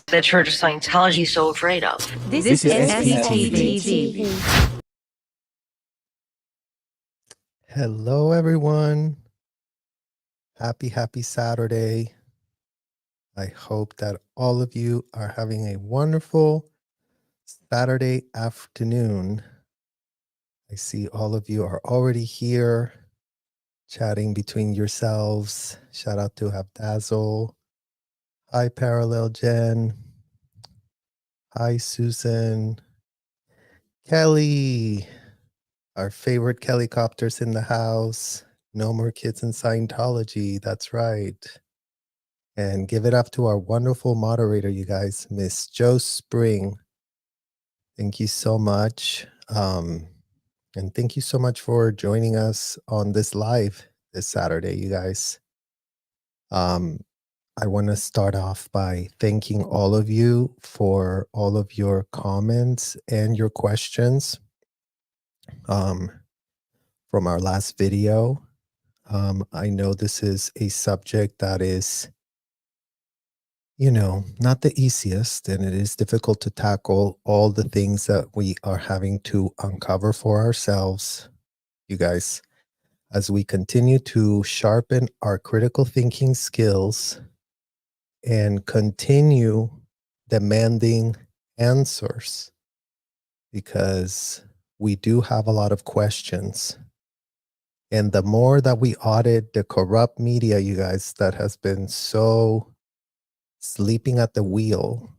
the Church of Scientology is so afraid of. This is SPTV. Hello, everyone. Happy Saturday. I hope that all of you are having a wonderful Saturday afternoon. I see all of you are already here chatting between yourselves. Shout out to Abdazzle. Hi, Parallel Jen. Hi, Susan. Kelly. Our favorite Kellycopters in the house. No more kids in Scientology. That's right. And give it up to our wonderful moderator, you guys, Miss Jo Spring. Thank you so much. And thank you so much for joining us on this live this Saturday, you guys. I want to start off by thanking all of you for all of your comments and your questions from our last video. I know this is a subject that is, not the easiest, and it is difficult to tackle all the things that we are having to uncover for ourselves, you guys, as we continue to sharpen our critical thinking skills and continue demanding answers, because we do have a lot of questions. And the more that we audit the corrupt media, you guys, that has been so sleeping at the wheel,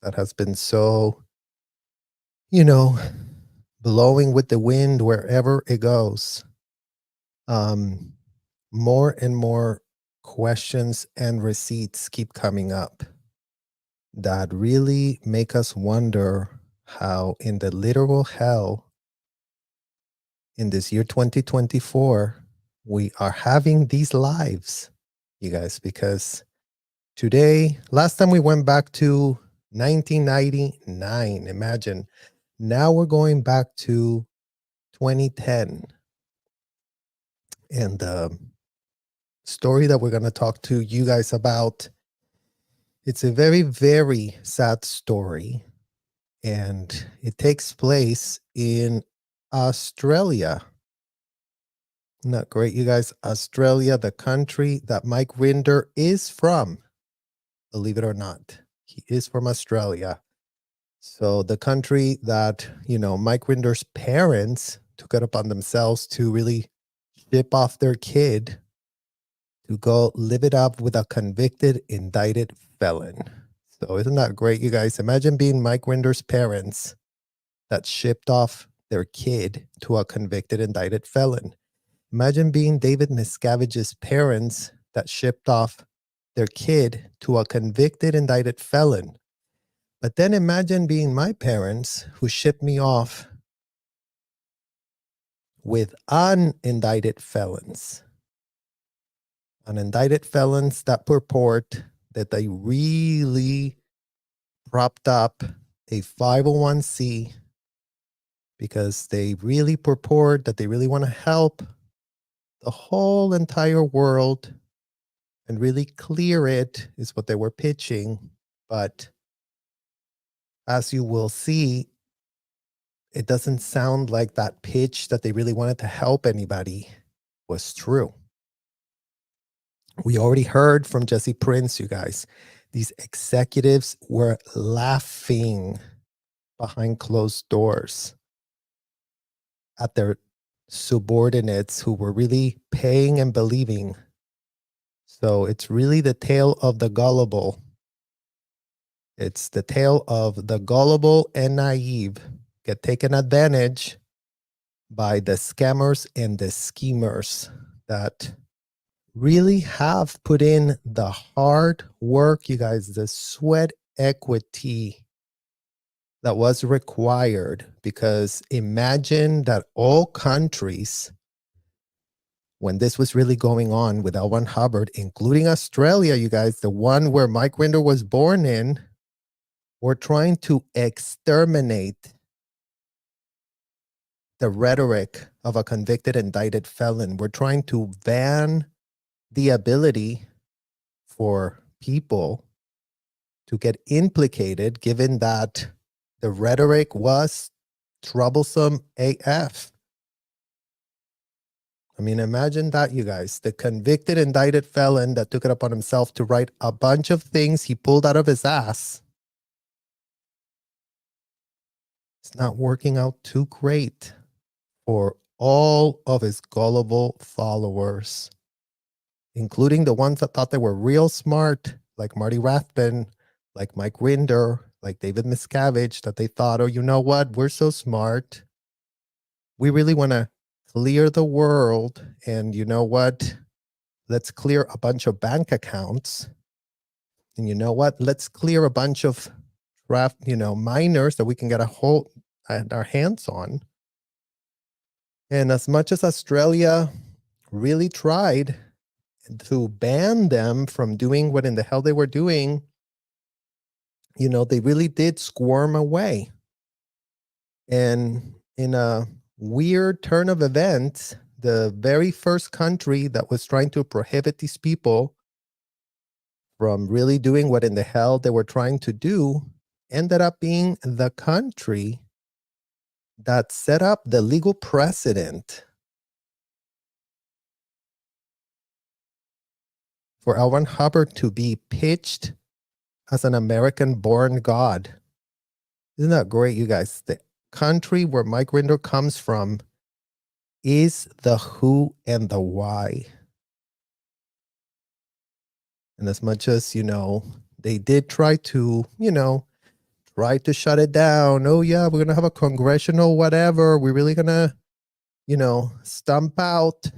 that has been so, blowing with the wind wherever it goes, more and more questions and receipts keep coming up that really make us wonder how in the literal hell in this year 2024 we are having these lives, you guys, because today, last time we went back to 1999, imagine. Now we're going back to 2010. And the story that we're going to talk to you guys about, it's a very, very sad story. And it takes place in Australia. Not great, you guys. Australia, the country that Mike Rinder is from. Believe it or not, he is from Australia. So the country that, Mike Rinder's parents took it upon themselves to really ship off their kid to go live it up with a convicted, indicted felon. So isn't that great, you guys? Imagine being Mike Rinder's parents that shipped off their kid to a convicted, indicted felon. Imagine being David Miscavige's parents that shipped off their kid to a convicted, indicted felon. But then imagine being my parents who shipped me off with unindicted felons. Unindicted felons that purport that they really propped up a 501c because they really purport that they really want to help the whole entire world and really clear it, is what they were pitching. But as you will see, it doesn't sound like that pitch that they really wanted to help anybody was true. We already heard from Jesse Prince, you guys. These executives were laughing behind closed doors at their subordinates who were really paying and believing. So it's really the tale of the gullible. It's the tale of the gullible and naive get taken advantage by the scammers and the schemers that really have put in the hard work, you guys, the sweat equity that was required. Because imagine that all countries, when this was really going on with L. Ron Hubbard, including Australia, you guys, the one where Mike Rinder was born in, were trying to exterminate the rhetoric of a convicted, indicted felon. We're trying to ban the ability for people to get implicated, given that the rhetoric was troublesome AF. I mean, imagine that, you guys. The convicted, indicted felon that took it upon himself to write a bunch of things he pulled out of his ass. It's not working out too great for all of his gullible followers, including the ones that thought they were real smart, like Marty Rathbun, like Mike Rinder, like David Miscavige, that they thought, oh, you know what? We're so smart. We really want to clear the world. And you know what? Let's clear a bunch of bank accounts. And you know what? Let's clear a bunch of minors that we can get our hands on. And as much as Australia really tried to ban them from doing what in the hell they were doing, they really did squirm away. And in a weird turn of events, the very first country that was trying to prohibit these people from really doing what in the hell they were trying to do ended up being the country that set up the legal precedent for L. Ron Hubbard to be pitched as an American-born god. Isn't that great, you guys? The country where Mike Rinder comes from is the who and the why. And as much as, they did try to, shut it down. Oh, yeah, we're going to have a congressional whatever. We're really going to, stump out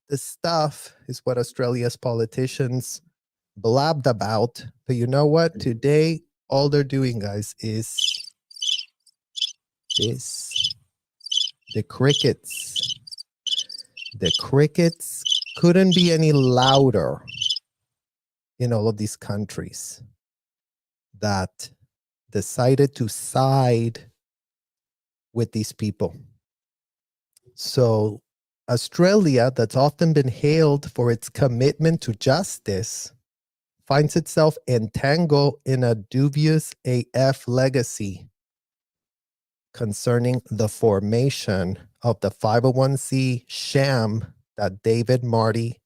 the stuff, is what Australia's politicians blabbed about. But you know what? Today, all they're doing, guys, is this. The crickets. The crickets couldn't be any louder in all of these countries that decided to side with these people. So Australia, that's often been hailed for its commitment to justice, finds itself entangled in a dubious AF legacy concerning the formation of the 501c sham that David, Marty,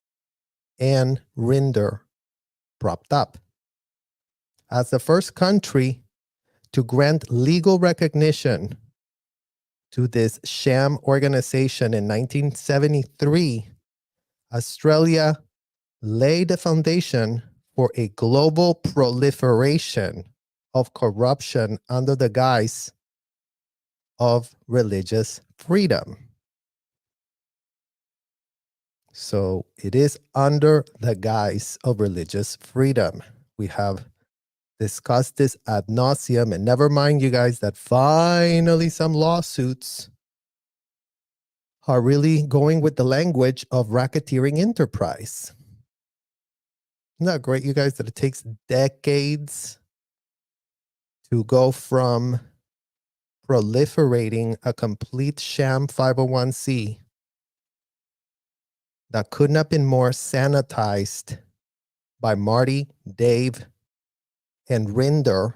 and Rinder propped up. As the first country to grant legal recognition to this sham organization in 1973, Australia laid the foundation for a global proliferation of corruption under the guise of religious freedom. So it is under the guise of religious freedom. We have discussed this ad nauseum, and never mind, you guys, that finally some lawsuits are really going with the language of racketeering enterprise. Isn't that great, you guys, that it takes decades to go from proliferating a complete sham 501c that couldn't have been more sanitized by Marty, Dave, and Rinder,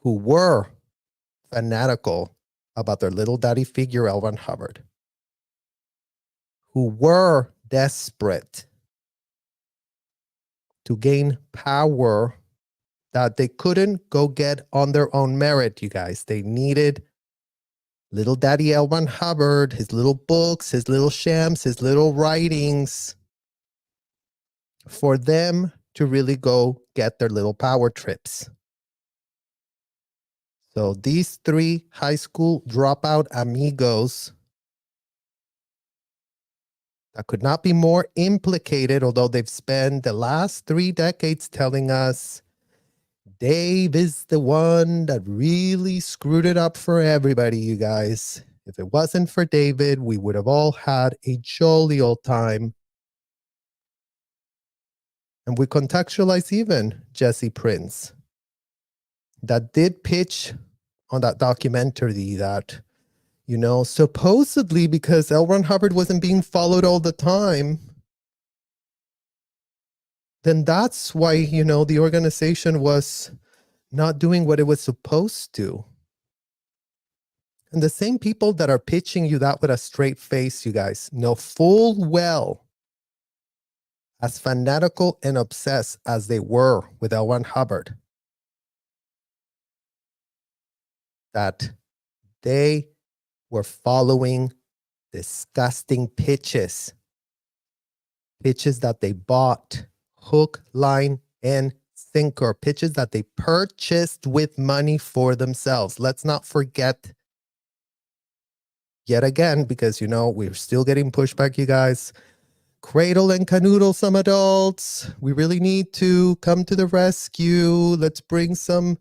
who were fanatical about their little daddy figure, L. Ron Hubbard, who were desperate to gain power that they couldn't go get on their own merit, you guys. They needed little daddy L. Ron Hubbard, his little books, his little shams, his little writings, for them to really go get their little power trips. So these three high school dropout amigos that could not be more implicated, although they've spent the last 3 decades telling us Dave is the one that really screwed it up for everybody, you guys. If it wasn't for David, we would have all had a jolly old time. And we contextualize even Jesse Prince, that did pitch on that documentary that, supposedly because L. Ron Hubbard wasn't being followed all the time, then that's why, the organization was not doing what it was supposed to. And the same people that are pitching you that with a straight face, you guys, know full well, as fanatical and obsessed as they were with L. Ron Hubbard, that they were following disgusting pitches that they bought, hook, line, and sinker, pitches that they purchased with money for themselves. Let's not forget yet again, because, we're still getting pushback, you guys. Cradle and canoodle some adults. We really need to come to the rescue. Let's bring some,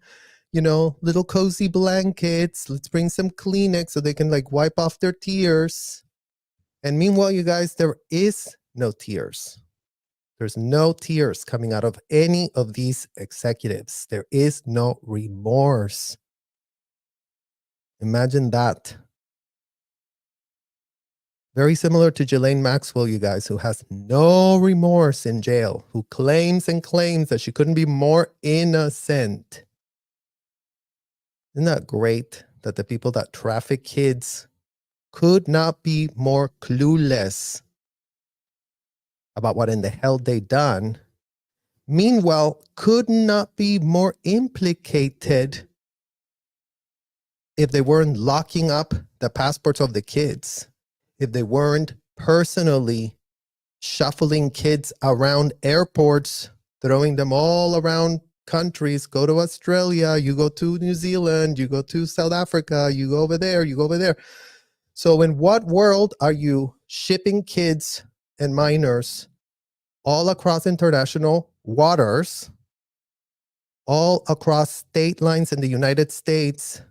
little cozy blankets. Let's bring some Kleenex so they can wipe off their tears. And meanwhile, you guys, there is no tears. There's no tears coming out of any of these executives. There is no remorse. Imagine that. Very similar to Ghislaine Maxwell, you guys, who has no remorse in jail, who claims and claims that she couldn't be more innocent. Isn't that great that the people that traffic kids could not be more clueless about what in the hell they done? Meanwhile, could not be more implicated if they weren't locking up the passports of the kids, if they weren't personally shuffling kids around airports, throwing them all around countries. Go to Australia, you go to New Zealand, you go to South Africa, you go over there, you go over there. So in what world are you shipping kids and minors all across international waters, all across state lines in the United States,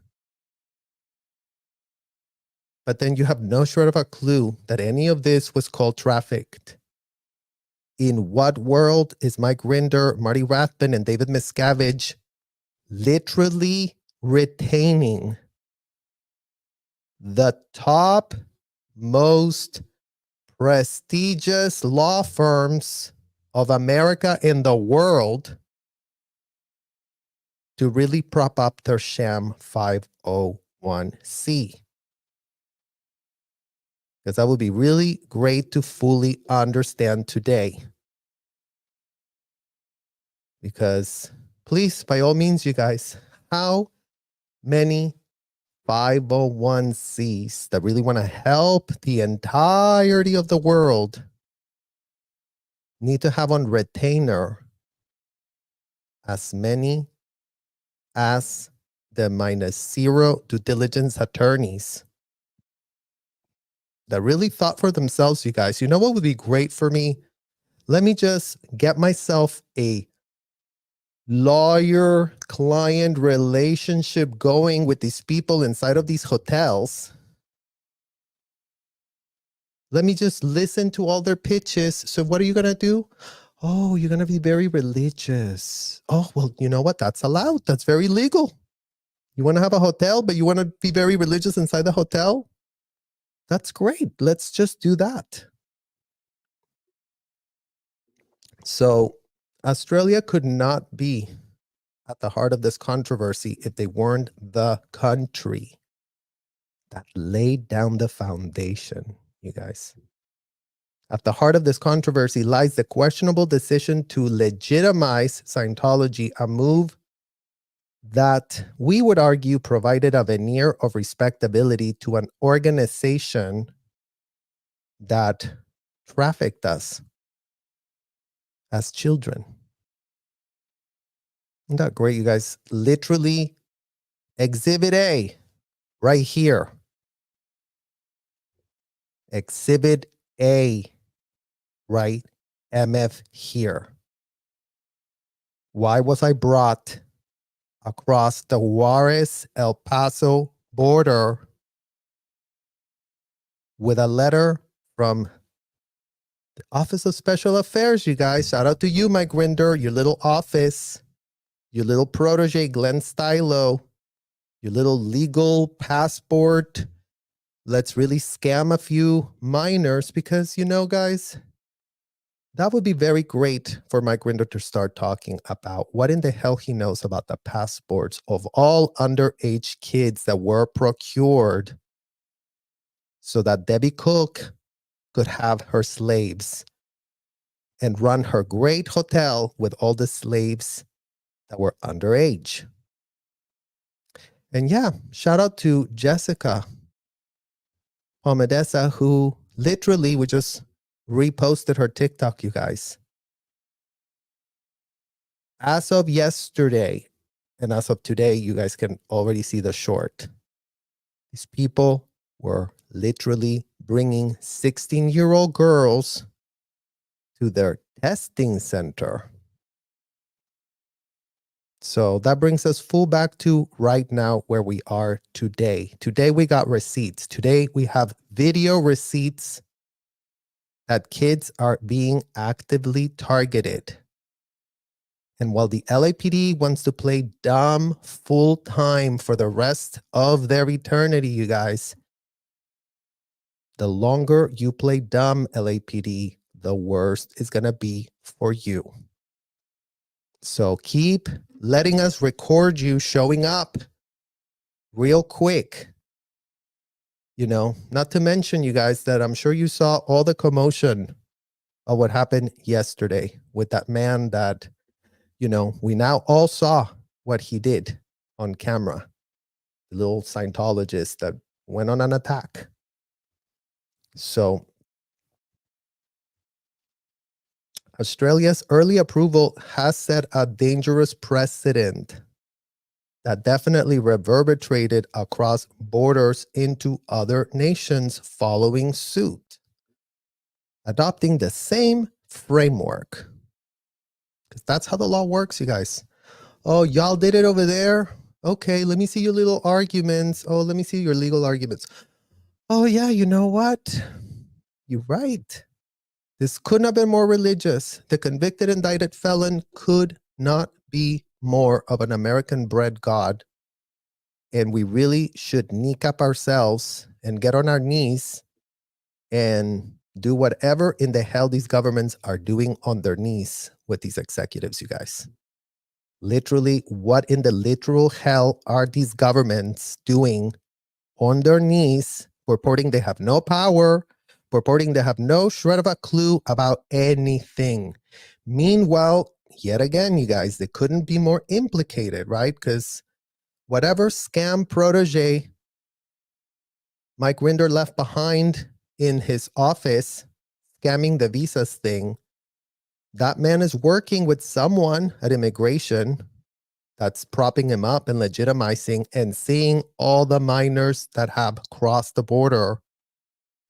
but then you have no shred of a clue that any of this was called trafficked? In what world is Mike Rinder, Marty Rathbun, and David Miscavige literally retaining the top most prestigious law firms of America and the world to really prop up their sham 501c? Because that would be really great to fully understand today. Because please, by all means, you guys, how many 501cs that really want to help the entirety of the world need to have on retainer as many as the -0 due diligence attorneys that really thought for themselves, you guys? You know what would be great for me? Let me just get myself a lawyer-client relationship going with these people inside of these hotels. Let me just listen to all their pitches. So what are you going to do? Oh, you're going to be very religious. Oh, well, you know what? That's allowed. That's very legal. You want to have a hotel, but you want to be very religious inside the hotel? That's great. Let's just do that. So Australia could not be at the heart of this controversy if they weren't the country that laid down the foundation, you guys. At the heart of this controversy lies the questionable decision to legitimize Scientology, a move that we would argue provided a veneer of respectability to an organization that trafficked us as children. Isn't that great, you guys? Literally, Exhibit A, right here. Exhibit A, right? MF here. Why was I brought across the Juarez, El Paso border with a letter from the Office of Special Affairs, you guys? Shout out to you, Mike Rinder, your little office, your little protege, Glenn Stylo, your little legal passport. Let's really scam a few minors because, guys, That would be very great for Mike Rinder to start talking about what in the hell he knows about the passports of all underage kids that were procured so that Debbie Cook could have her slaves and run her great hotel with all the slaves that were underage. And yeah, shout out to Jessica Pomedesa, who literally, we just reposted her TikTok, you guys. As of yesterday, and as of today, you guys can already see the short. These people were literally bringing 16-year-old girls to their testing center. So that brings us full back to right now where we are today. Today we got receipts. Today we have video receipts that kids are being actively targeted. And while the LAPD wants to play dumb full time for the rest of their eternity, you guys, the longer you play dumb, LAPD, the worse it's going to be for you. So keep letting us record you showing up real quick. You know, not to mention, you guys, that I'm sure you saw all the commotion of what happened yesterday with that man that, you know, we now all saw what he did on camera. The little Scientologist that went on an attack. So Australia's early approval has set a dangerous precedent that definitely reverberated across borders into other nations following suit, adopting the same framework. Because that's how the law works, you guys. Oh, y'all did it over there? Okay, let me see your little arguments. Oh, let me see your legal arguments. Oh, yeah, you know what? You're right. This couldn't have been more religious. The convicted indicted felon could not be more of an American-bred God. And we really should kneecap ourselves and get on our knees and do whatever in the hell these governments are doing on their knees with these executives, you guys. Literally, what in the literal hell are these governments doing on their knees, purporting they have no power, purporting they have no shred of a clue about anything? Meanwhile, yet again, you guys, they couldn't be more implicated, right? Because whatever scam protege Mike Rinder left behind in his office, scamming the visas thing, that man is working with someone at immigration that's propping him up and legitimizing and seeing all the minors that have crossed the border.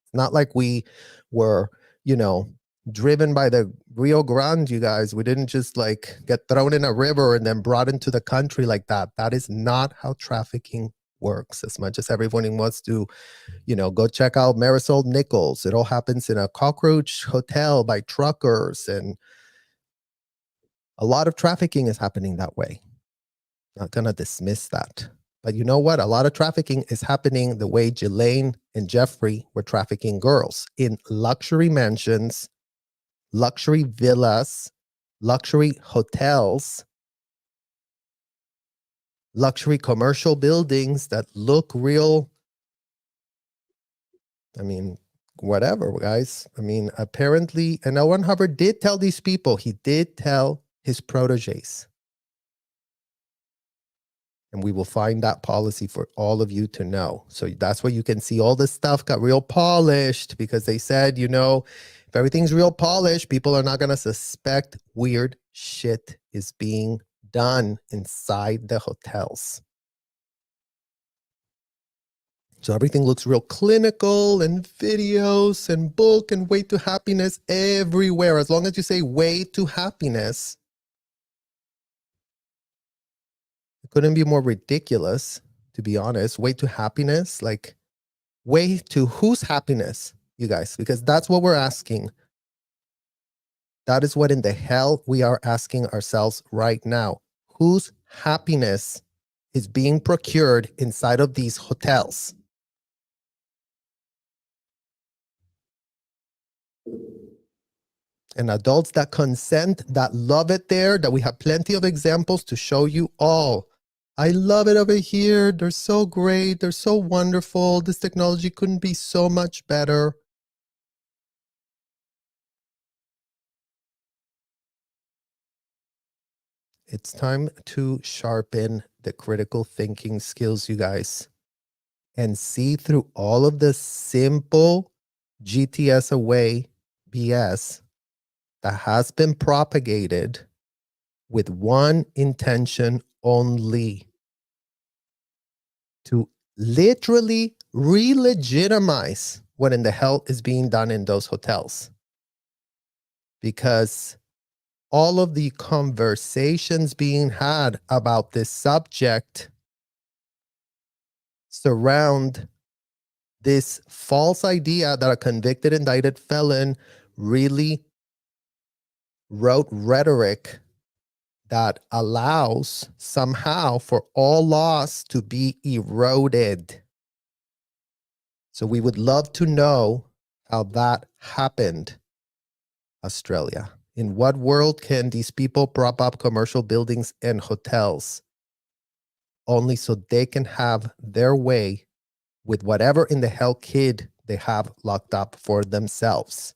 It's not like we were, you know, driven by the Rio Grande, you guys. We didn't just like get thrown in a river and then brought into the country like that. That is not how trafficking works. As much as everyone wants to, you know, go check out Marisol Nichols. It all happens in a cockroach hotel by truckers, and a lot of trafficking is happening that way. Not gonna dismiss that. But you know what? A lot of trafficking is happening the way Ghislaine and Jeffrey were trafficking girls in luxury mansions, luxury villas, luxury hotels, luxury commercial buildings that look real. I mean, whatever, guys. I mean, apparently, and L. Ron Hubbard did tell these people, he did tell his proteges. And we will find that policy for all of you to know. So that's where you can see all this stuff got real polished, because they said, you know, if everything's real polished, people are not going to suspect weird shit is being done inside the hotels. So everything looks real clinical, and videos and book and way to happiness everywhere. As long as you say way to happiness, it couldn't be more ridiculous, to be honest. Way to happiness, like way to whose happiness, you guys? Because that's what we're asking. That is what in the hell we are asking ourselves right now. Whose happiness is being procured inside of these hotels? And adults that consent, that love it there, that we have plenty of examples to show you all. I love it over here. They're so great. They're so wonderful. This technology couldn't be so much better. It's time to sharpen the critical thinking skills, you guys, and see through all of the simple GTS away BS that has been propagated with one intention only: to literally re-legitimize what in the hell is being done in those hotels. Because all of the conversations being had about this subject surround this false idea that a convicted, indicted felon really wrote rhetoric that allows somehow for all laws to be eroded. So we would love to know how that happened, Australia. In what world can these people prop up commercial buildings and hotels only so they can have their way with whatever in the hell kid they have locked up for themselves?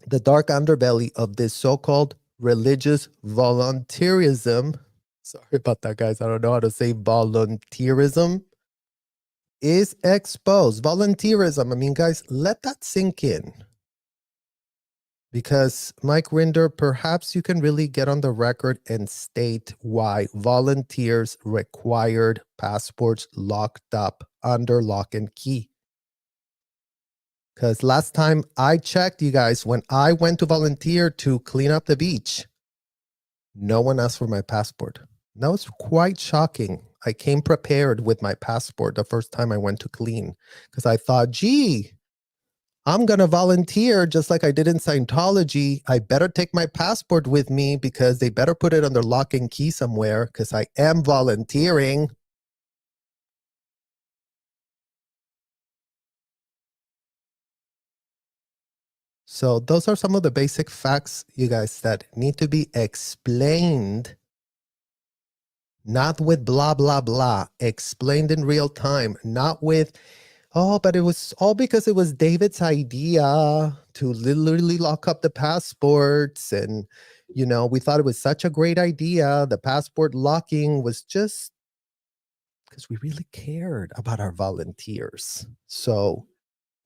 The dark underbelly of this so-called religious volunteerism, sorry about that, guys, I don't know how to say volunteerism, is exposed. Volunteerism, I mean, guys, let that sink in. Because, Mike Rinder, perhaps you can really get on the record and state why volunteers required passports locked up under lock and key. Because last time I checked, you guys, when I went to volunteer to clean up the beach, no one asked for my passport. That was quite shocking. I came prepared with my passport the first time I went to clean because I thought, gee, I'm going to volunteer just like I did in Scientology. I better take my passport with me because they better put it under lock and key somewhere because I am volunteering. So those are some of the basic facts, you guys, that need to be explained, not with blah, blah, blah, explained in real time, not with, oh, but it was all because it was David's idea to literally lock up the passports. And, you know, we thought it was such a great idea. The passport locking was just because we really cared about our volunteers. So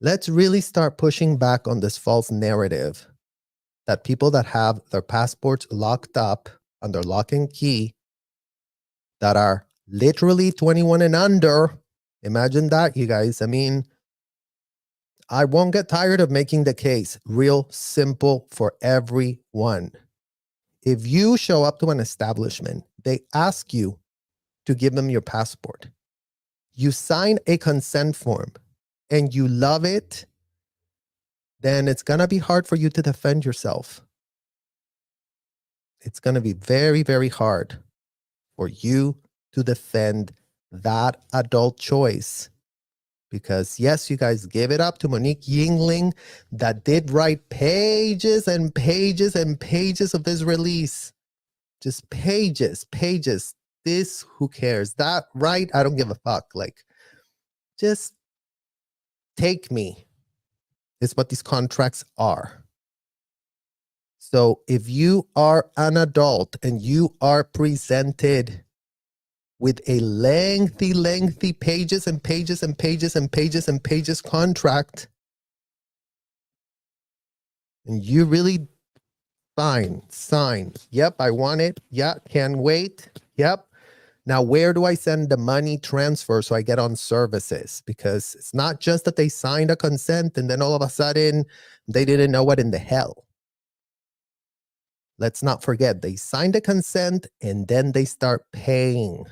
let's really start pushing back on this false narrative that people that have their passports locked up under lock and key, that are literally 21 and under, imagine that, you guys. I mean, I won't get tired of making the case real simple for everyone. If you show up to an establishment, they ask you to give them your passport. You sign a consent form and you love it, then it's going to be hard for you to defend yourself. It's going to be very, very hard for you to defend that adult choice. Because yes, you guys, give it up to Monique Yingling that did write pages and pages and pages of this release. Just pages. This, who cares? That, right? I don't give a fuck. Like, just take me is what these contracts are. So if you are an adult and you are presented with a lengthy pages and pages and pages and pages and pages contract, and you really sign, yep, I want it, yeah, can't wait, yep. Now, where do I send the money transfer so I get on services? Because it's not just that they signed a consent and then all of a sudden they didn't know what in the hell. Let's not forget, they signed a consent and then they start paying.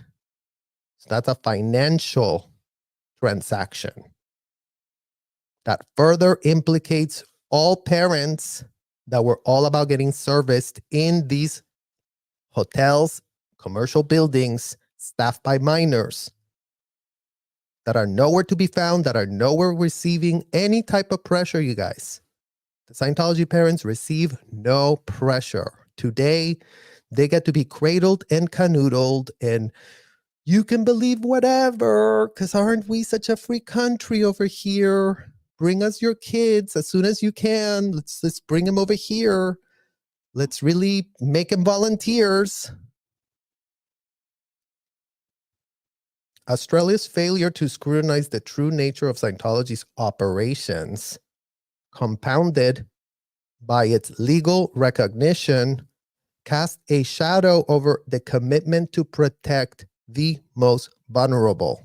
So that's a financial transaction that further implicates all parents that were all about getting serviced in these hotels, commercial buildings, staffed by minors that are nowhere to be found, that are nowhere receiving any type of pressure, you guys. The Scientology parents receive no pressure. Today, they get to be cradled and canoodled, and you can believe whatever, because aren't we such a free country over here? Bring us your kids as soon as you can. Let's bring them over here. Let's really make them volunteers. Australia's failure to scrutinize the true nature of Scientology's operations, compounded by its legal recognition, cast a shadow over the commitment to protect the most vulnerable.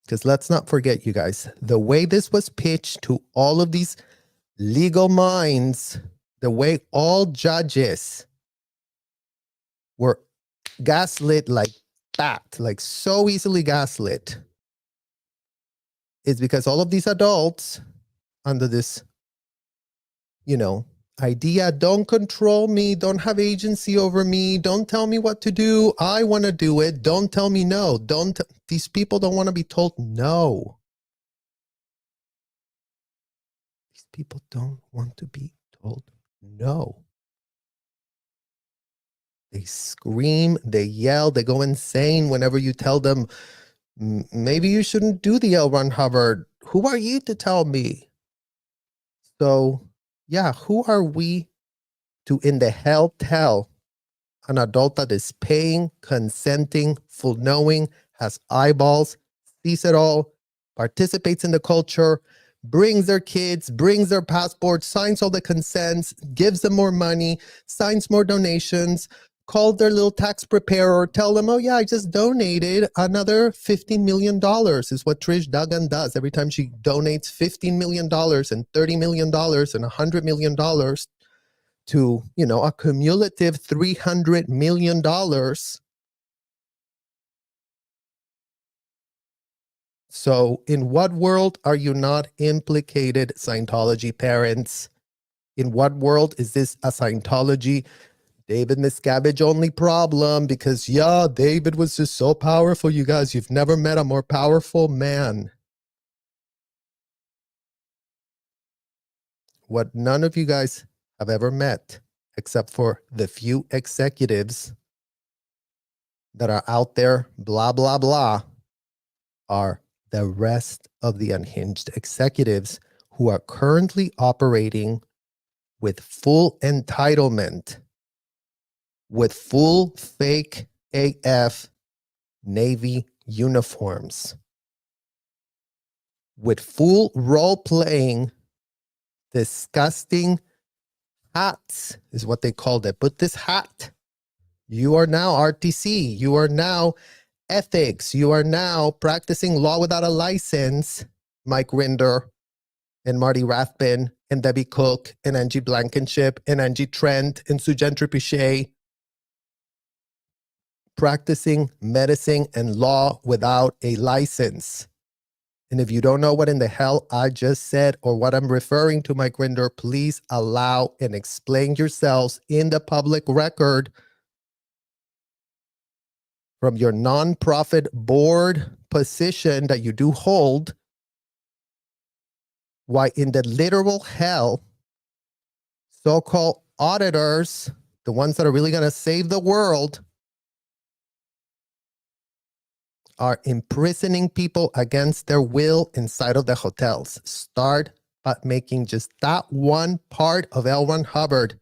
Because let's not forget, you guys, the way this was pitched to all of these legal minds, the way all judges were gaslit like that, like so easily gaslit, is because all of these adults under this, idea, don't control me, don't have agency over me, don't tell me what to do, I want to do it, don't tell me no, these people don't want to be told no. These people don't want to be told no. They scream, they yell, they go insane whenever you tell them, maybe you shouldn't do the L. Ron Hubbard. Who are you to tell me? So, yeah, who are we to in the hell tell an adult that is paying, consenting, full knowing, has eyeballs, sees it all, participates in the culture, brings their kids, brings their passports, signs all the consents, gives them more money, signs more donations, call their little tax preparer, tell them, oh yeah, I just donated another $15 million is what Trish Duggan does. Every time she donates $15 million and $30 million and $100 million to, a cumulative $300 million. So in what world are you not implicated, Scientology parents? In what world is this a Scientology David Miscavige only problem? Because David was just so powerful, you guys. You've never met a more powerful man. What none of you guys have ever met, except for the few executives that are out there, blah, blah, blah, are the rest of the unhinged executives who are currently operating with full entitlement, with full fake AF Navy uniforms, with full role-playing, disgusting hats is what they called it. Put this hat. You are now RTC. You are now ethics. You are now practicing law without a license, Mike Rinder and Marty Rathbun and Debbie Cook and Angie Blankenship and Angie Trent and Sujan Tripichet, practicing medicine and law without a license. And if you don't know what in the hell I just said or what I'm referring to, Mike Rinder, please allow and explain yourselves in the public record from your nonprofit board position that you do hold, why in the literal hell so-called auditors, the ones that are really going to save the world, are imprisoning people against their will inside of the hotels. Start by making just that one part of L. Ron Hubbard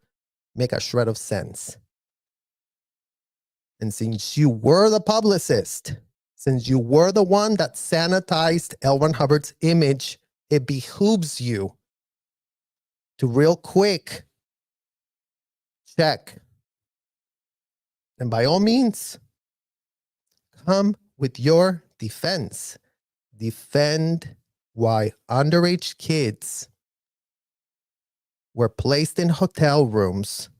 make a shred of sense. And since you were the publicist, since you were the one that sanitized L. Ron Hubbard's image, it behooves you to real quick check. And by all means, come with your defense. Defend why underage kids were placed in hotel rooms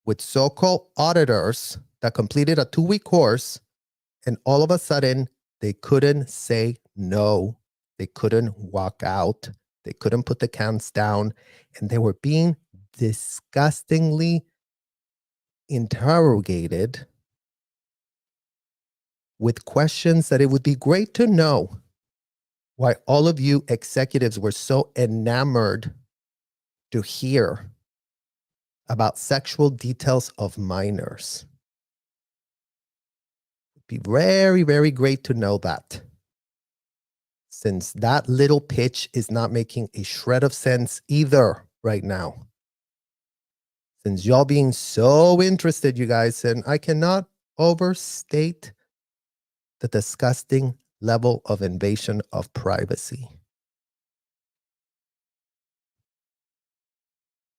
with so-called auditors that completed a 2-week course, and all of a sudden they couldn't say no. They couldn't walk out. They couldn't put the cans down, and they were being disgustingly interrogated with questions that it would be great to know why all of you executives were so enamored to hear about sexual details of minors. It'd be very, very great to know that. Since that little pitch is not making a shred of sense either right now. Since y'all being so interested, you guys, and I cannot overstate the disgusting level of invasion of privacy.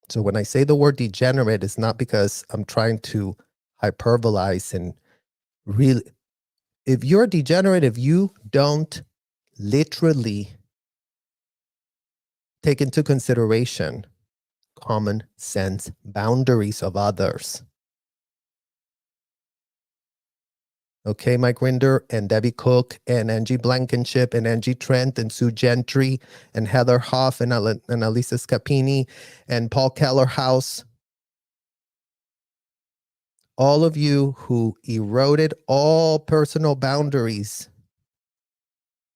So when I say the word degenerate, it's not because I'm trying to hyperbolize and really, if you're degenerate, if you don't literally take into consideration common sense boundaries of others. Okay, Mike Rinder and Debbie Cook and Angie Blankenship and Angie Trent and Sue Gentry and Heather Hoff and Alisa Scapini and Paul Kellerhouse. All of you who eroded all personal boundaries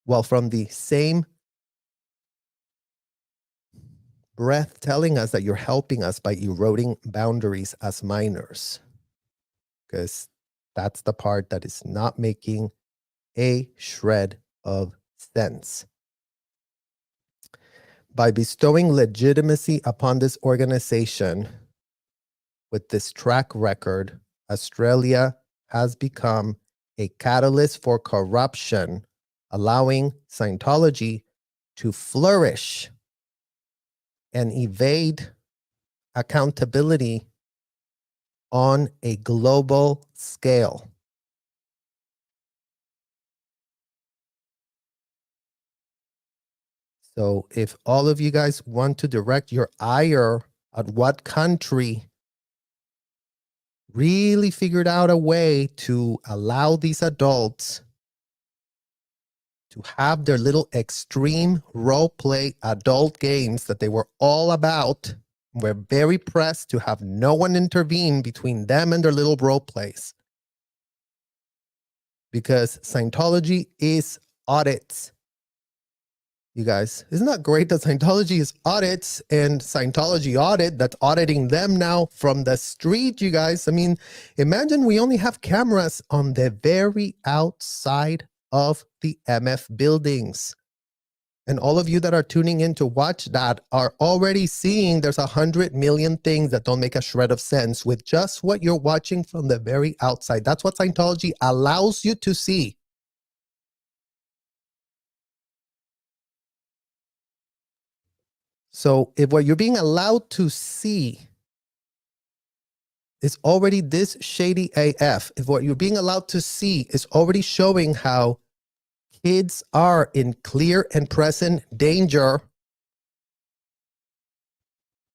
while from the same breath telling us that you're helping us by eroding boundaries as minors. Because that's the part that is not making a shred of sense. By bestowing legitimacy upon this organization with this track record, Australia has become a catalyst for corruption, allowing Scientology to flourish and evade accountability on a global scale. So if all of you guys want to direct your ire at what country really figured out a way to allow these adults to have their little extreme role play adult games that they were all about, we're very pressed to have no one intervene between them and their little role plays. Because Scientology is audits. You guys, isn't that great that Scientology is audits and Scientology audit that's auditing them now from the street, you guys? I mean, imagine we only have cameras on the very outside of the MF buildings. And all of you that are tuning in to watch that are already seeing there's 100 million things that don't make a shred of sense with just what you're watching from the very outside. That's what Scientology allows you to see. So if what you're being allowed to see is already this shady AF, if what you're being allowed to see is already showing how kids are in clear and present danger,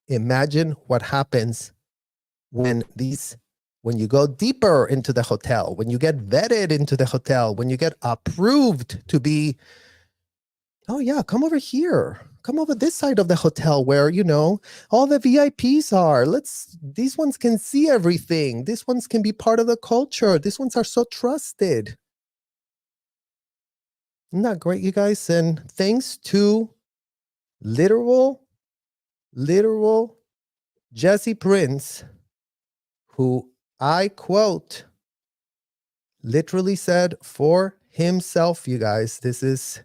imagine what happens when you go deeper into the hotel, when you get vetted into the hotel, when you get approved to be, oh yeah, come over here. Come over this side of the hotel where, you know, all the VIPs are. These ones can see everything. These ones can be part of the culture. These ones are so trusted. Isn't that great, you guys? And thanks to literal Jesse Prince, who I quote, literally said for himself, you guys, this is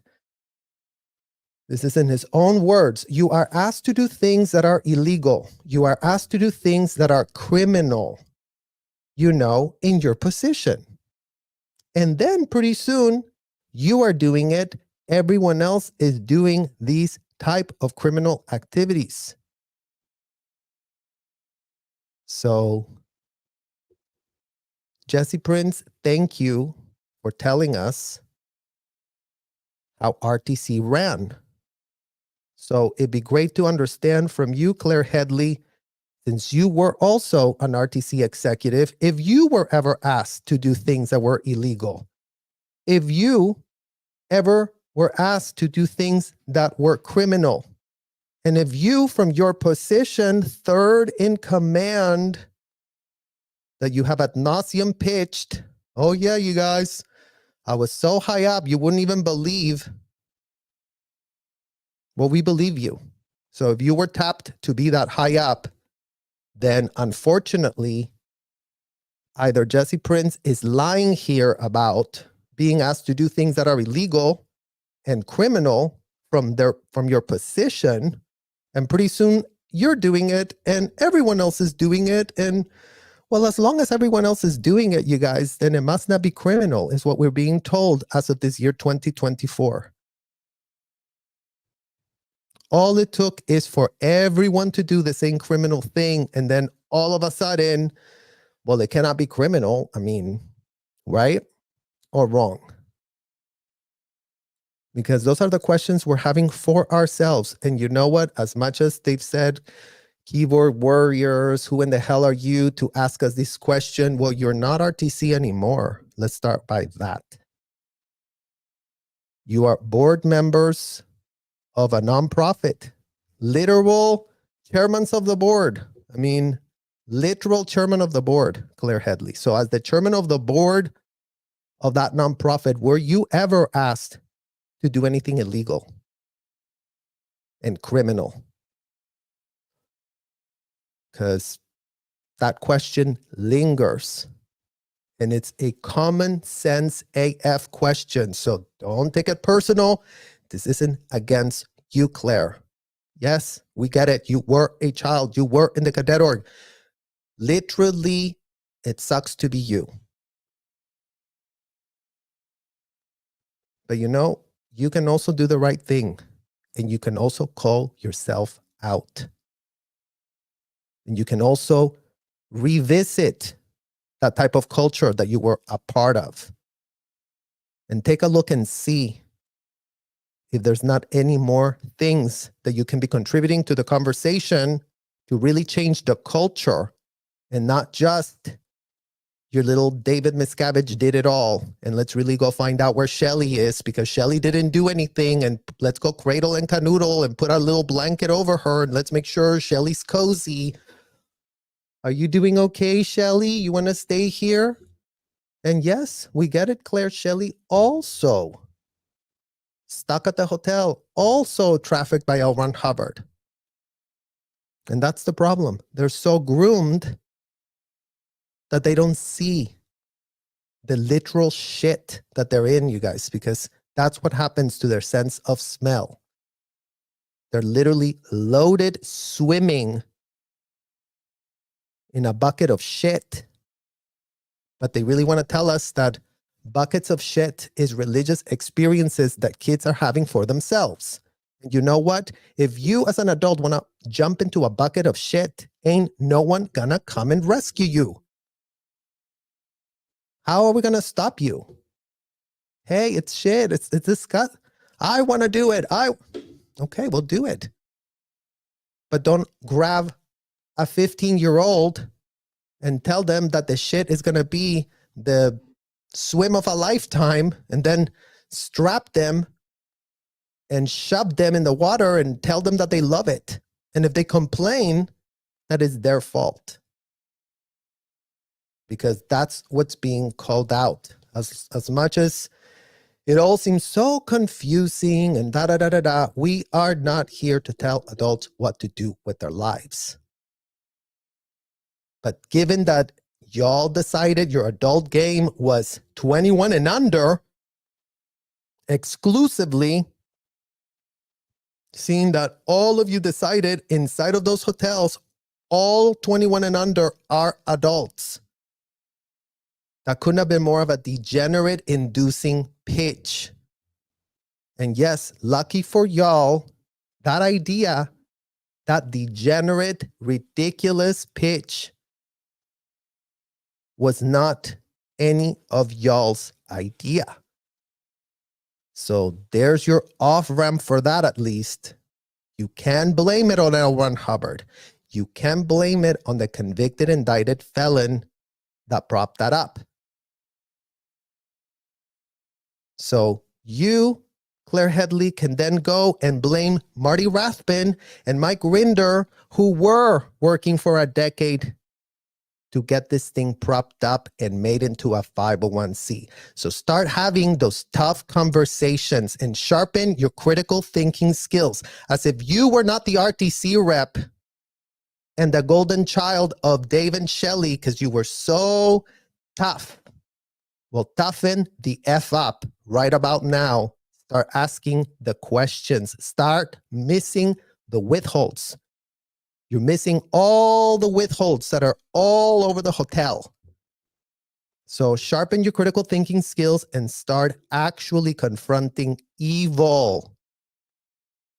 in his own words. You are asked to do things that are illegal. You are asked to do things that are criminal, you know, in your position. And then pretty soon you are doing it. Everyone else is doing these type of criminal activities. So Jesse Prince, thank you for telling us how RTC ran. So it'd be great to understand from you, Claire Headley, since you were also an RTC executive, if you were ever asked to do things that were illegal, if you ever were asked to do things that were criminal, and if you, from your position, third in command, that you have ad nauseum pitched, oh yeah, you guys, I was so high up, you wouldn't even believe Well, we believe you. So if you were tapped to be that high up, then unfortunately, either Jesse Prince is lying here about being asked to do things that are illegal and criminal from your position, and pretty soon you're doing it and everyone else is doing it. And well, as long as everyone else is doing it, you guys, then it must not be criminal, is what we're being told as of this year 2024. All it took is for everyone to do the same criminal thing, and then all of a sudden, well, it cannot be criminal. I mean, right or wrong? Because those are the questions we're having for ourselves. And you know what? As much as they've said, keyboard warriors, who in the hell are you to ask us this question? Well, you're not RTC anymore. Let's start by that. You are board members of a nonprofit, literal chairmen of the board. I mean, literal chairman of the board, Claire Headley. So as the chairman of the board of that nonprofit, were you ever asked to do anything illegal and criminal? Because that question lingers. And it's a common sense AF question. So don't take it personal. This isn't against you, Claire. Yes, we get it. You were a child. You were in the Cadet Org. Literally, it sucks to be you. But you know, you can also do the right thing. And you can also call yourself out. And you can also revisit that type of culture that you were a part of. And take a look and see if there's not any more things that you can be contributing to the conversation to really change the culture, and not just your little David Miscavige did it all. And let's really go find out where Shelly is, because Shelly didn't do anything, and let's go cradle and canoodle and put a little blanket over her and let's make sure Shelly's cozy. Are you doing okay, Shelly? You want to stay here? And yes, we get it, Claire. Shelly also stuck at the hotel, also trafficked by L. Ron Hubbard. And that's the problem. They're so groomed that they don't see the literal shit that they're in, you guys, because that's what happens to their sense of smell. They're literally loaded, swimming in a bucket of shit. But they really want to tell us that buckets of shit is religious experiences that kids are having for themselves. And you know what? If you as an adult want to jump into a bucket of shit, ain't no one gonna come and rescue you. How are we gonna stop you? Hey, it's shit. It's disgusting. I want to do it. Okay, we'll do it. But don't grab a 15-year-old and tell them that the shit is gonna be the swim of a lifetime, and then strap them and shove them in the water and tell them that they love it. And if they complain, that is their fault. Because that's what's being called out. As much as it all seems so confusing and da-da-da-da-da, we are not here to tell adults what to do with their lives. But given that y'all decided your adult game was 21 and under, exclusively, seeing that all of you decided inside of those hotels, all 21 and under are adults. That couldn't have been more of a degenerate inducing pitch. And yes, lucky for y'all, that idea, that degenerate, ridiculous pitch was not any of y'all's idea. So there's your off-ramp for that, at least. You can blame it on L. Ron Hubbard. You can blame it on the convicted, indicted felon that propped that up. So you, Claire Headley, can then go and blame Marty Rathbun and Mike Rinder, who were working for a decade to get this thing propped up and made into a 501c. So start having those tough conversations and sharpen your critical thinking skills as if you were not the RTC rep and the golden child of Dave and Shelley because you were so tough. Well, toughen the F up right about now. Start asking the questions. Start missing the withholds. You're missing all the withholds that are all over the hotel. So sharpen your critical thinking skills and start actually confronting evil.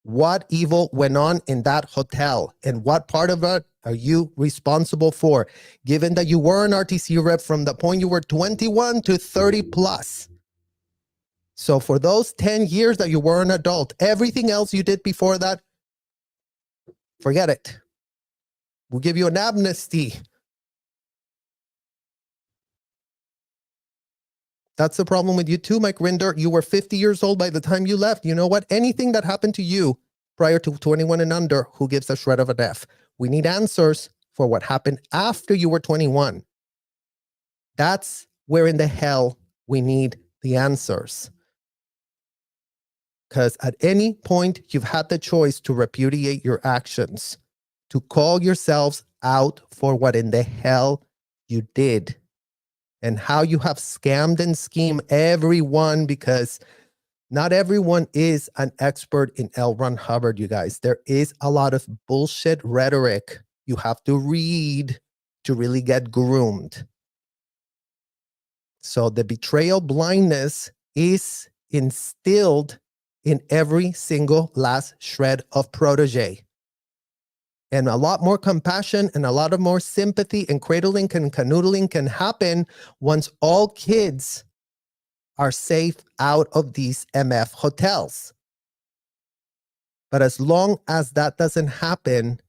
What evil went on in that hotel and what part of it are you responsible for, given that you were an RTC rep from the point you were 21 to 30 plus? So for those 10 years that you were an adult, everything else you did before that, forget it. We'll give you an amnesty. That's the problem with you too, Mike Rinder. You were 50 years old by the time you left. You know what? Anything that happened to you prior to 21 and under, who gives a shred of a F? We need answers for what happened after you were 21. That's where in the hell we need the answers. Because at any point, you've had the choice to repudiate your actions, to call yourselves out for what in the hell you did and how you have scammed and schemed everyone, because not everyone is an expert in L. Ron Hubbard, you guys. There is a lot of bullshit rhetoric you have to read to really get groomed. So the betrayal blindness is instilled in every single last shred of protege. And a lot more compassion and a lot of more sympathy and cradling and canoodling can happen once all kids are safe out of these MF hotels. But as long as that doesn't happen,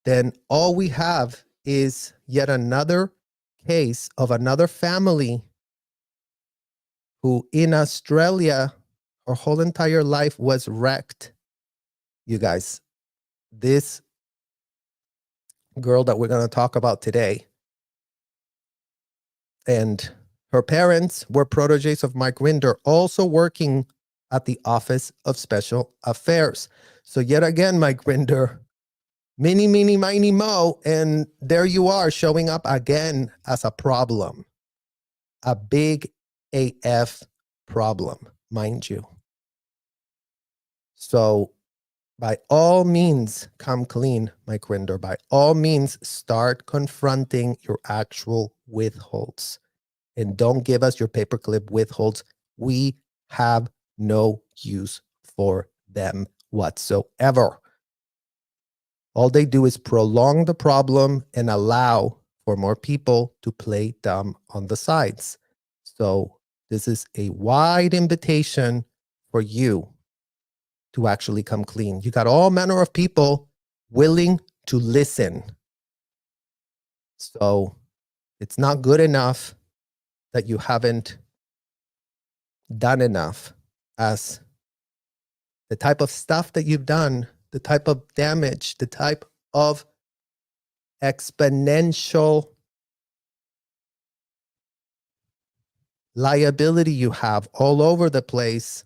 then all we have is yet another case of another family who in Australia, her whole entire life was wrecked. You guys, this girl that we're going to talk about today, and her parents were proteges of Mike Rinder, also working at the Office of Special Affairs. So yet again, Mike Rinder, mini, miny, mo, and there you are showing up again as a problem. A big AF problem, mind you. So by all means, come clean, Mike Rinder. By all means, start confronting your actual withholds. And don't give us your paperclip withholds. We have no use for them whatsoever. All they do is prolong the problem and allow for more people to play dumb on the sides. So this is a wide invitation for you to actually come clean. You got all manner of people willing to listen. So it's not good enough that you haven't done enough, as the type of stuff that you've done, the type of damage, the type of exponential liability you have all over the place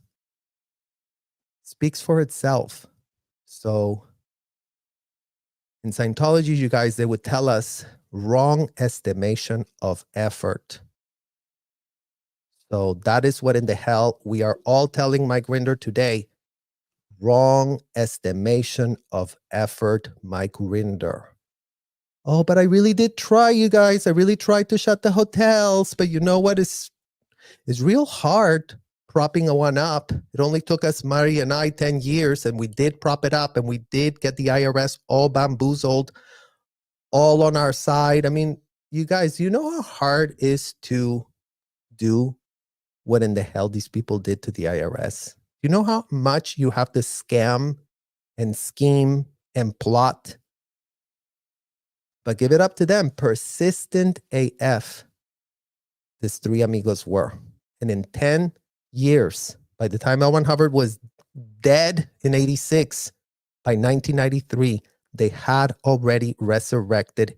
speaks for itself. So in Scientology, you guys, they would tell us wrong estimation of effort. So that is what in the hell we are all telling Mike Rinder today. Wrong estimation of effort, Mike Rinder. Oh, but I really did try, you guys. I really tried to shut the hotels. But you know what? It's real hard propping one up. It only took us, Mari and I, 10 years, and we did prop it up, and we did get the IRS all bamboozled, all on our side. I mean, you guys, you know how hard it is to do what in the hell these people did to the IRS? You know how much you have to scam and scheme and plot? But give it up to them. Persistent AF. These three amigos were. And in 10 years, by the time L. Ron Hubbard was dead in 86, by 1993, they had already resurrected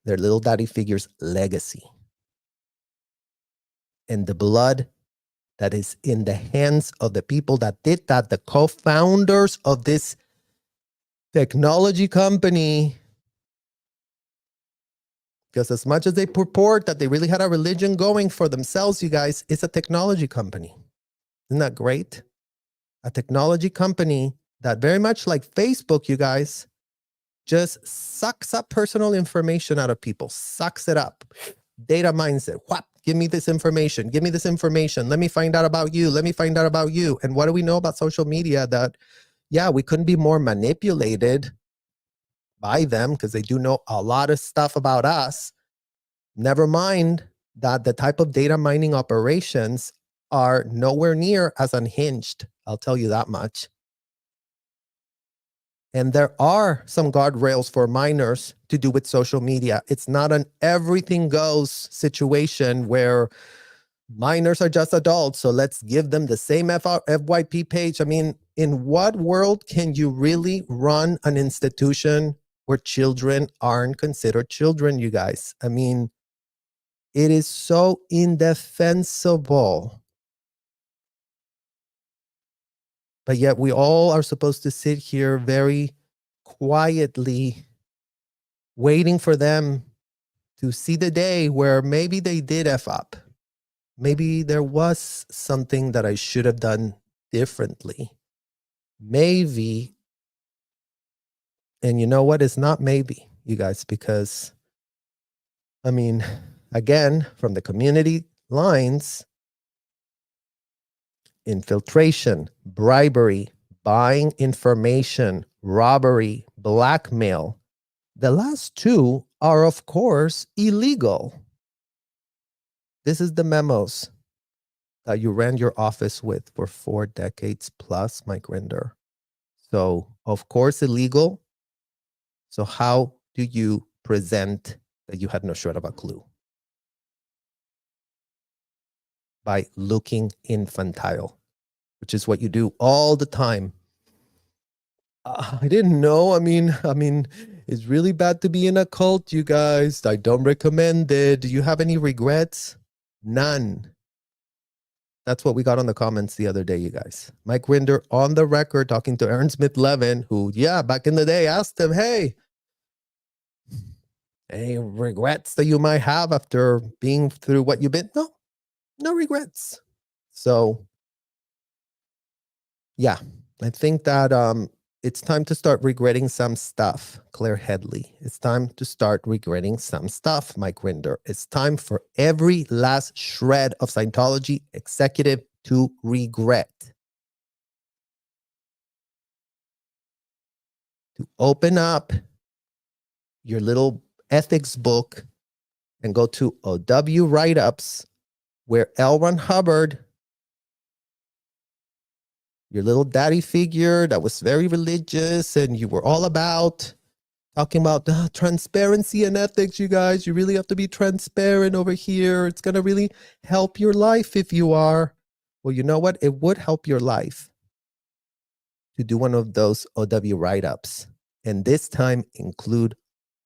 their little daddy figure's legacy. And the blood that is in the hands of the people that did that, the co-founders of this technology company. Because as much as they purport that they really had a religion going for themselves, you guys, it's a technology company. Isn't that great? A technology company that, very much like Facebook, you guys, just sucks up personal information out of people, sucks it up, data mines it. What? Give me this information. Give me this information. Let me find out about you. Let me find out about you. And what do we know about social media? That, yeah, we couldn't be more manipulated by them because they do know a lot of stuff about us. Never mind that the type of data mining operations are nowhere near as unhinged. I'll tell you that much. And there are some guardrails for minors to do with social media. It's not an everything goes situation where minors are just adults, so let's give them the same FYP page. I mean, in what world can you really run an institution where children aren't considered children, you guys? I mean, it is so indefensible. But yet we all are supposed to sit here very quietly waiting for them to see the day where maybe they did F up. Maybe there was something that I should have done differently. Maybe. And you know what? It's not maybe, you guys, because, I mean, again, from the community lines, infiltration, bribery, buying information, robbery, blackmail. The last two are, of course, illegal. This is the memos that you ran your office with for 4 decades plus, Mike Rinder. So, of course, illegal. So how do you present that you had no shred of a clue? By looking infantile, which is what you do all the time. I didn't know. I mean, it's really bad to be in a cult, you guys. I don't recommend it. Do you have any regrets? None. That's what we got on the comments the other day, you guys. Mike Rinder on the record talking to Aaron Smith-Levin, who, yeah, back in the day asked him, hey, any regrets that you might have after being through what you've been? No regrets. So, yeah, I think that it's time to start regretting some stuff, Claire Headley. It's time to start regretting some stuff, Mike Rinder. It's time for every last shred of Scientology executive to regret. To open up your little ethics book and go to OW write-ups where L. Ron Hubbard, your little daddy figure that was very religious and you were all about talking about transparency and ethics, you guys. You really have to be transparent over here. It's going to really help your life if you are. Well, you know what? It would help your life to do one of those OW write-ups. And this time include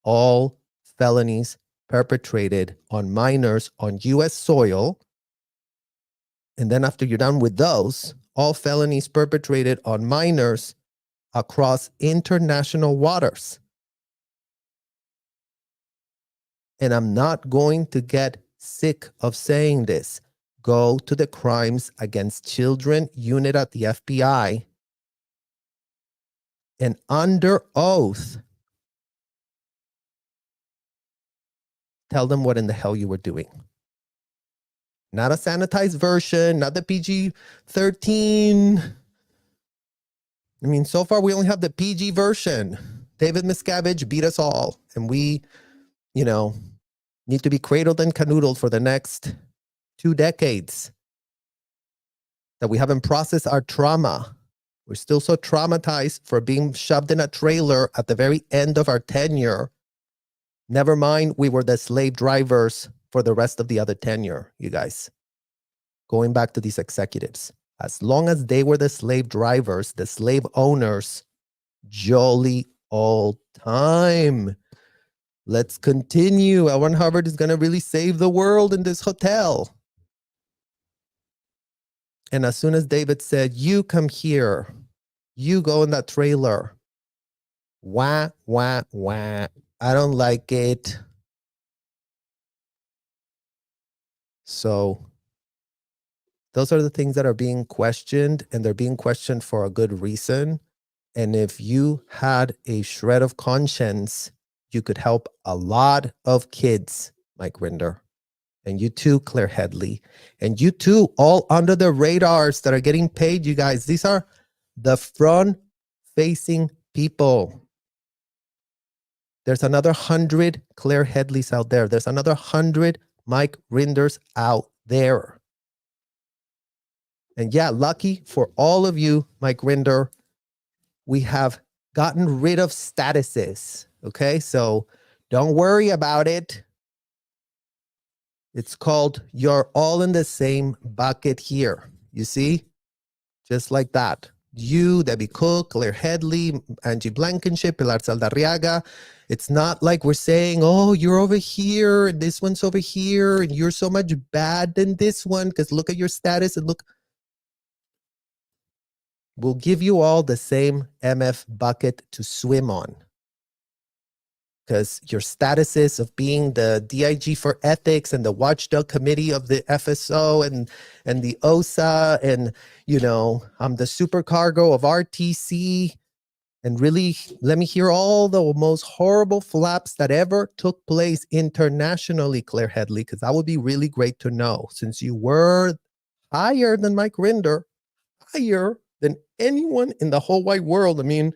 all felonies perpetrated on minors on U.S. soil. And then after you're done with those, all felonies perpetrated on minors across international waters. And I'm not going to get sick of saying this. Go to the Crimes Against Children unit at the FBI and under oath, tell them what in the hell you were doing. Not a sanitized version, not the PG-13. I mean, so far we only have the PG version. David Miscavige beat us all. And we, need to be cradled and canoodled for the next 2 decades. That we haven't processed our trauma. We're still so traumatized for being shoved in a trailer at the very end of our tenure. Never mind, we were the slave drivers for the rest of the other tenure, you guys. Going back to these executives. As long as they were the slave drivers, the slave owners, jolly old time. Let's continue. L. Ron Hubbard is going to really save the world in this hotel. And as soon as David said, you come here, you go in that trailer. Wah, wah, wah. I don't like it. So those are the things that are being questioned, and they're being questioned for a good reason. And if you had a shred of conscience, you could help a lot of kids, Mike Rinder. And you too, Claire Headley. And you too, all under the radars that are getting paid, you guys. These are the front-facing people. There's another 100 Claire Headleys out there. There's another 100 Mike Rinders out there. And yeah, lucky for all of you, Mike Rinder, we have gotten rid of statuses. Okay, so don't worry about it. It's called you're all in the same bucket here. You see? Just like that. You, Debbie Cook, Claire Headley, Angie Blankenship, Pilar Saldarriaga. It's not like we're saying, oh, you're over here and this one's over here and you're so much bad than this one because look at your status and look. We'll give you all the same MF bucket to swim on. Because your statuses of being the DIG for ethics and the watchdog committee of the FSO and the OSA and, you know, I'm the supercargo of RTC. And really, let me hear all the most horrible flaps that ever took place internationally, Claire Headley, because that would be really great to know. Since you were higher than Mike Rinder, higher than anyone in the whole wide world. I mean,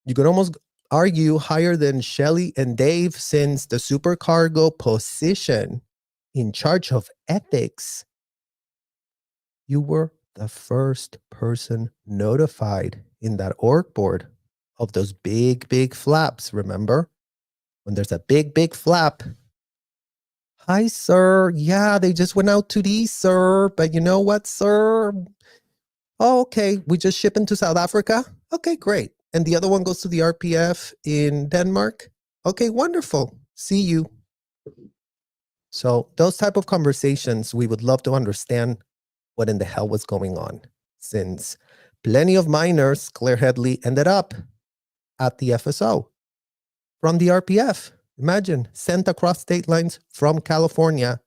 you could almost argue higher than Shelley and Dave, since the supercargo position in charge of ethics, you were the first person notified in that org board of those big, big flaps. Remember? When there's a big, big flap. Hi, sir. Yeah, they just went out to the east, sir. But you know what, sir? Oh, okay. We just ship into South Africa. Okay, great. And the other one goes to the RPF in Denmark. Okay, wonderful. See you. So those type of conversations, we would love to understand what in the hell was going on, since plenty of minors, Claire Headley, ended up at the FSO from the RPF. Imagine, sent across state lines from California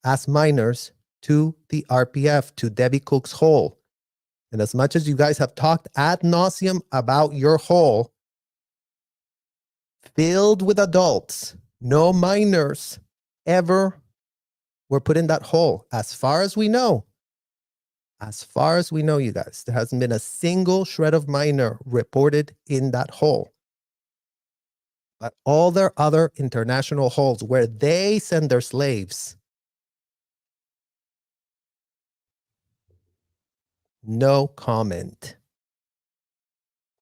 as minors to the RPF, to Debbie Cook's hole. And as much as you guys have talked ad nauseum about your hole, filled with adults, no minors ever were put in that hole. As far as we know, you guys, there hasn't been a single shred of minor reported in that hole. But all their other international holes where they send their slaves, no comment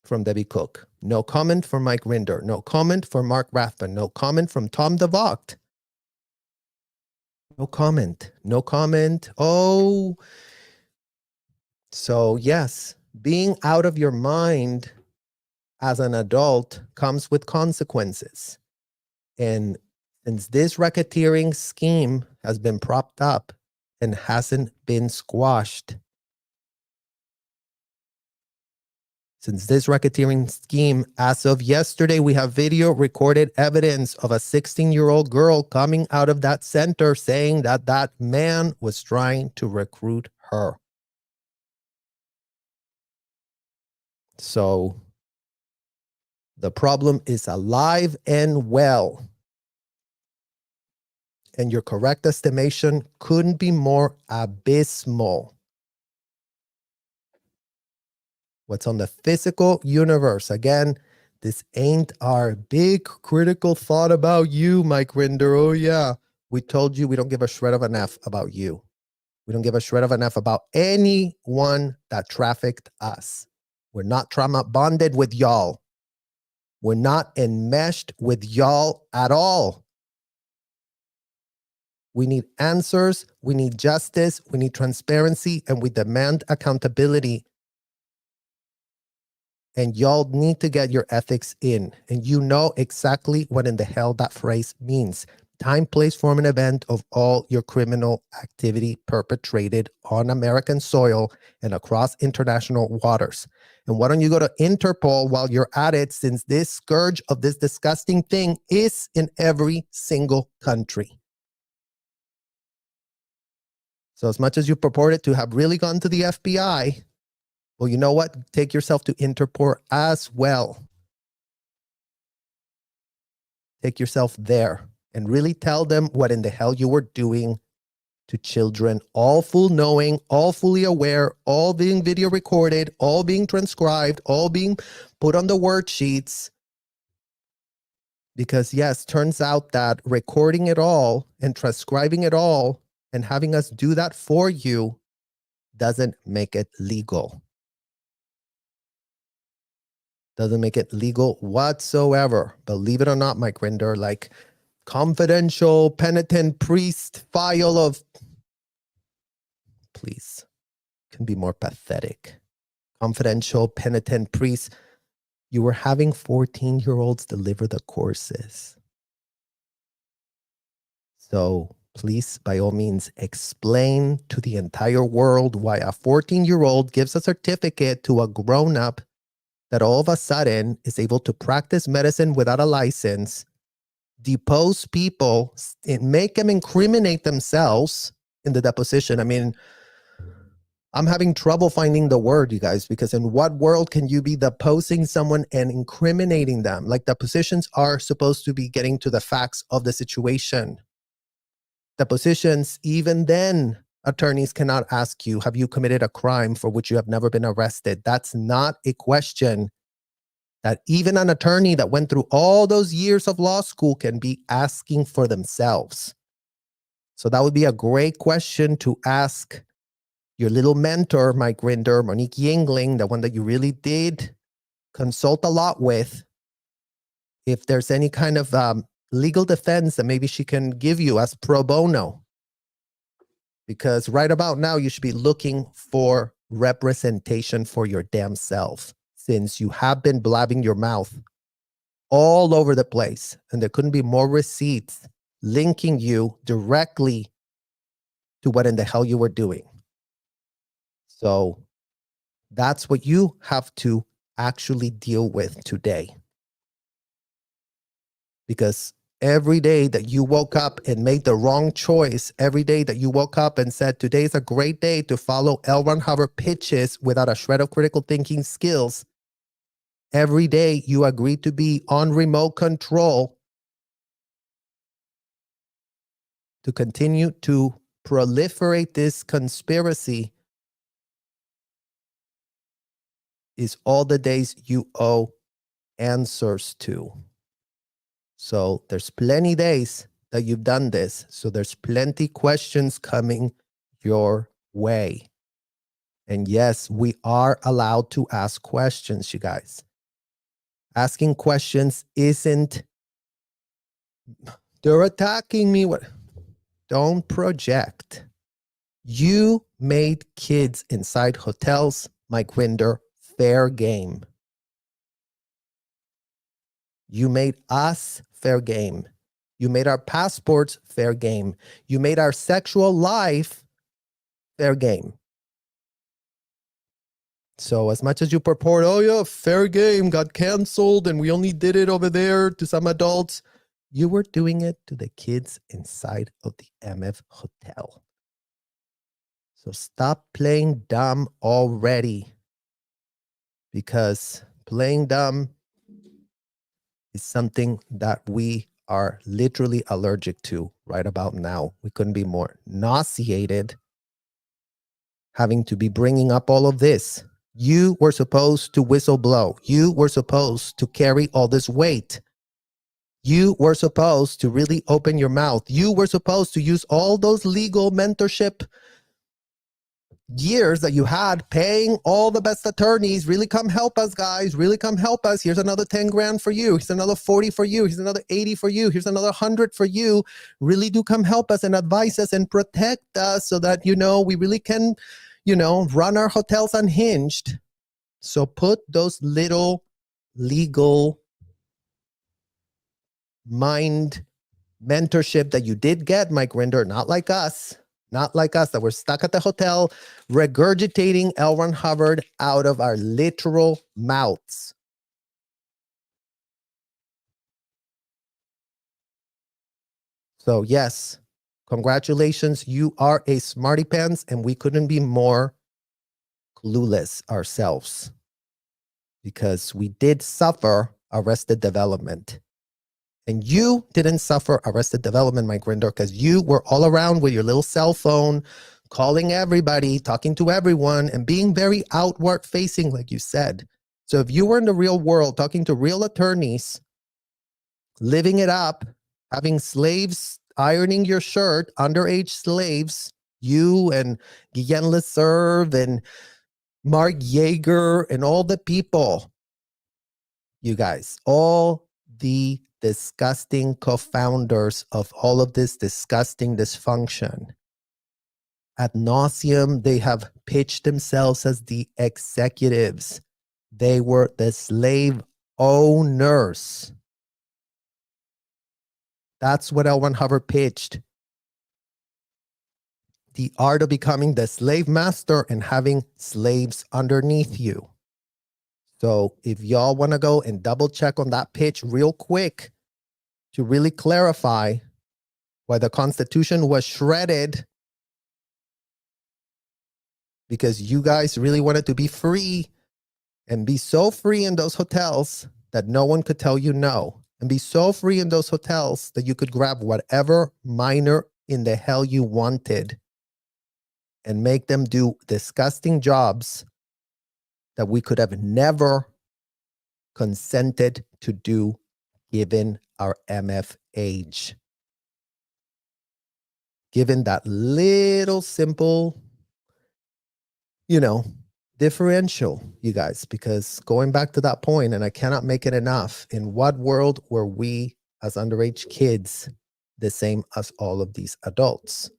from Debbie Cook. No comment from Mike Rinder. No comment from Mark Rathbun. No comment from Tom DeVocht. No comment. No comment. Oh. So yes, being out of your mind as an adult comes with consequences. And since this racketeering scheme has been propped up and hasn't been squashed, since this racketeering scheme, as of yesterday, we have video recorded evidence of a 16-year-old girl coming out of that center saying that that man was trying to recruit her. So the problem is alive and well. And your correct estimation couldn't be more abysmal. What's on the physical universe? Again, this ain't our big critical thought about you, Mike Rinder. Oh yeah, we told you we don't give a shred of an F about you. We don't give a shred of an F about anyone that trafficked us. We're not trauma bonded with y'all. We're not enmeshed with y'all at all. We need answers, we need justice, we need transparency, and we demand accountability. And y'all need to get your ethics in. And you know exactly what in the hell that phrase means. Time, place, form, and event of all your criminal activity perpetrated on American soil and across international waters. And why don't you go to Interpol while you're at it, since this scourge of this disgusting thing is in every single country. So as much as you purported to have really gone to the FBI, well, you know what? Take yourself to Interpol as well. Take yourself there and really tell them what in the hell you were doing to children, all full knowing, all fully aware, all being video recorded, all being transcribed, all being put on the worksheets. Because yes, turns out that recording it all and transcribing it all and having us do that for you doesn't make it legal. Doesn't make it legal whatsoever. Believe it or not, Mike Rinder, like confidential penitent priest file of, please, can be more pathetic. Confidential penitent priest. You were having 14-year-olds deliver the courses. So please, by all means, explain to the entire world why a 14-year-old gives a certificate to a grown-up that all of a sudden is able to practice medicine without a license, depose people, and make them incriminate themselves in the deposition. I mean, I'm having trouble finding the word, you guys, because in what world can you be deposing someone and incriminating them? Like, depositions are supposed to be getting to the facts of the situation. Depositions, even then, attorneys cannot ask you, have you committed a crime for which you have never been arrested? That's not a question that even an attorney that went through all those years of law school can be asking for themselves. So that would be a great question to ask your little mentor, Mike Rinder, Monique Yingling, the one that you really did consult a lot with, if there's any kind of legal defense that maybe she can give you as pro bono. Because right about now, you should be looking for representation for your damn self, since you have been blabbing your mouth all over the place. And there couldn't be more receipts linking you directly to what in the hell you were doing. So that's what you have to actually deal with today. Because every day that you woke up and made the wrong choice, every day that you woke up and said, today is a great day to follow L. Ron Hubbard pitches without a shred of critical thinking skills, every day you agreed to be on remote control to continue to proliferate this conspiracy, is all the days you owe answers to. So there's plenty days that you've done this. So there's plenty questions coming your way. And yes, we are allowed to ask questions, you guys. Asking questions isn't, they're attacking me. What? Don't project. You made kids inside hotels, Mike Rinder, fair game. You made us fair game. You made our passports fair game. You made our sexual life fair game. So as much as you purport, oh yeah, fair game, got canceled and we only did it over there to some adults, you were doing it to the kids inside of the MF hotel. So stop playing dumb already, because playing dumb is something that we are literally allergic to right about now. We couldn't be more nauseated having to be bringing up all of this. You were supposed to whistleblow. You were supposed to carry all this weight. You were supposed to really open your mouth. You were supposed to use all those legal mentorship years that you had paying all the best attorneys. Really come help us, guys. Really come help us. Here's another 10 grand for you. Here's another 40 for you. Here's another 80 for you. Here's another 100 for you. Really do come help us and advise us and protect us so that, we really can, run our hotels unhinged. So put those little legal mind mentorship that you did get, Mike Rinder, not like us that were stuck at the hotel regurgitating L. Ron Hubbard out of our literal mouths. So yes, congratulations, you are a smarty pants, and we couldn't be more clueless ourselves because we did suffer arrested development. And you didn't suffer arrested development, Mike Rinder, because you were all around with your little cell phone, calling everybody, talking to everyone, and being very outward facing, like you said. So if you were in the real world, talking to real attorneys, living it up, having slaves ironing your shirt, underage slaves, you and Guillen Leserve and Mark Yeager and all the people, you guys, all the disgusting co-founders of all of this disgusting dysfunction. Ad nauseum, they have pitched themselves as the executives. They were the slave owners. That's what L. Ron Hubbard pitched. The art of becoming the slave master and having slaves underneath you. So if y'all want to go and double check on that pitch real quick to really clarify why the Constitution was shredded because you guys really wanted to be free and be so free in those hotels that no one could tell you no, and be so free in those hotels that you could grab whatever minor in the hell you wanted and make them do disgusting jobs that we could have never consented to do given our MF age. Given that little simple, differential, you guys, because going back to that point, and I cannot make it enough, in what world were we as underage kids the same as all of these adults?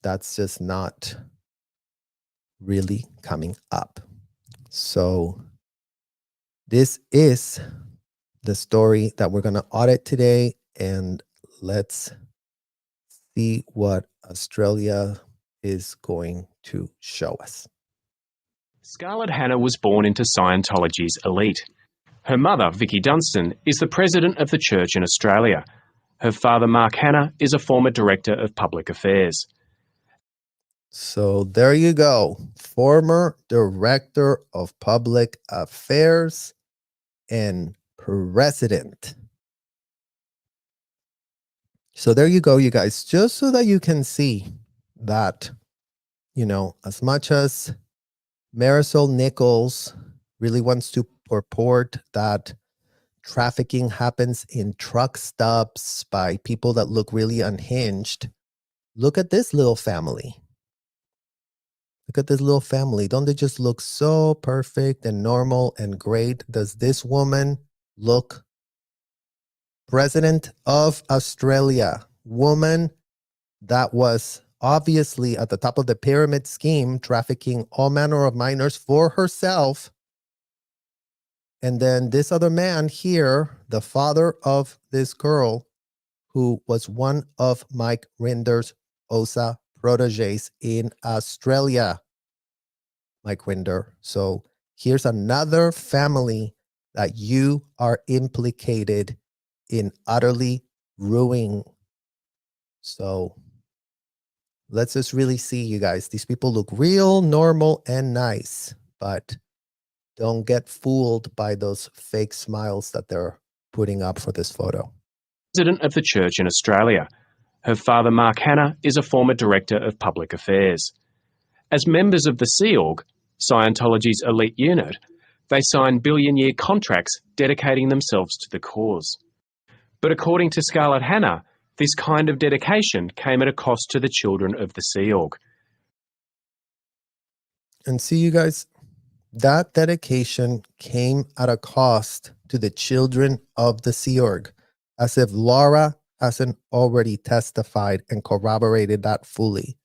That's just not really coming up. So this is the story that we're going to audit today, and let's see what Australia is going to show us. Scarlett Hanna was born into Scientology's elite. Her mother, Vicki Dunstan, is the president of the Church in Australia. Her father, Mark Hanna, is a former director of public affairs. So there you go. Former director of public affairs and president. So there you go, you guys, just so that you can see that, as much as Marisol Nichols really wants to purport that trafficking happens in truck stops by people that look really unhinged, look at this little family. Look at this little family. Don't they just look so perfect and normal and great? Does this woman look president of Australia, woman that was obviously at the top of the pyramid scheme, trafficking all manner of minors for herself? And then this other man here, the father of this girl, who was one of Mike Rinder's OSA proteges in Australia, Mike Rinder. So here's another family that you are implicated in utterly ruining. So let's just really see, you guys. These people look real normal and nice, but don't get fooled by those fake smiles that they're putting up for this photo. President of the Church in Australia. Her father, Mark Hanna, is a former director of public affairs. As members of the Sea Org, Scientology's elite unit, they sign billion-year contracts dedicating themselves to the cause. But according to Scarlett Hanna, this kind of dedication came at a cost to the children of the Sea Org. And see, you guys, that dedication came at a cost to the children of the Sea Org, as if Laura hasn't already testified and corroborated that fully.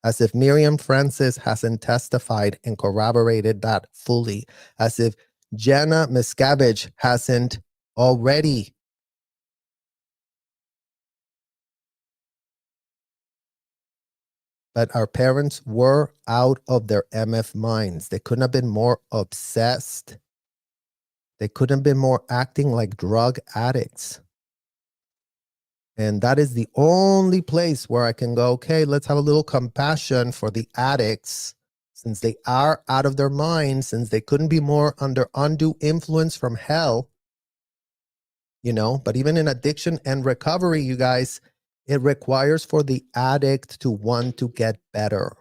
As if Miriam Francis hasn't testified and corroborated that fully. As if Jenna Miscavige hasn't already. But our parents were out of their MF minds. They couldn't have been more obsessed. They couldn't have been more acting like drug addicts. And that is the only place where I can go, okay, let's have a little compassion for the addicts, since they are out of their minds, since they couldn't be more under undue influence from hell. You know, but even in addiction and recovery, you guys, it requires for the addict to want to get better.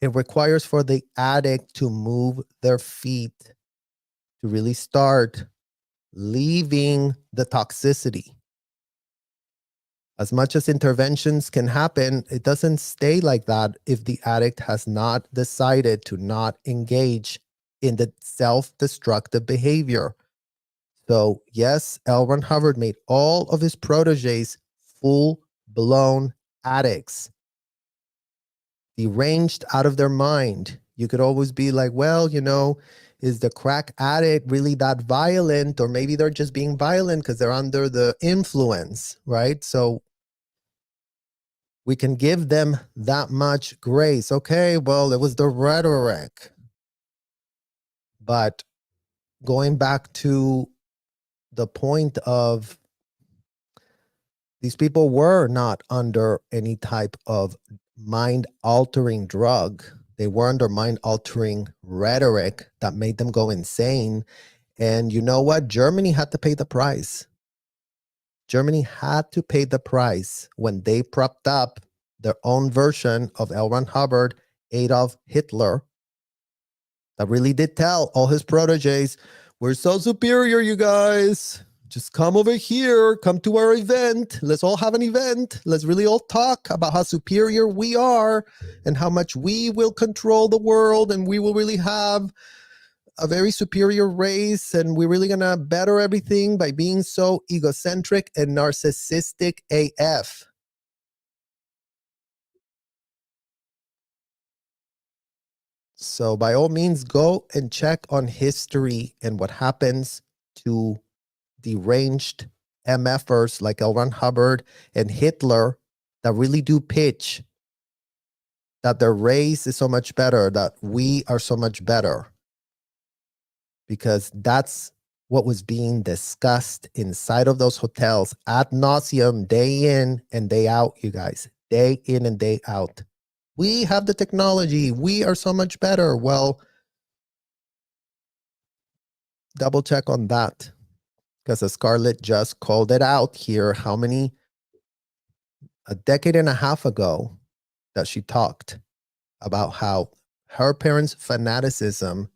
It requires for the addict to move their feet, to really start leaving the toxicity. As much as interventions can happen, it doesn't stay like that if the addict has not decided to not engage in the self-destructive behavior. So yes, L. Ron Hubbard made all of his proteges full-blown addicts, deranged out of their mind. You could always be like, well, you know, is the crack addict really that violent? Or maybe they're just being violent because they're under the influence, right? So we can give them that much grace. Okay, well, it was the rhetoric. But going back to the point of these people were not under any type of mind-altering drug. They were under mind-altering rhetoric that made them go insane. And you know what? Germany had to pay the price. Germany had to pay the price when they propped up their own version of L. Ron Hubbard, Adolf Hitler, that really did tell all his proteges, we're so superior, you guys. Just come over here, come to our event. Let's all have an event. Let's really all talk about how superior we are and how much we will control the world, and we will really have a very superior race, and we're really gonna better everything by being so egocentric and narcissistic AF. So by all means, go and check on history and what happens to deranged MFers like L. Ron Hubbard and Hitler that really do pitch that their race is so much better, that we are so much better. Because that's what was being discussed inside of those hotels ad nauseum, day in and day out, you guys. Day in and day out. We have the technology. We are so much better. Well, double check on that. Because Scarlett just called it out here, a decade and a half ago, that she talked about how her parents' fanaticism,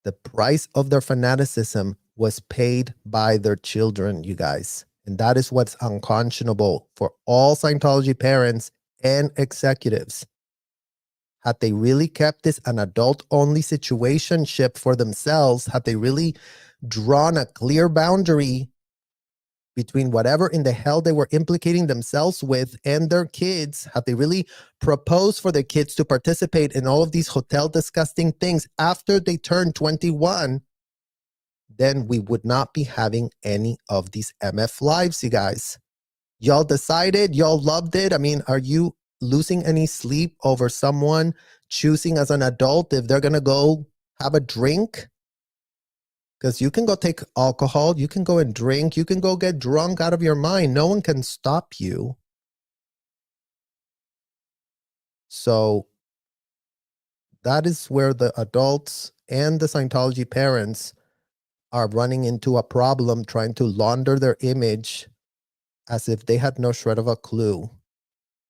the price of their fanaticism was paid by their children, you guys. And that is what's unconscionable for all Scientology parents and executives. Had they really kept this an adult-only situationship for themselves, had they really drawn a clear boundary between whatever in the hell they were implicating themselves with and their kids, had they really proposed for their kids to participate in all of these hotel disgusting things after they turned 21, then we would not be having any of these MF lives, you guys. Y'all decided, y'all loved it. I mean, are you losing any sleep over someone choosing as an adult if they're going to go have a drink? Because you can go take alcohol, you can go and drink, you can go get drunk out of your mind. No one can stop you. So that is where the adults and the Scientology parents are running into a problem, trying to launder their image as if they had no shred of a clue.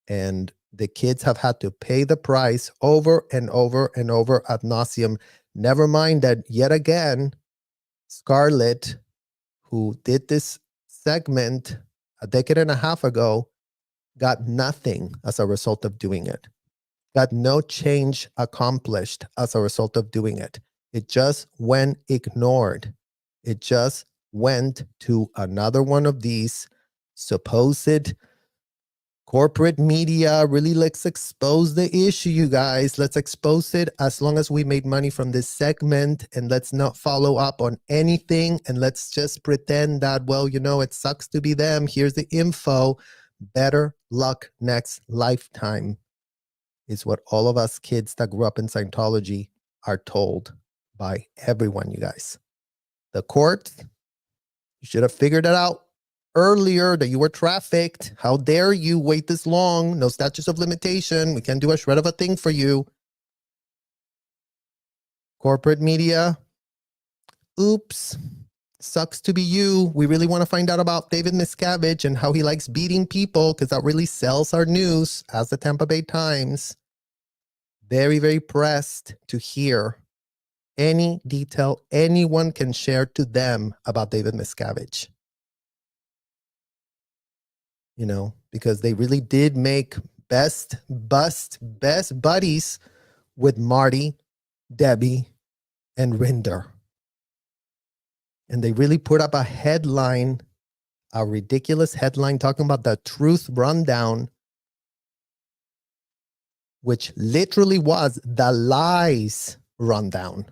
And the kids have had to pay the price over and over and over ad nauseum. Never mind that yet again, Scarlett, who did this segment a decade and a half ago, got nothing as a result of doing it. Got no change accomplished as a result of doing it. It just went ignored. It just went to another one of these supposed Corporate media really let's expose the issue, you guys. Let's expose it as long as we made money from this segment, and let's not follow up on anything, and let's just pretend that, well, you know, it sucks to be them. Here's the info. Better luck next lifetime is what all of us kids that grew up in Scientology are told by everyone, you guys. The court, you should have figured it out earlier that you were trafficked. How dare you wait this long? No statutes of limitation. We can't do a shred of a thing for you. Corporate media. Oops. Sucks to be you. We really want to find out about David Miscavige and how he likes beating people, because that really sells our news as the Tampa Bay Times. Very, very pressed to hear any detail anyone can share to them about David Miscavige. You know, because they really did make best buddies with Marty, Debbie, and Rinder. And they really put up a headline, a ridiculous headline talking about the truth rundown, which literally was the lies rundown.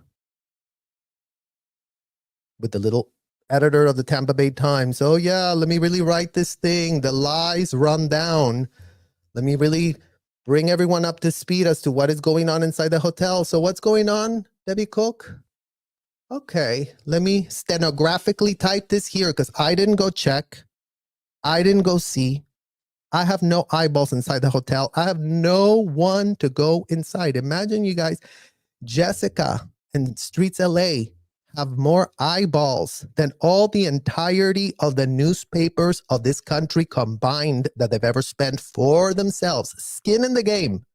With the little editor of the Tampa Bay Times. Oh yeah, let me really write this thing. The lies run down. Let me really bring everyone up to speed as to what is going on inside the hotel. So what's going on, Debbie Cook? Okay, let me stenographically type this here because I didn't go check. I didn't go see. I have no eyeballs inside the hotel. I have no one to go inside. Imagine you guys, Jessica and Streets LA have more eyeballs than all the entirety of the newspapers of this country combined that they've ever spent for themselves. Skin in the game.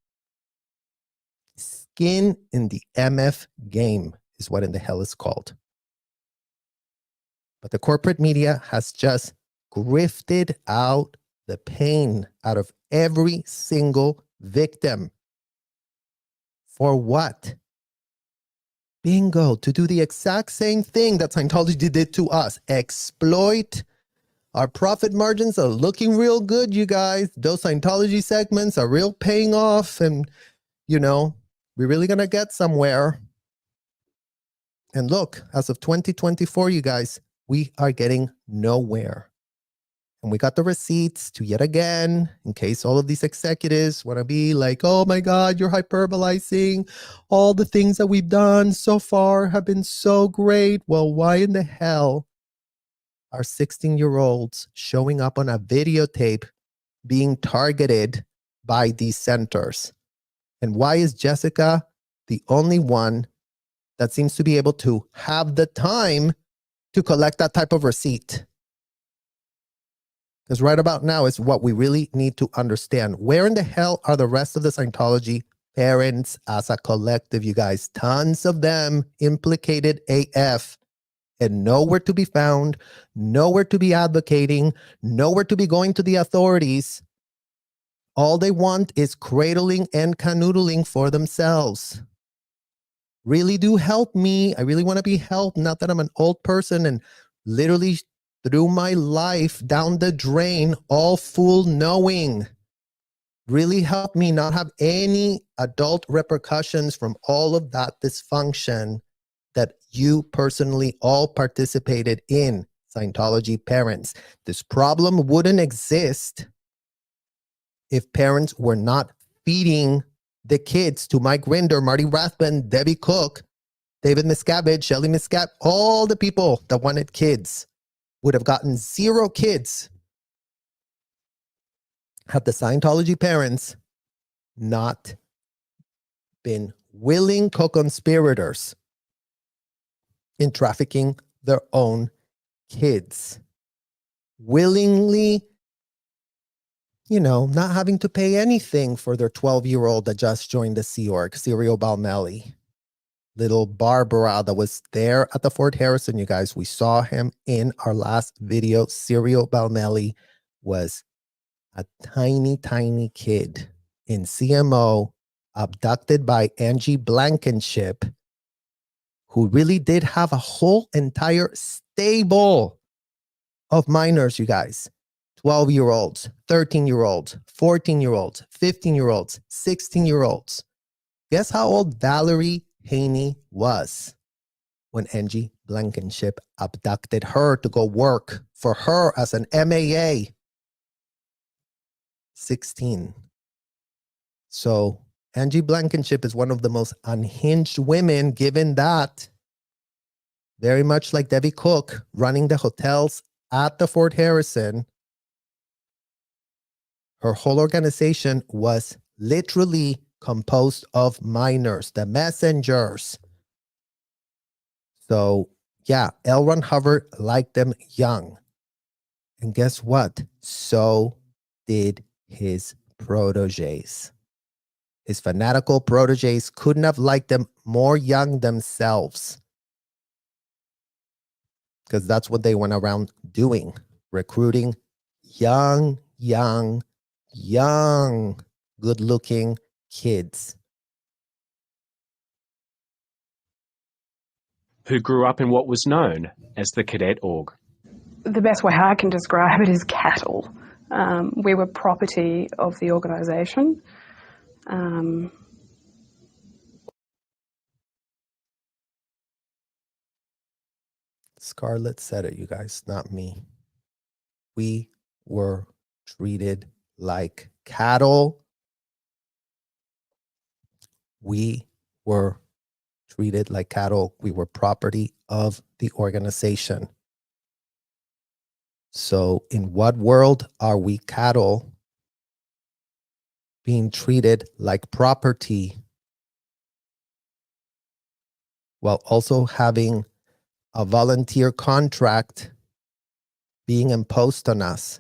Skin in the MF game is what in the hell it's called. But the corporate media has just grifted out the pain out of every single victim. For what? Bingo, to do the exact same thing that Scientology did to us. Exploit. Our profit margins are looking real good, you guys. Those Scientology segments are real paying off, and, you know, we're really going to get somewhere. And look, as of 2024, you guys, we are getting nowhere. And we got the receipts to yet again, in case all of these executives want to be like, oh my God, you're hyperbolizing. All the things that we've done so far have been so great. Well, why in the hell are 16-year-olds showing up on a videotape being targeted by these centers? And why is Jessica the only one that seems to be able to have the time to collect that type of receipt? Because right about now is what we really need to understand. Where in the hell are the rest of the Scientology parents as a collective, you guys? Tons of them implicated AF and nowhere to be found, nowhere to be advocating, nowhere to be going to the authorities. All they want is cradling and canoodling for themselves. Really do help me. I really want to be helped. Not that I'm an old person and literally threw my life down the drain, all full knowing. Really helped me not have any adult repercussions from all of that dysfunction that you personally all participated in, Scientology parents. This problem wouldn't exist if parents were not feeding the kids to Mike Rinder, Marty Rathbun, Debbie Cook, David Miscavige, Shelly Miscavige, all the people that wanted kids would have gotten 0 kids had the Scientology parents not been willing co-conspirators in trafficking their own kids. Willingly, you know, not having to pay anything for their 12-year-old that just joined the Sea Org, Serial Balmelli. Little Barbara that was there at the Fort Harrison, you guys. We saw him in our last video. Serial Balmelli was a tiny, tiny kid in CMO, abducted by Angie Blankenship, who really did have a whole entire stable of minors, you guys. 12-year-olds, 13-year-olds, 14-year-olds, 15-year-olds, 16-year-olds. Guess how old Valerie Haney was when Angie Blankenship abducted her to go work for her as an MAA? 16. So Angie Blankenship is one of the most unhinged women, given that, very much like Debbie Cook, running the hotels at the Fort Harrison, her whole organization was literally composed of minors, the messengers. So yeah, L. Ron Hubbard liked them young. And guess what? So did his proteges. His fanatical proteges couldn't have liked them more young themselves, because that's what they went around doing, recruiting young, good-looking kids. Who grew up in what was known as the Cadet Org. The best way I can describe it is cattle. We were property of the organisation. Scarlett said it, you guys, not me. We were treated like cattle. We were treated like cattle. We were property of the organization. So in what world are we cattle being treated like property while also having a volunteer contract being imposed on us,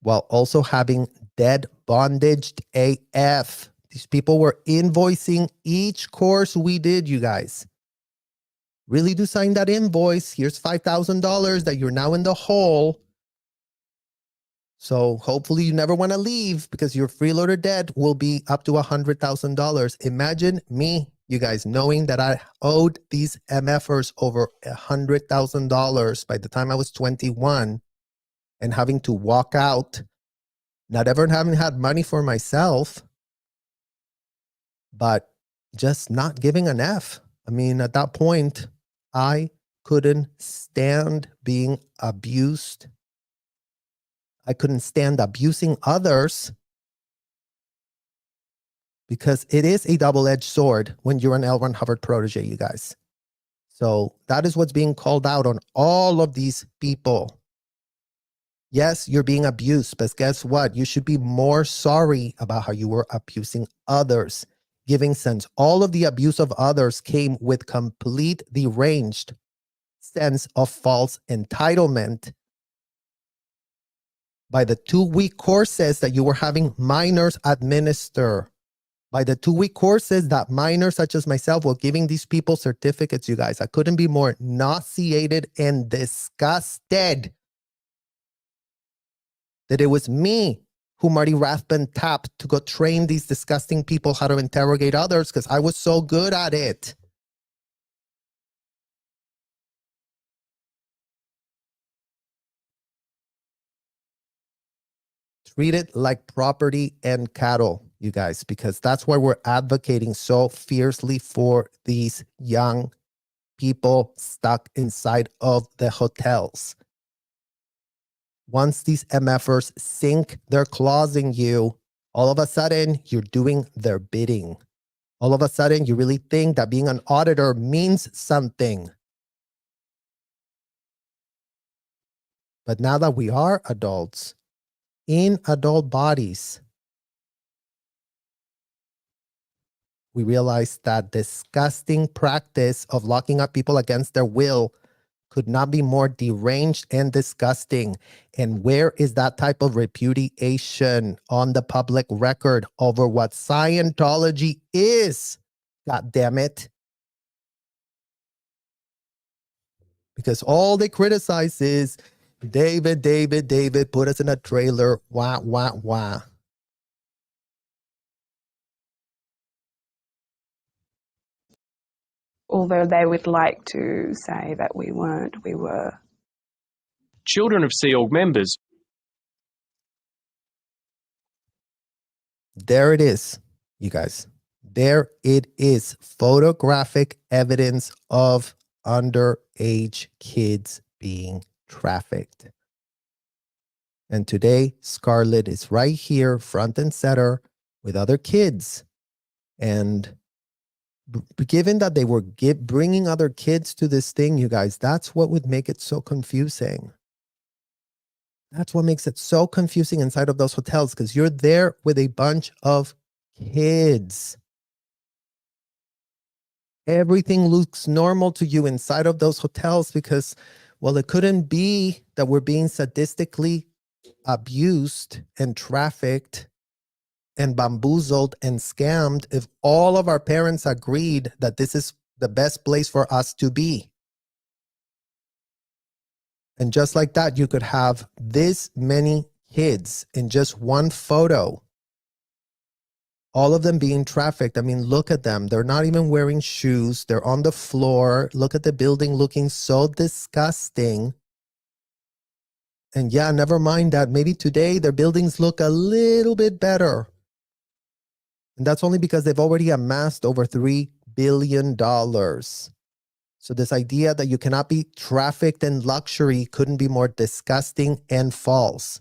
while also having dead bondaged AF? These people were invoicing each course we did, you guys. Really do sign that invoice. Here's $5,000 that you're now in the hole. So hopefully you never want to leave, because your freeloader debt will be up to $100,000. Imagine me, you guys, knowing that I owed these MFers over $100,000 by the time I was 21, and having to walk out, not ever having had money for myself, but just not giving an F. I mean, at that point, I couldn't stand being abused. I couldn't stand abusing others, because it is a double-edged sword when you're an L. Ron Hubbard protege, you guys. So that is what's being called out on all of these people. Yes, you're being abused, but guess what? You should be more sorry about how you were abusing others, giving sense. All of the abuse of others came with complete deranged sense of false entitlement by the 2-week courses that you were having minors administer, by the 2-week courses that minors such as myself were giving these people certificates, you guys. I couldn't be more nauseated and disgusted that it was me who Marty Rathbun tapped to go train these disgusting people how to interrogate others, because I was so good at it. Treat it like property and cattle, you guys, because that's why we're advocating so fiercely for these young people stuck inside of the hotels. Once these MFers sink their claws in you, all of a sudden you're doing their bidding. All of a sudden you really think that being an auditor means something. But now that we are adults, in adult bodies, we realize that disgusting practice of locking up people against their will could not be more deranged and disgusting. And where is that type of repudiation on the public record over what Scientology is? God damn it. Because all they criticize is David put us in a trailer. Wah, wah, wah. Although they would like to say that we weren't, we were. children of Sea Org members. There it is, you guys. There it is. Photographic evidence of underage kids being trafficked. And today, Scarlett is right here, front and center, with other kids. And given that they were bringing other kids to this thing, you guys, that's what would make it so confusing. That's what makes it so confusing inside of those hotels, because you're there with a bunch of kids. Everything looks normal to you inside of those hotels because, well, it couldn't be that we're being sadistically abused and trafficked and bamboozled and scammed if all of our parents agreed that this is the best place for us to be. And just like that, you could have this many kids in just one photo. All of them being trafficked. I mean, look at them. They're not even wearing shoes. They're on the floor. Look at the building looking so disgusting. And yeah, never mind that. Maybe today their buildings look a little bit better. And that's only because they've already amassed over $3 billion. So this idea that you cannot be trafficked in luxury couldn't be more disgusting and false.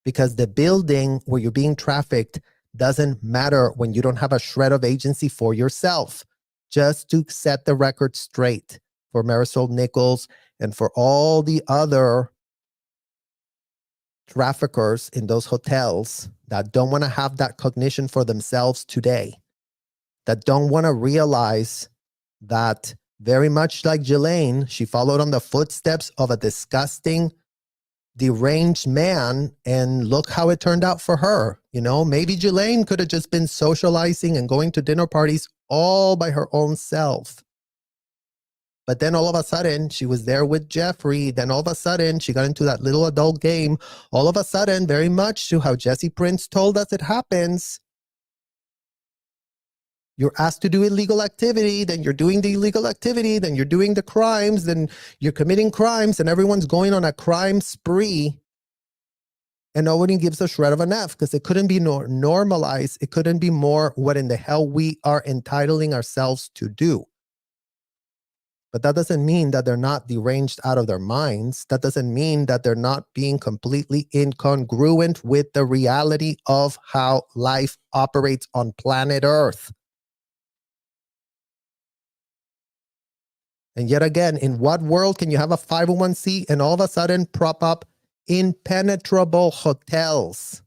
Because the building where you're being trafficked doesn't matter when you don't have a shred of agency for yourself. Just to set the record straight for Marisol Nichols and for all the other traffickers in those hotels that don't want to have that cognition for themselves today, that don't want to realize that very much like Ghislaine, she followed on the footsteps of a disgusting, deranged man, and look how it turned out for her. You know, maybe Ghislaine could have just been socializing and going to dinner parties all by her own self. But then all of a sudden, she was there with Jeffrey. Then all of a sudden, she got into that little adult game. All of a sudden, very much to how Jesse Prince told us it happens, you're asked to do illegal activity, then you're doing the illegal activity, then you're doing the crimes, then you're committing crimes, and everyone's going on a crime spree. And nobody gives a shred of an F because it couldn't be normalized. It couldn't be more what in the hell we are entitling ourselves to do. But that doesn't mean that they're not deranged out of their minds. That doesn't mean that they're not being completely incongruent with the reality of how life operates on planet Earth. And yet again, in what world can you have a 501c and all of a sudden prop up impenetrable hotels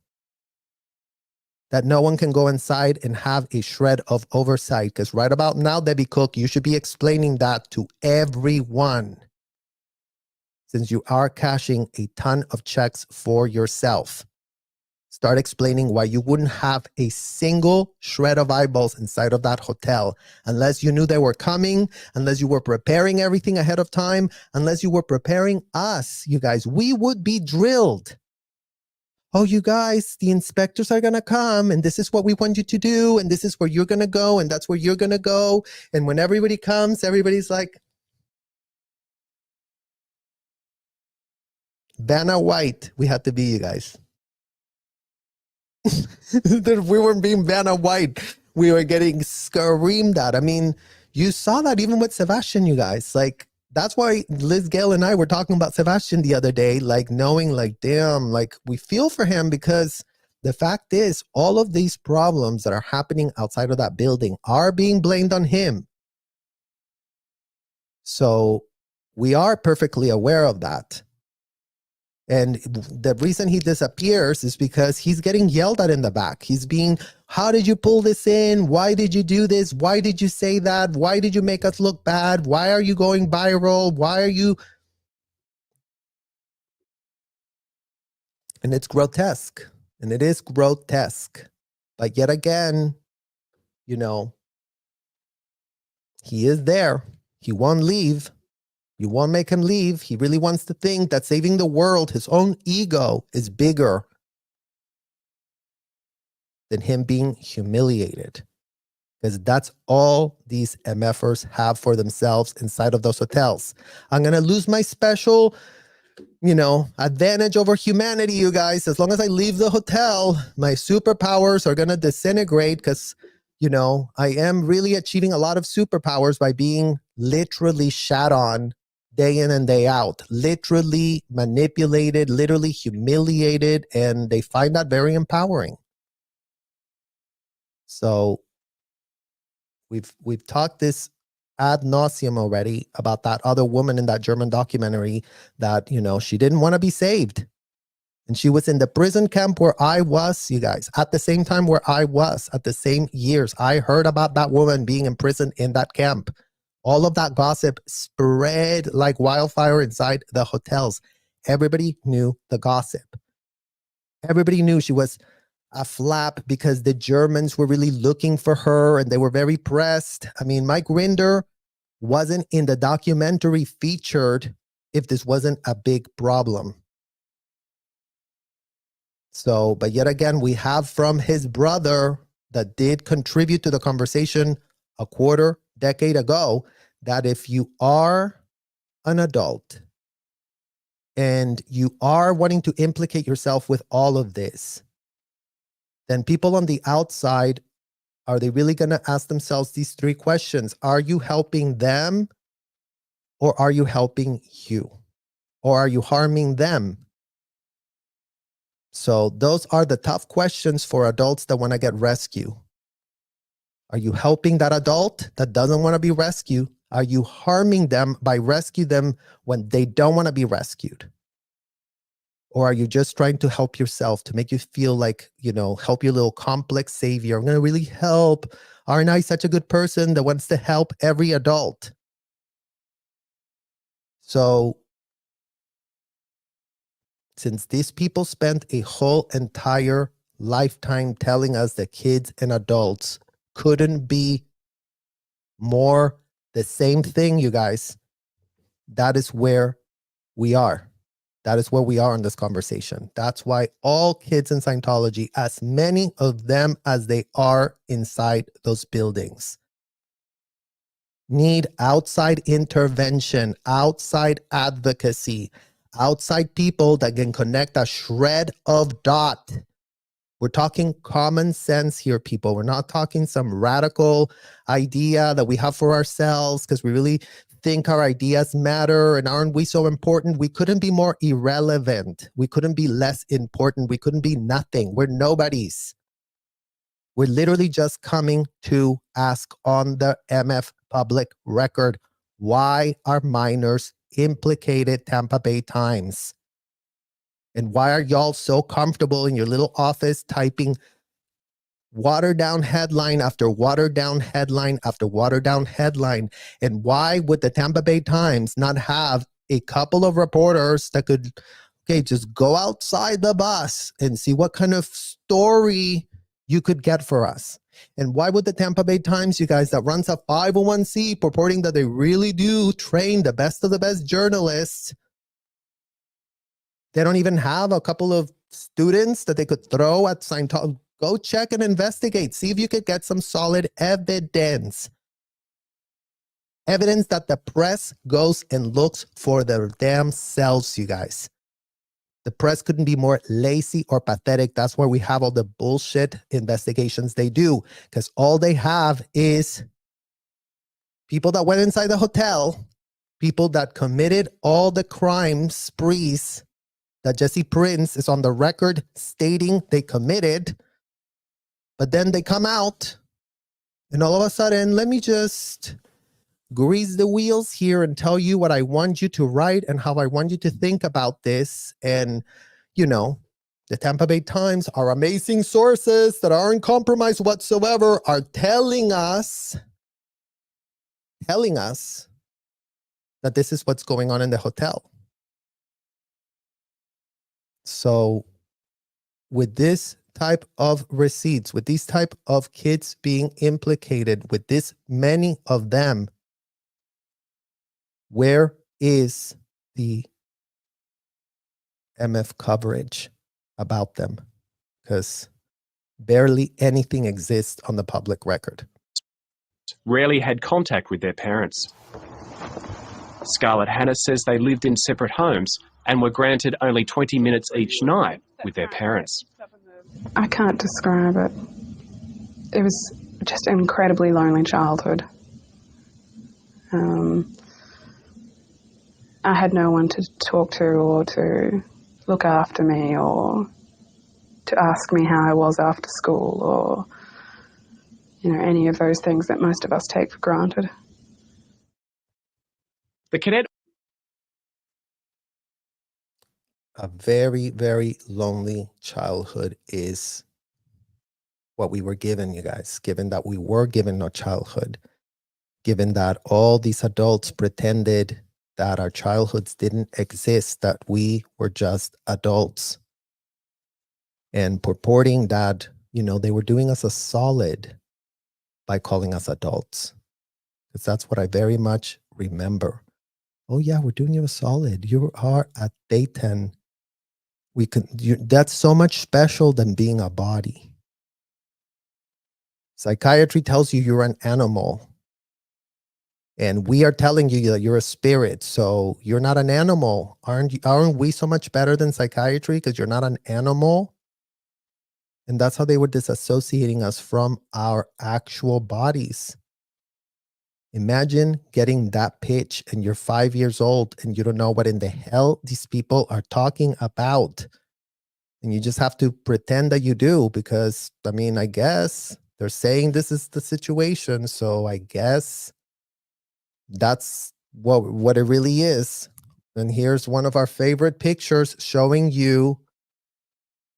that no one can go inside and have a shred of oversight? Because right about now, Debbie Cook, you should be explaining that to everyone, since you are cashing a ton of checks for yourself. Start explaining why you wouldn't have a single shred of eyeballs inside of that hotel unless you knew they were coming, unless you were preparing everything ahead of time, unless you were preparing us, you guys. We would be drilled. Oh, you guys, the inspectors are going to come and this is what we want you to do and this is where you're going to go and that's where you're going to go. And when everybody comes, everybody's like, Vanna White, we had to be, you guys. We weren't being Vanna White. We were getting screamed at. I mean, you saw that even with Sebastian, you guys. Like, that's why Liz Gale and I were talking about Sebastian the other day, like knowing like, damn, like we feel for him because the fact is all of these problems that are happening outside of that building are being blamed on him. So we are perfectly aware of that. And the reason he disappears is because he's getting yelled at in the back. He's being, how did you pull this in? Why did you do this? Why did you say that? Why did you make us look bad? Why are you going viral? Why are you? And it's grotesque. And it is grotesque. But yet again, you know, he is there. He won't leave. You won't make him leave. He really wants to think that saving the world, his own ego, is bigger than him being humiliated. Because that's all these MFers have for themselves inside of those hotels. I'm going to lose my special advantage over humanity, you guys. As long as I leave the hotel, my superpowers are going to disintegrate because, I am really achieving a lot of superpowers by being literally shat on day in and day out, literally manipulated, literally humiliated, and they find that very empowering. So we've talked this ad nauseum already about that other woman in that German documentary that, she didn't want to be saved. And she was in the prison camp where I was, you guys, at the same time where I was, at the same years. I heard about that woman being in prison in that camp. All of that gossip spread like wildfire inside the hotels. Everybody knew the gossip. Everybody knew she was a flap because the Germans were really looking for her and they were very pressed. I mean, Mike Rinder wasn't in the documentary featured if this wasn't a big problem. So, but yet again, we have from his brother that did contribute to the conversation a quarter decade ago that if you are an adult and you are wanting to implicate yourself with all of this, then people on the outside, are they really going to ask themselves these three questions? Are you helping them or are you helping you? Or are you harming them? So those are the tough questions for adults that want to get rescue. Are you helping that adult that doesn't want to be rescued? Are you harming them by rescuing them when they don't want to be rescued? Or are you just trying to help yourself to make you feel like, help your little complex savior? I'm going to really help. Aren't I such a good person that wants to help every adult? So since these people spent a whole entire lifetime telling us that kids and adults couldn't be more the same thing, you guys, that is where we are. That is where we are in this conversation. That's why all kids in Scientology, as many of them as they are inside those buildings, need outside intervention, outside advocacy, outside people that can connect a shred of dot. We're talking common sense here, people. We're not talking some radical idea that we have for ourselves because we really think our ideas matter and aren't we so important? We couldn't be more irrelevant. We couldn't be less important. We couldn't be nothing. We're nobodies. We're literally just coming to ask on the MF public record, why are minors implicated Tampa Bay Times? And why are y'all so comfortable in your little office typing watered down headline after watered down headline after watered down headline? And why would the Tampa Bay Times not have a couple of reporters that could, just go outside the bus and see what kind of story you could get for us? And why would the Tampa Bay Times, you guys, that runs a 501c purporting that they really do train the best of the best journalists, they don't even have a couple of students that they could throw at Scientology? Go check and investigate. See if you could get some solid evidence. Evidence that the press goes and looks for their damn selves, you guys. The press couldn't be more lazy or pathetic. That's why we have all the bullshit investigations they do. Because all they have is people that went inside the hotel, people that committed all the crime sprees that Jesse Prince is on the record stating they committed, but then they come out and all of a sudden, let me just grease the wheels here and tell you what I want you to write and how I want you to think about this. And, the Tampa Bay Times, our amazing sources that aren't compromised whatsoever, are telling us that this is what's going on in the hotel. So with this type of receipts, with these type of kids being implicated, with this many of them, where is the MF coverage about them? Because barely anything exists on the public record. Rarely had contact with their parents. Scarlet Hannah says they lived in separate homes and were granted only 20 minutes each night with their parents. I can't describe it. It was just an incredibly lonely childhood. I had no one to talk to or to look after me or to ask me how I was after school or, any of those things that most of us take for granted. The Cadet A very, very lonely childhood is what we were given, you guys, given that we were given no childhood, given that all these adults pretended that our childhoods didn't exist, that we were just adults, and purporting that, they were doing us a solid by calling us adults. Because that's what I very much remember. Oh yeah, we're doing you a solid. You are a Dayton. That's so much special than being a body. Psychiatry tells you you're an animal. And we are telling you that you're a spirit. So you're not an animal. Aren't we so much better than psychiatry because you're not an animal? And that's how they were disassociating us from our actual bodies. Imagine getting that pitch and you're 5 years old and you don't know what in the hell these people are talking about. And you just have to pretend that you do because, I guess they're saying this is the situation. So I guess that's what it really is. And here's one of our favorite pictures showing you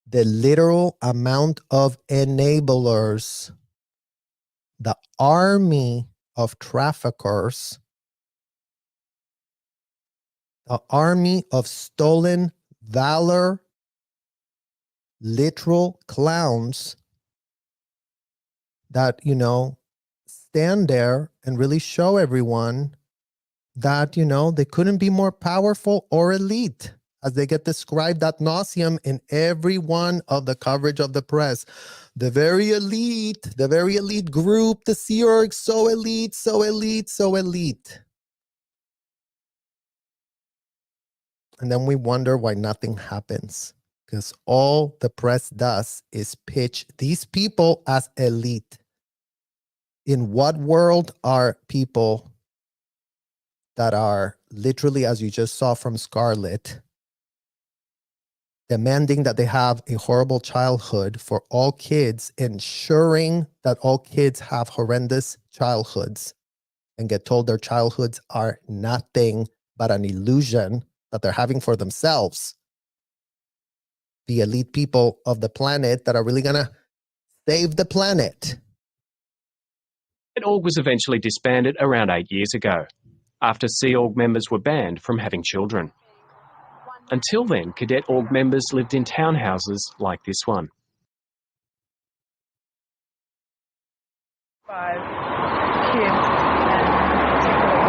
the literal amount of enablers, the army of traffickers, the army of stolen valor, literal clowns that, stand there and really show everyone that, they couldn't be more powerful or elite, as they get described ad nauseum in every one of the coverage of the press. The very elite group, the Sea Org, so elite, so elite, so elite. And then we wonder why nothing happens. Because all the press does is pitch these people as elite. In what world are people that are literally, as you just saw from Scarlett, demanding that they have a horrible childhood for all kids, ensuring that all kids have horrendous childhoods and get told their childhoods are nothing but an illusion that they're having for themselves? The elite people of the planet that are really going to save the planet. Cadet Org was eventually disbanded around 8 years ago, after Sea Org members were banned from having children. Until then, Cadet Org members lived in townhouses like this one. 5 kids in particular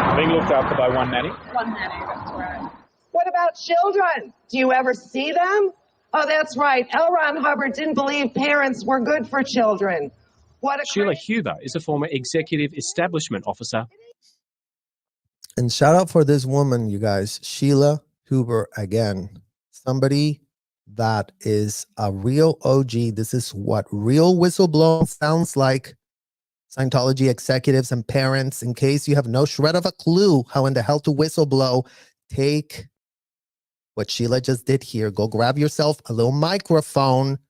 unit. Being looked after by one nanny? One nanny, that's right. What about children? Do you ever see them? Oh, that's right. L. Ron Hubbard didn't believe parents were good for children. What a Sheila Huber is a former executive establishment officer. And shout out for this woman, you guys, Sheila Huber, again, somebody that is a real OG. This is what real whistleblowing sounds like. Scientology executives and parents, in case you have no shred of a clue how in the hell to whistleblow, take what Sheila just did here. Go grab yourself a little microphone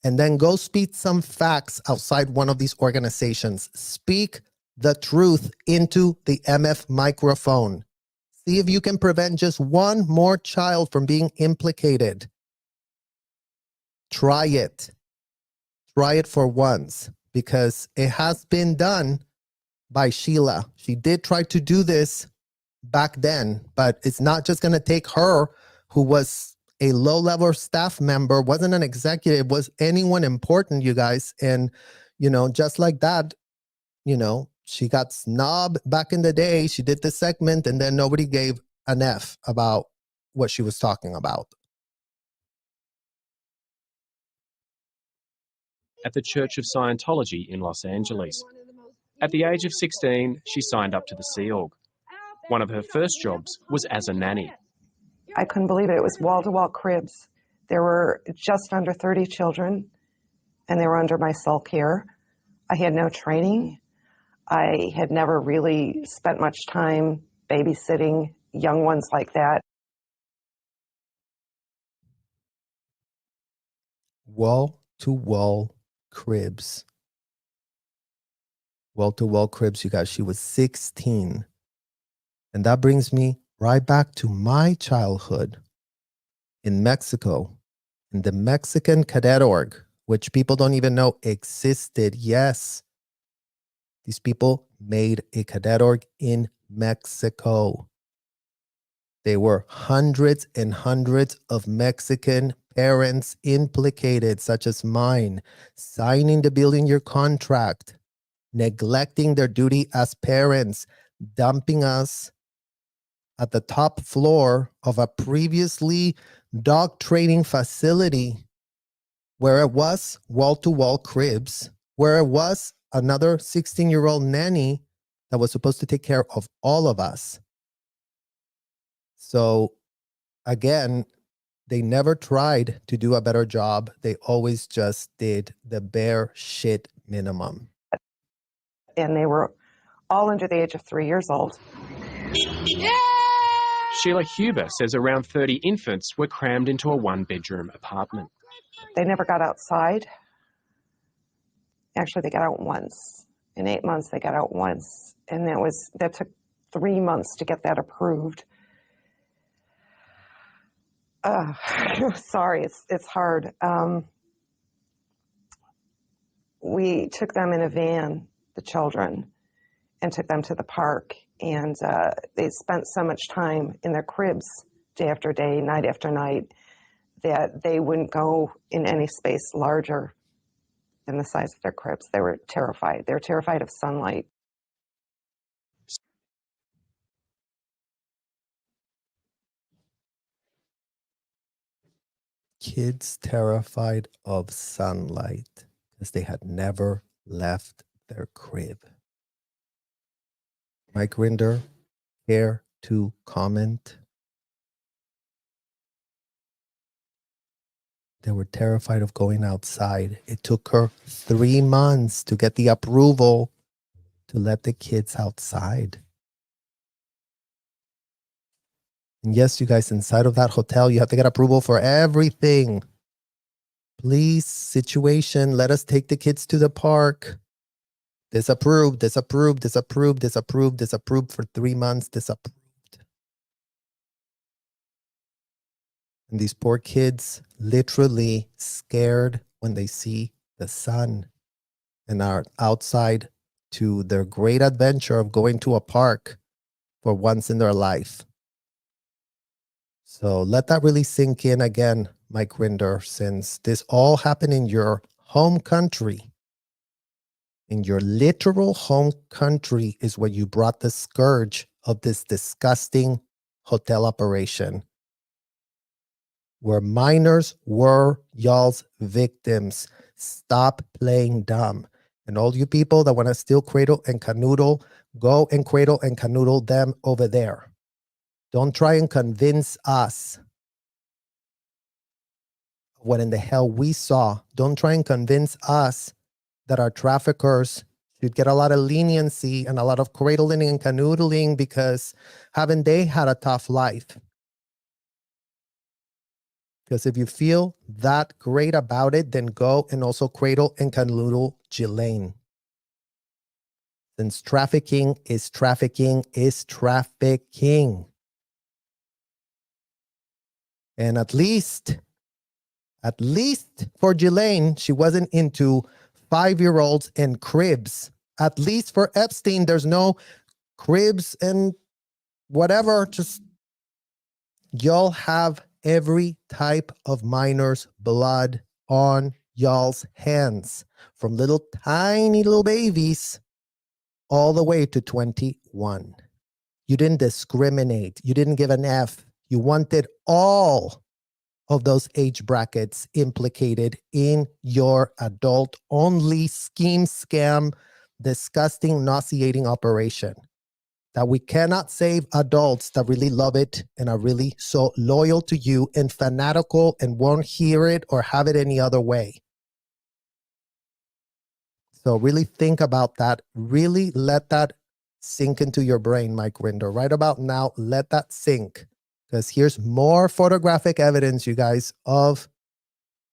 and then go speak some facts outside one of these organizations. Speak the truth into the MF microphone. See if you can prevent just one more child from being implicated. Try it. Try it for once, because it has been done by Sheila. She did try to do this back then, but it's not just going to take her, who was a low-level staff member, wasn't an executive, was anyone important, you guys. And, just like that, she got snubbed back in the day. She did this segment and then nobody gave an F about what she was talking about. At the Church of Scientology in Los Angeles. At the age of 16, she signed up to the Sea Org. One of her first jobs was as a nanny. I couldn't believe it. It was wall-to-wall cribs. There were just under 30 children, and they were under my sole care. I had no training. I had never really spent much time babysitting young ones like that. Wall-to-wall cribs. Wall-to-wall cribs, you guys. She was 16. And that brings me right back to my childhood in Mexico, in the Mexican Cadet Org, which people don't even know existed. Yes, these people made a Cadet Org in Mexico. There were hundreds and hundreds of Mexican parents implicated, such as mine, signing the building year contract, neglecting their duty as parents, dumping us at the top floor of a previously dog training facility where it was wall-to-wall cribs, where it was another 16-year-old nanny that was supposed to take care of all of us. So again, they never tried to do a better job. They always just did the bare shit minimum. And they were all under the age of 3 years old. Sheila Huber says around 30 infants were crammed into a one-bedroom apartment. They never got outside. Actually, they got out once. In 8 months, they got out once. And that took 3 months to get that approved. Sorry, it's hard. We took them in a van, the children, and took them to the park. And they spent so much time in their cribs day after day, night after night, that they wouldn't go in any space larger than the size of their cribs. They were terrified. They were terrified of sunlight. Kids terrified of sunlight because they had never left their crib. Mike Rinder, care to comment? They were terrified of going outside. It took her 3 months to get the approval to let the kids outside. And yes, you guys, inside of that hotel, you have to get approval for everything. Please, situation, let us take the kids to the park. Disapproved, disapproved, disapproved, disapproved, disapproved for 3 months, disapproved. And these poor kids literally scared when they see the sun and are outside to their great adventure of going to a park for once in their life. So let that really sink in again, Mike Rinder, since this all happened in your home country. In your literal home country is where you brought the scourge of this disgusting hotel operation, where minors were y'all's victims. Stop playing dumb. And all you people that want to still cradle and canoodle, go and cradle and canoodle them over there. Don't try and convince us what in the hell we saw. Don't try and convince us that our traffickers should get a lot of leniency and a lot of cradling and canoodling because haven't they had a tough life? Because if you feel that great about it, then go and also cradle and canoodle Ghislaine. Since trafficking is trafficking is trafficking. And at least for Ghislaine, she wasn't into 5-year-olds and cribs. At least for Epstein, there's no cribs and whatever. Just y'all have every type of minor's blood on y'all's hands, from little tiny little babies all the way to 21. You didn't discriminate. You didn't give an F. You wanted all of those age brackets implicated in your adult-only scheme, scam, disgusting, nauseating operation. that we cannot save adults that really love it and are really so loyal to you and fanatical and won't hear it or have it any other way. So really think about that. Really let that sink into your brain, Mike Rinder. Right about now, let that sink. Because here's more photographic evidence, you guys, of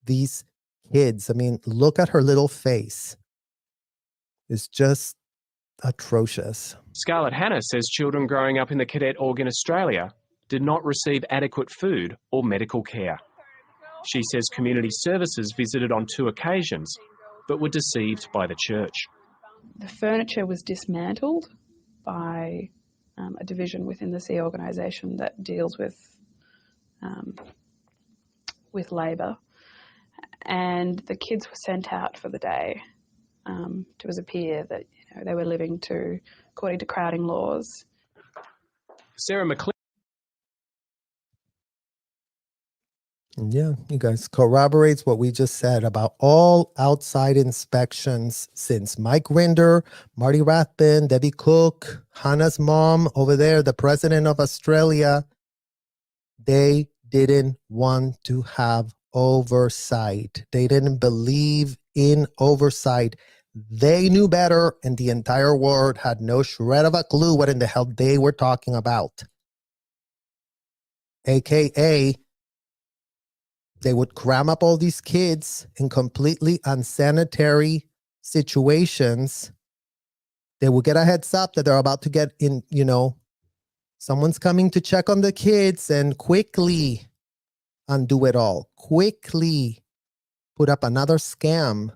these kids. I mean, look at her little face. It's just atrocious. Scarlet Hannah says children growing up in the Cadet Org in Australia did not receive adequate food or medical care. She says community services visited on 2 occasions, but were deceived by the church. The furniture was dismantled by a division within the Sea organisation that deals with labour, and the kids were sent out for the day to appear that they were living to according to crowding laws. Sarah McLean. Yeah, you guys, corroborates what we just said about all outside inspections since Mike Rinder, Marty Rathbun, Debbie Cook, Hannah's mom over there, the president of Australia. They didn't want to have oversight. They didn't believe in oversight. They knew better, and the entire world had no shred of a clue what in the hell they were talking about. AKA, they would cram up all these kids in completely unsanitary situations. They would get a heads up that they're about to get in, someone's coming to check on the kids, and quickly undo it all. Quickly put up another scam,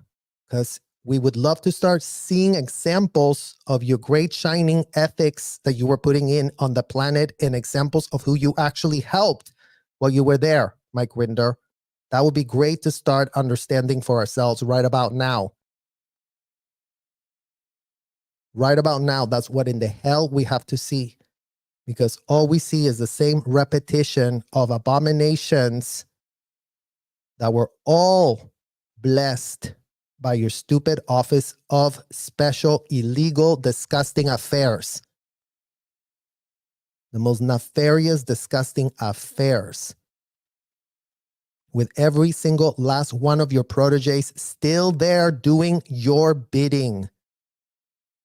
because we would love to start seeing examples of your great shining ethics that you were putting in on the planet and examples of who you actually helped while you were there, Mike Rinder. That would be great to start understanding for ourselves right about now. Right about now, that's what in the hell we have to see. Because all we see is the same repetition of abominations that were all blessed by your stupid Office of Special Illegal Disgusting Affairs. The most nefarious, disgusting affairs. With every single last one of your proteges still there doing your bidding.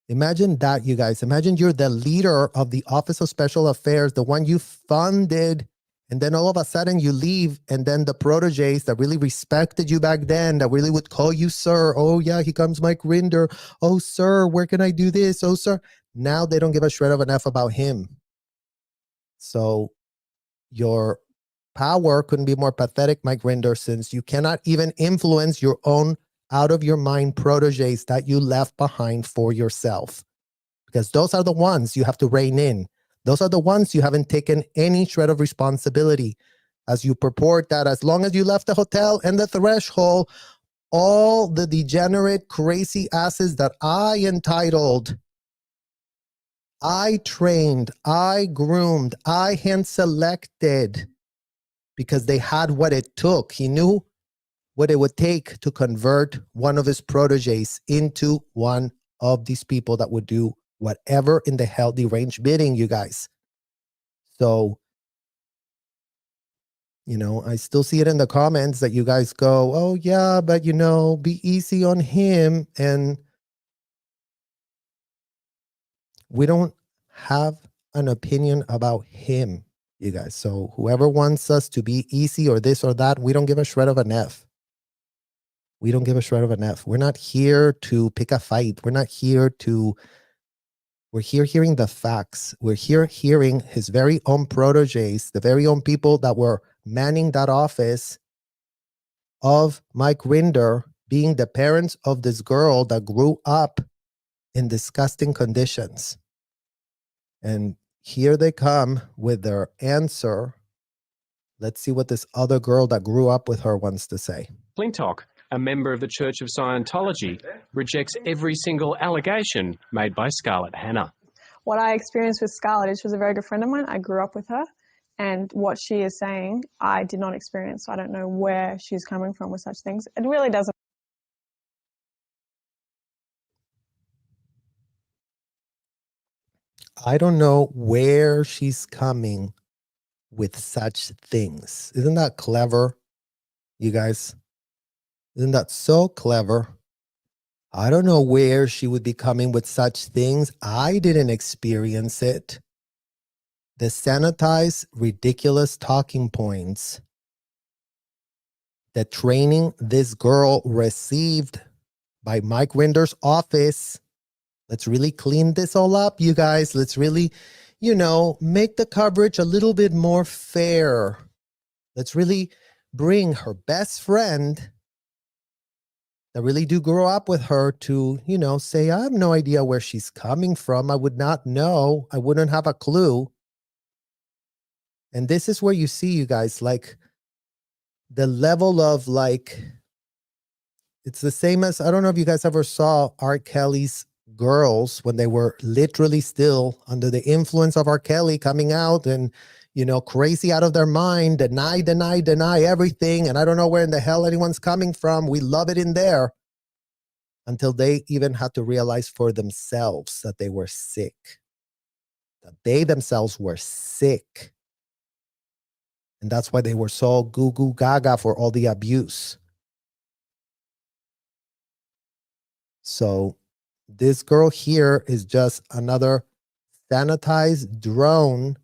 Imagine that, you guys. Imagine you're the leader of the Office of Special Affairs, the one you funded, and then all of a sudden you leave, and then the proteges that really respected you back then, that really would call you sir. Oh yeah, here comes Mike Rinder. Oh sir, where can I do this? Oh sir. Now they don't give a shred of an F about him. So your power couldn't be more pathetic, Mike Rinder, since you cannot even influence your own out-of-your-mind proteges that you left behind for yourself. Because those are the ones you have to rein in. Those are the ones you haven't taken any shred of responsibility. As you purport that as long as you left the hotel and the threshold, all the degenerate, crazy asses that I entitled, I trained, I groomed, I hand-selected, because they had what it took. He knew what it would take to convert one of his proteges into one of these people that would do whatever in the hell deranged bidding, you guys. So, I still see it in the comments that you guys go, oh yeah, but be easy on him. And we don't have an opinion about him, you guys. So whoever wants us to be easy or this or that, we don't give a shred of an F. We don't give a shred of an F. We're not here to pick a fight. We're here hearing the facts. We're here hearing his very own proteges, the very own people that were manning that office of Mike Rinder, being the parents of this girl that grew up in disgusting conditions. And here they come with their answer. Let's see what this other girl that grew up with her wants to say. Flintock, a member of the Church of Scientology, rejects every single allegation made by Scarlett Hanna. What I experienced with Scarlett is she was a very good friend of mine. I grew up with her, and what she is saying, I did not experience. So I don't know where she's coming from with such things. It really doesn't. I don't know where she's coming with such things. Isn't that clever, you guys? Isn't that so clever? I don't know where she would be coming with such things. I didn't experience it. The sanitized, ridiculous talking points, the training this girl received by Mike Rinder's office. Let's really clean this all up, you guys. Let's really, make the coverage a little bit more fair. Let's really bring her best friend that really do grow up with her to, say, I have no idea where she's coming from. I would not know. I wouldn't have a clue. And this is where you see, you guys, like the level of it's the same as, I don't know if you guys ever saw R. Kelly's girls when they were literally still under the influence of R. Kelly coming out and, crazy out of their mind, deny everything. And I don't know where in the hell anyone's coming from. We love it in there. Until they even had to realize for themselves that they were sick. That they themselves were sick. And that's why they were so goo goo gaga for all the abuse. So this girl here is just another sanitized drone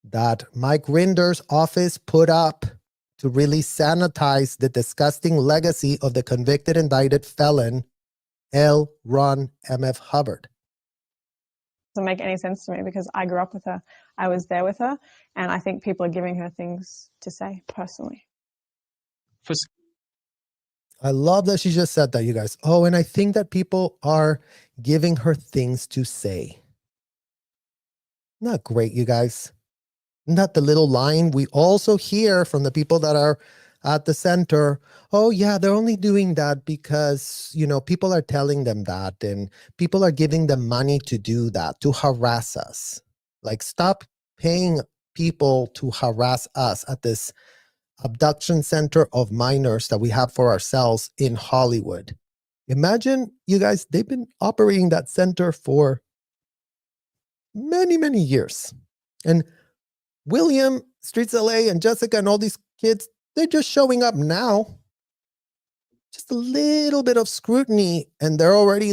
that Mike Rinder's office put up to really sanitize the disgusting legacy of the convicted indicted felon, L. Ron M.F. Hubbard. Doesn't make any sense to me because I grew up with her. I was there with her, and I think people are giving her things to say personally. I love that she just said that, you guys. Oh, and I think that people are giving her things to say. Not great, you guys. Not the little line we also hear from the people that are at the center. Oh, yeah, they're only doing that because, people are telling them that and people are giving them money to do that, to harass us. Like, stop paying people to harass us at this abduction center of minors that we have for ourselves in Hollywood. Imagine, you guys, they've been operating that center for many, many years. And William, Streets LA, and Jessica and all these kids, they're just showing up now. Just a little bit of scrutiny, and they're already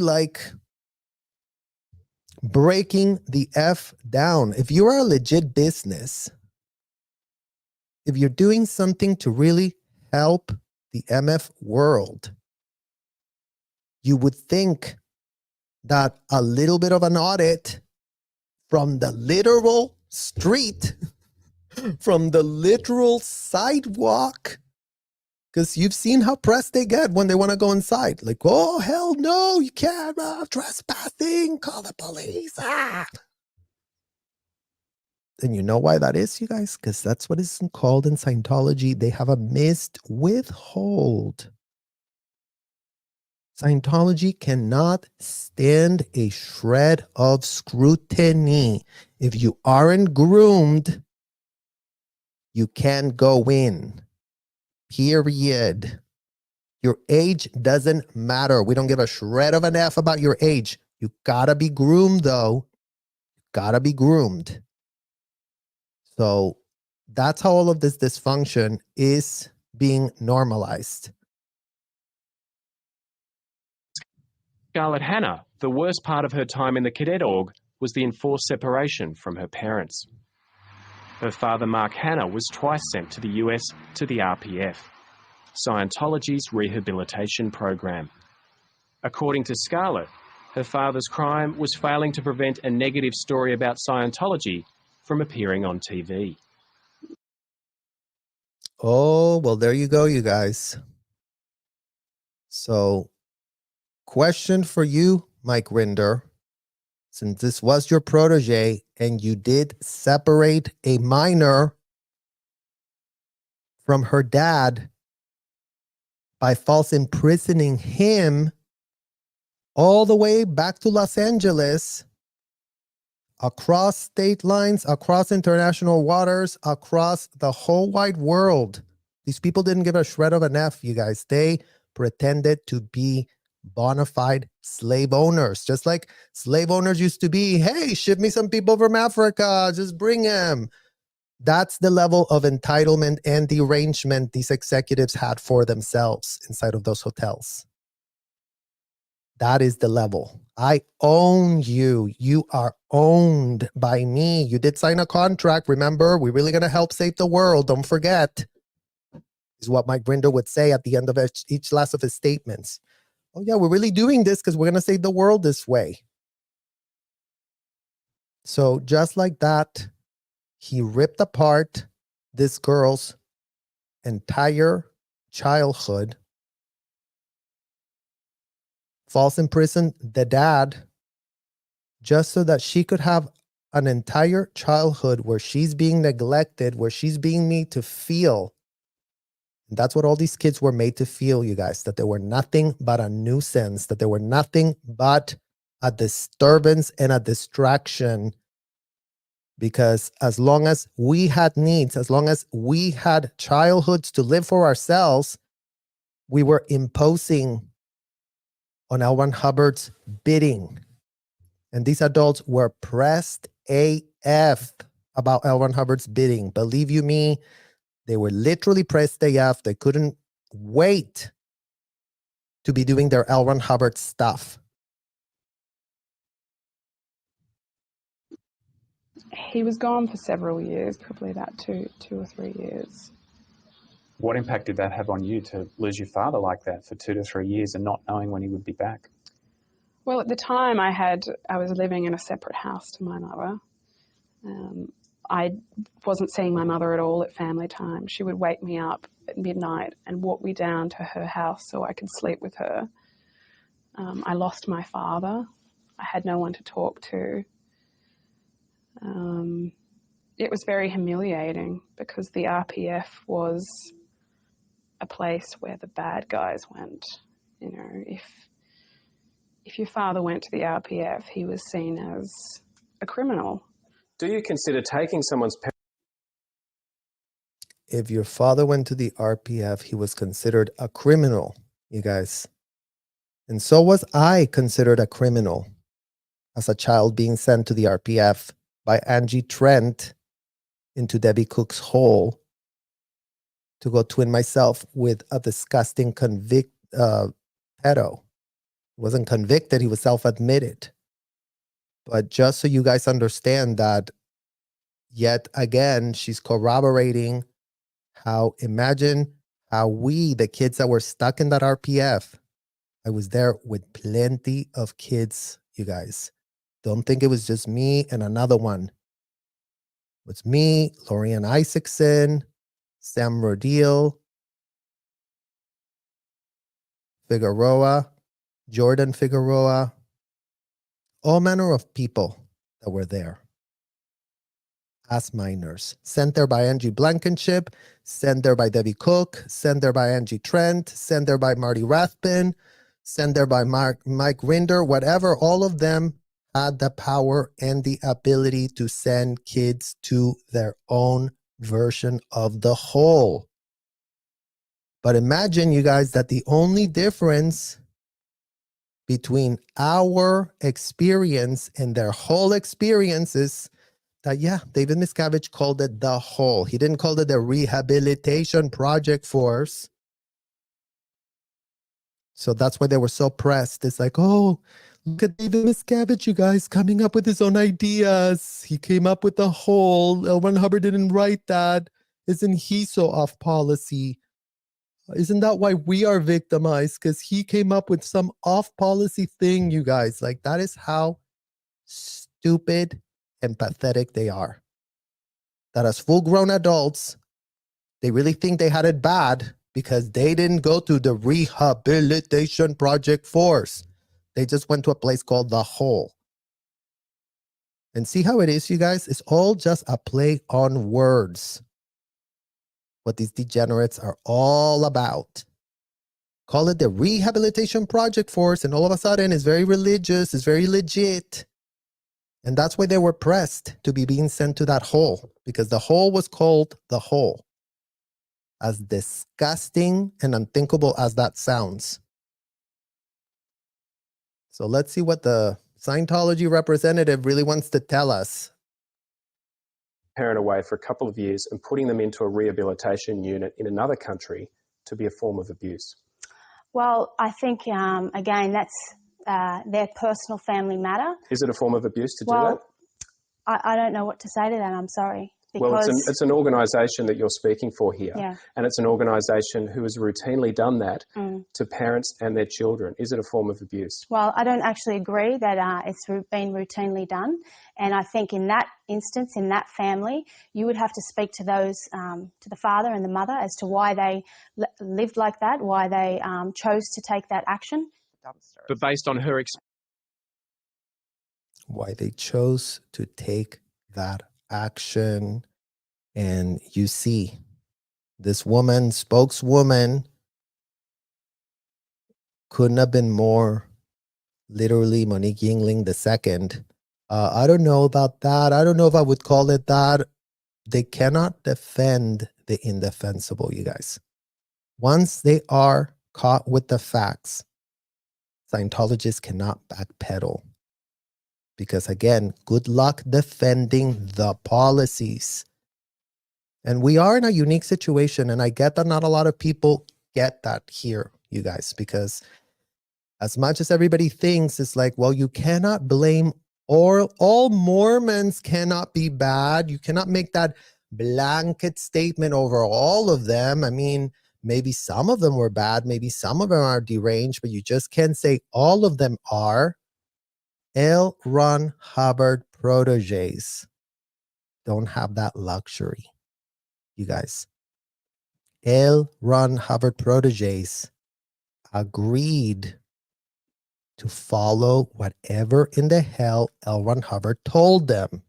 breaking the F down. If you are a legit business, if you're doing something to really help the MF world, you would think that a little bit of an audit from the literal street, from the literal sidewalk, because you've seen how pressed they get when they want to go inside. Like, oh, hell no, you can't, trespassing, call the police. And you know why that is, you guys? Because that's what is called in Scientology. They have a missed withhold. Scientology cannot stand a shred of scrutiny. If you aren't groomed, you can't go in. Period. Your age doesn't matter. We don't give a shred of an F about your age. You gotta be groomed, though. Gotta be groomed. So that's how all of this dysfunction is being normalized. Scarlet Hannah, the worst part of her time in the Cadet Org was the enforced separation from her parents. Her father, Mark Hanna, was twice sent to the US to the RPF, Scientology's rehabilitation program. According to Scarlett, her father's crime was failing to prevent a negative story about Scientology from appearing on TV. Oh, well, there you go, you guys. So, question for you, Mike Rinder. Since this was your protege and you did separate a minor from her dad by false imprisoning him all the way back to Los Angeles, across state lines, across international waters, across the whole wide world. These people didn't give a shred of an F, you guys. They pretended to be bona fide slave owners, just like slave owners used to be. Hey, ship me some people from Africa, just bring them. That's the level of entitlement and derangement these executives had for themselves inside of those hotels. That is the level. I own you. You are owned by me. You did sign a contract. Remember, we're really going to help save the world. Don't forget. Is what Mike Rinder would say at the end of each last of his statements. Oh yeah, we're really doing this because we're going to save the world this way. So just like that, he ripped apart this girl's entire childhood, false imprisoned the dad, just so that she could have an entire childhood where she's being neglected, where she's being made to feel. And that's what all these kids were made to feel, you guys, that they were nothing but a nuisance, that they were nothing but a disturbance and a distraction. Because as long as we had needs, as long as we had childhoods to live for ourselves, we were imposing on L. Ron Hubbard's bidding. And these adults were pressed AF about L. Ron Hubbard's bidding. Believe you me, they were literally pressed AF. They couldn't wait to be doing their L. Ron Hubbard stuff. He was gone for several years, probably about two or 3 years. What impact did that have on you to lose your father like that for 2 to 3 years and not knowing when he would be back? Well, at the time I was living in a separate house to my mother. I wasn't seeing my mother at all at family time. She would wake me up at midnight and walk me down to her house so I could sleep with her. I lost my father. I had no one to talk to. It was very humiliating because the RPF was a place where the bad guys went. You know, if your father went to the RPF, he was seen as a criminal. Do you consider taking someone's If your father went to the RPF, he was considered a criminal, you guys. And so was I considered a criminal as a child being sent to the RPF by Angie Trent into Debbie Cook's hole to go twin myself with a disgusting pedo. He wasn't convicted, he was self-admitted. But just so you guys understand that, yet again, she's corroborating imagine how we, the kids that were stuck in that RPF, I was there with plenty of kids, you guys. Don't think it was just me and another one. It was me, Lorianne Isaacson, Sam Rodil, Figueroa, Jordan Figueroa, all manner of people that were there as minors. Sent there by Angie Blankenship, sent there by Debbie Cook, sent there by Angie Trent, sent there by Marty Rathbun, sent there by Mike Rinder, whatever. All of them had the power and the ability to send kids to their own version of the whole. But imagine, you guys, that the only difference between our experience and their whole experience is that, yeah, David Miscavige called it the whole. He didn't call it the rehabilitation project force. So that's why they were so pressed. It's like, oh, look at David Miscavige, you guys, coming up with his own ideas. He came up with the whole. L. Ron Hubbard didn't write that. Isn't he so off policy? Isn't that why we are victimized? Because he came up with some off policy thing, you guys. Like, that is how stupid and pathetic they are. That as full-grown adults, they really think they had it bad because they didn't go to the rehabilitation project force. They just went to a place called The Hole. And see how it is, you guys? It's all just a play on words. What these degenerates are all about. Call it the rehabilitation project force, and all of a sudden it's very religious, it's very legit. And that's why they were pressed to be being sent to that hole, because the hole was called the hole. As disgusting and unthinkable as that sounds. So let's see what the Scientology representative really wants to tell us. Parent away for a couple of years and putting them into a rehabilitation unit in another country to be a form of abuse? Well, I think, again, that's their personal family matter. Is it a form of abuse to do Well, that? I don't know what to say to that, I'm sorry. Well, Because, it's an organisation that you're speaking for here, yeah. and it's an organisation who has routinely done that to parents and their children. Is it a form of abuse? Well, I don't actually agree that it's been routinely done. And I think in that instance, in that family, you would have to speak to those, to the father and the mother as to why they lived like that, why they chose to take that action. But based on her experience, Why they chose to take that action. And you see, this woman, spokeswoman, couldn't have been more literally Monique Yingling II. I don't know about that. I don't know if I would call it that. They cannot defend the indefensible, you guys. Once they are caught with the facts, Scientologists cannot backpedal. Because again, good luck defending the policies. And we are in a unique situation, and I get that not a lot of people get that here, you guys, because as much as everybody thinks, it's like, well, you cannot blame, or all Mormons cannot be bad. You cannot make that blanket statement over all of them. I mean, maybe some of them were bad, maybe some of them are deranged, but you just can't say all of them are. L. Ron Hubbard proteges don't have that luxury, you guys. L. Ron Hubbard proteges agreed to follow whatever in the hell L. Ron Hubbard told them,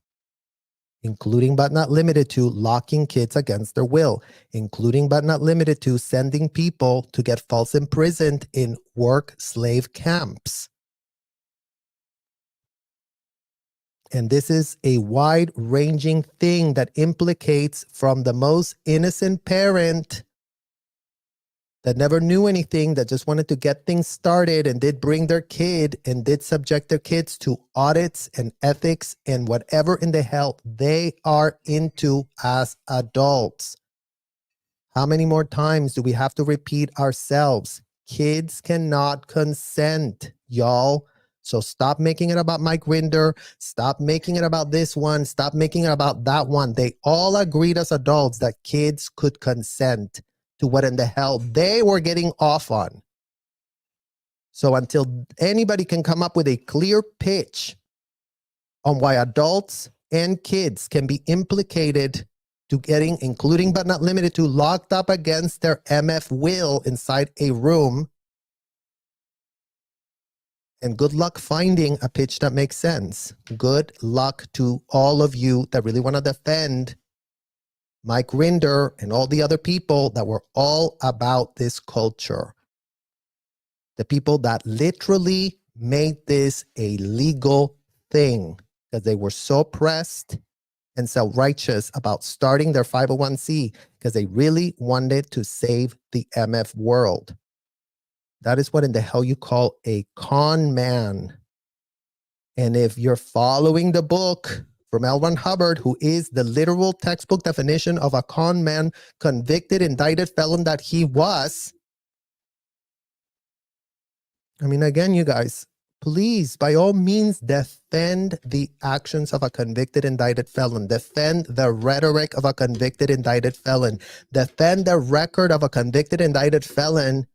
including but not limited to locking kids against their will, including but not limited to sending people to get false imprisoned in work slave camps. And this is a wide-ranging thing that implicates from the most innocent parent that never knew anything, that just wanted to get things started and did bring their kid and did subject their kids to audits and ethics and whatever in the hell they are into as adults. How many more times do we have to repeat ourselves? Kids cannot consent, y'all. So stop making it about Mike Rinder. Stop making it about this one. Stop making it about that one. They all agreed as adults that kids could consent to what in the hell they were getting off on. So until anybody can come up with a clear pitch on why adults and kids can be implicated to getting, including but not limited to, locked up against their MF will inside a room, and good luck finding a pitch that makes sense. Good luck to all of you that really want to defend Mike Rinder and all the other people that were all about this culture. The people that literally made this a legal thing because they were so pressed and so righteous about starting their 501c because they really wanted to save the MF world. That is what in the hell you call a con man. And if you're following the book from L. Ron Hubbard, who is the literal textbook definition of a con man, convicted, indicted felon that he was. I mean, again, you guys, please, by all means, defend the actions of a convicted, indicted felon. Defend the rhetoric of a convicted, indicted felon. Defend the record of a convicted, indicted felon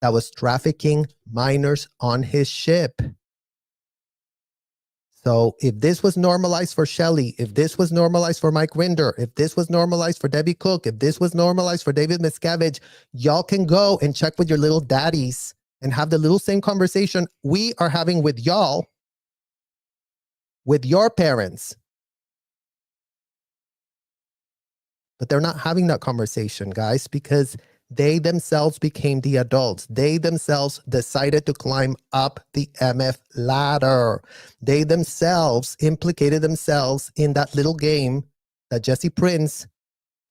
that was trafficking minors on his ship. So if this was normalized for Shelley, if this was normalized for Mike Rinder, if this was normalized for Debbie Cook, if this was normalized for David Miscavige, y'all can go and check with your little daddies and have the little same conversation we are having with y'all, with your parents. But they're not having that conversation, guys, because they themselves became the adults. They themselves decided to climb up the MF ladder. They themselves implicated themselves in that little game that Jesse Prince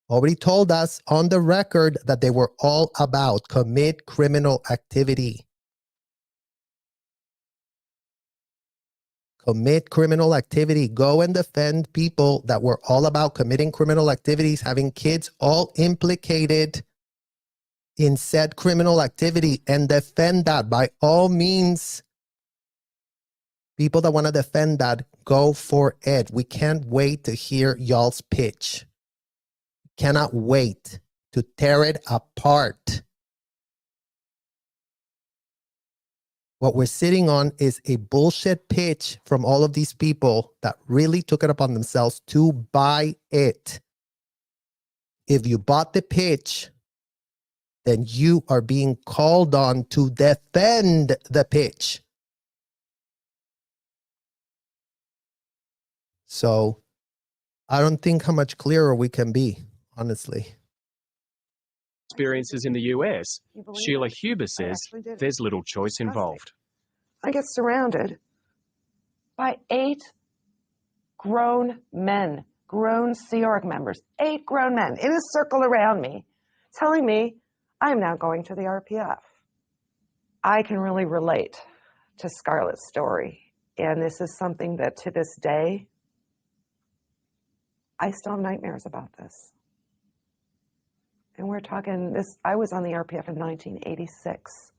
already told us on the record that they were all about: commit criminal activity. commit criminal activity, go and defend people that were all about committing criminal activities, having kids all implicated in said criminal activity, and defend that by all means. People that want to defend that, go for it. We can't wait to hear y'all's pitch. Cannot wait to tear it apart. What we're sitting on is a bullshit pitch from all of these people that really took it upon themselves to buy it. If you bought the pitch, then you are being called on to defend the pitch. So I don't think how much clearer we can be, honestly. Experiences in the US, You believe Sheila it? Huber I says actually did it. there's little choice Disgusting. involved. I get surrounded by 8 grown men, grown Sea Org members, 8 grown men in a circle around me, telling me I'm now going to the RPF. I can really relate to Scarlett's story. And this is something that to this day, I still have nightmares about this. And we're talking this, I was on the RPF in 1986.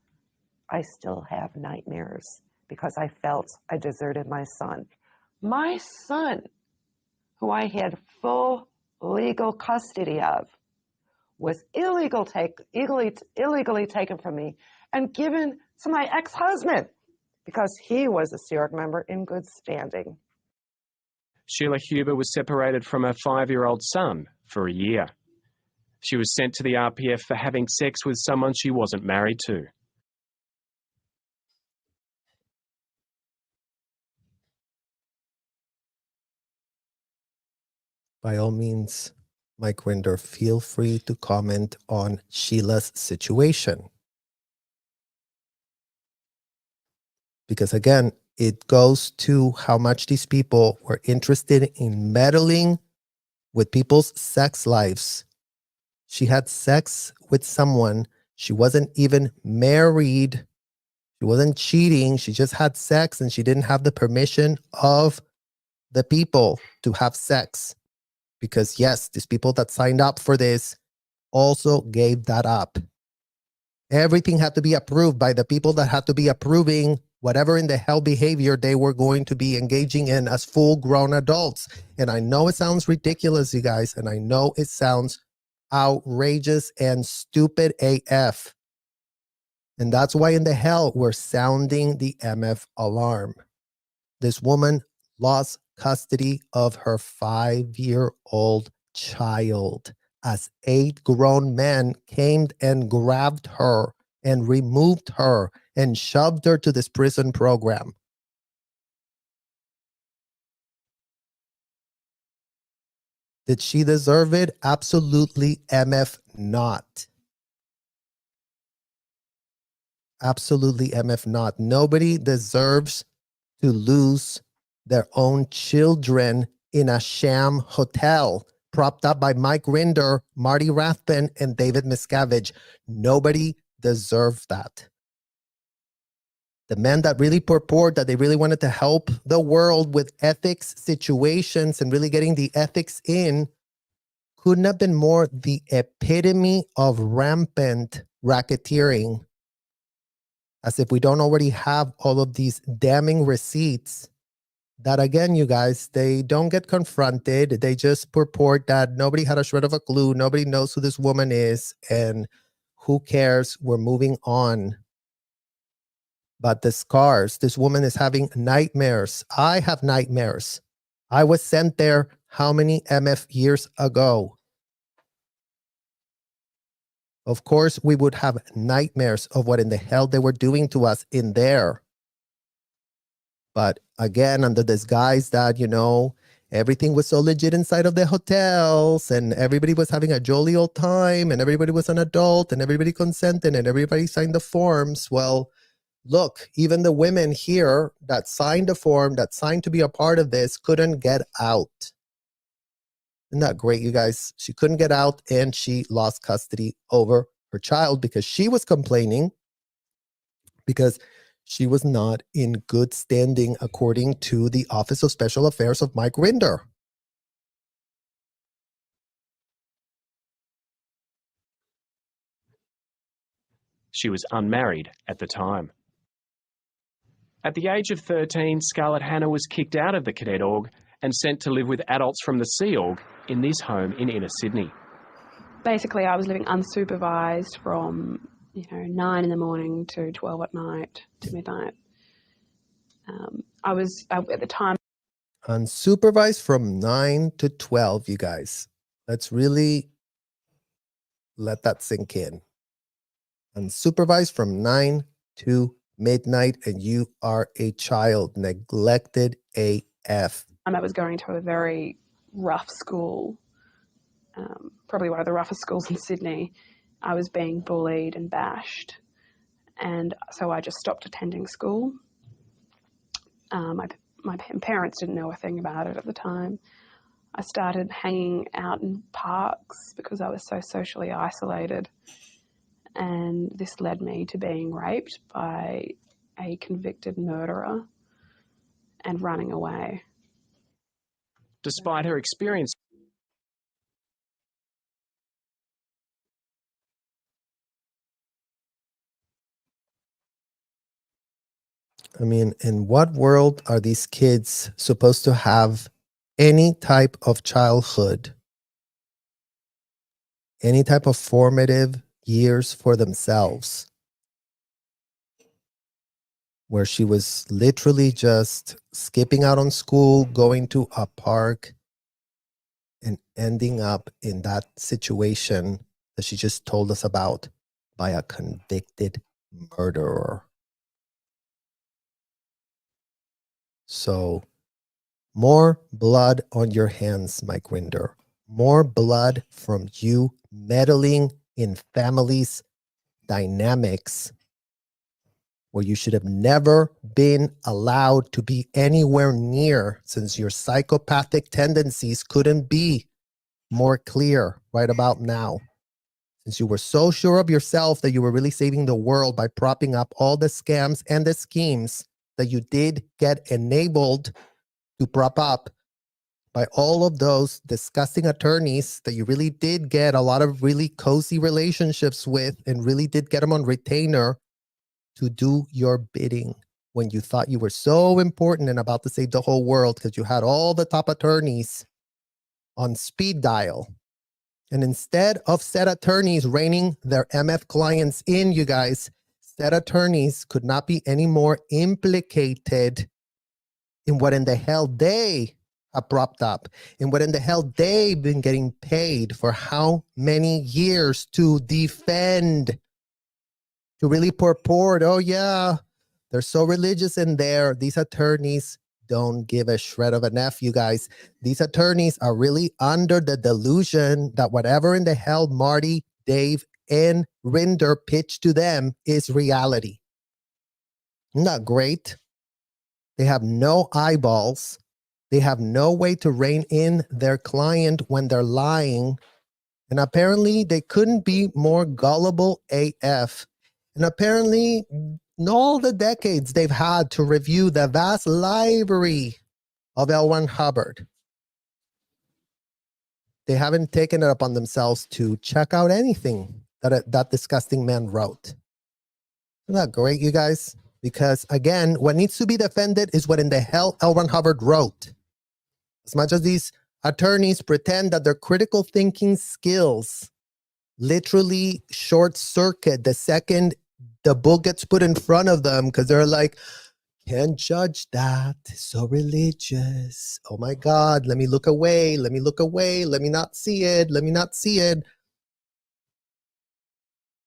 I still have nightmares because I felt I deserted my son. My son, who I had full legal custody of, was illegally taken from me and given to my ex-husband because he was a Sea Org member in good standing. Sheila Huber was separated from her 5-year-old son for a year. She was sent to the RPF for having sex with someone she wasn't married to. By all means, Mike Rinder, feel free to comment on Sheila's situation. Because again, it goes to how much these people were interested in meddling with people's sex lives. She had sex with someone. She wasn't even married. She wasn't cheating. She just had sex and she didn't have the permission of the people to have sex. Because yes, these people that signed up for this also gave that up. Everything had to be approved by the people that had to be approving whatever in the hell behavior they were going to be engaging in as full-grown adults. And I know it sounds ridiculous, you guys, and I know it sounds outrageous and stupid AF. And that's why in the hell we're sounding the MF alarm. This woman lost custody of her 5-year-old child as 8 grown men came and grabbed her and removed her and shoved her to this prison program. Did she deserve it? Absolutely MF not. Absolutely MF not. Nobody deserves to lose their own children in a sham hotel propped up by Mike Rinder, Marty Rathbun, and David Miscavige. Nobody deserves that. The men that really purport that they really wanted to help the world with ethics situations and really getting the ethics in couldn't have been more the epitome of rampant racketeering. As if we don't already have all of these damning receipts that, again, you guys, they don't get confronted. They just purport that nobody had a shred of a clue. Nobody knows who this woman is. And who cares? We're moving on. But the scars, this woman is having nightmares. I have nightmares. I was sent there how many MF years ago? Of course, we would have nightmares of what in the hell they were doing to us in there. But again, under this guise that, you know, everything was so legit inside of the hotels and everybody was having a jolly old time and everybody was an adult and everybody consented and everybody signed the forms. Well, look, even the women here that signed the form, that signed to be a part of this, couldn't get out. Isn't that great, you guys? She couldn't get out and she lost custody over her child because she was complaining because She was not in good standing according to the Office of Special Affairs of Mike Rinder. She was unmarried at the time. At the age of 13, Scarlett Hanna was kicked out of the Cadet Org and sent to live with adults from the Sea Org in this home in inner Sydney. Basically, I was living unsupervised from 9 in the morning to 12 at night to midnight. I was at the time Unsupervised from 9 to 12, you guys. Let's really let that sink in. Unsupervised from 9 to midnight, and you are a child, neglected AF. I was going to a very rough school, probably one of the roughest schools in Sydney. I was being bullied and bashed, and so I just stopped attending school. My parents didn't know a thing about it at the time. I started hanging out in parks because I was so socially isolated, and this led me to being raped by a convicted murderer and running away. Despite her experience, I mean, in what world are these kids supposed to have any type of childhood, any type of formative years for themselves, where she was literally just skipping out on school, going to a park, and ending up in that situation that she just told us about by a convicted murderer? So, more blood on your hands, Mike Rinder. More blood from you meddling in families' dynamics where you should have never been allowed to be anywhere near, since your psychopathic tendencies couldn't be more clear right about now. Since you were so sure of yourself that you were really saving the world by propping up all the scams and the schemes that you did get enabled to prop up by all of those disgusting attorneys that you really did get a lot of really cozy relationships with and really did get them on retainer to do your bidding when you thought you were so important and about to save the whole world because you had all the top attorneys on speed dial. And instead of said attorneys reining their MF clients in, you guys, said attorneys could not be any more implicated in what in the hell they have propped up, in what in the hell they've been getting paid for how many years to defend, to really purport, oh yeah, they're so religious in there. These attorneys don't give a shred of an F, you guys. These attorneys are really under the delusion that whatever in the hell Marty, Dave, and Rinder pitch to them is reality. Isn't that great? They have no eyeballs. They have no way to rein in their client when they're lying. And apparently they couldn't be more gullible AF. And apparently in all the decades they've had to review the vast library of L. Ron Hubbard, they haven't taken it upon themselves to check out anything that disgusting man wrote. Isn't that great, you guys? Because again, what needs to be defended is what in the hell L. Ron Hubbard wrote. As much as these attorneys pretend that their critical thinking skills literally short circuit the second the book gets put in front of them, because they're like, can't judge that, so religious. Oh my God, let me look away, let me look away, let me not see it, let me not see it.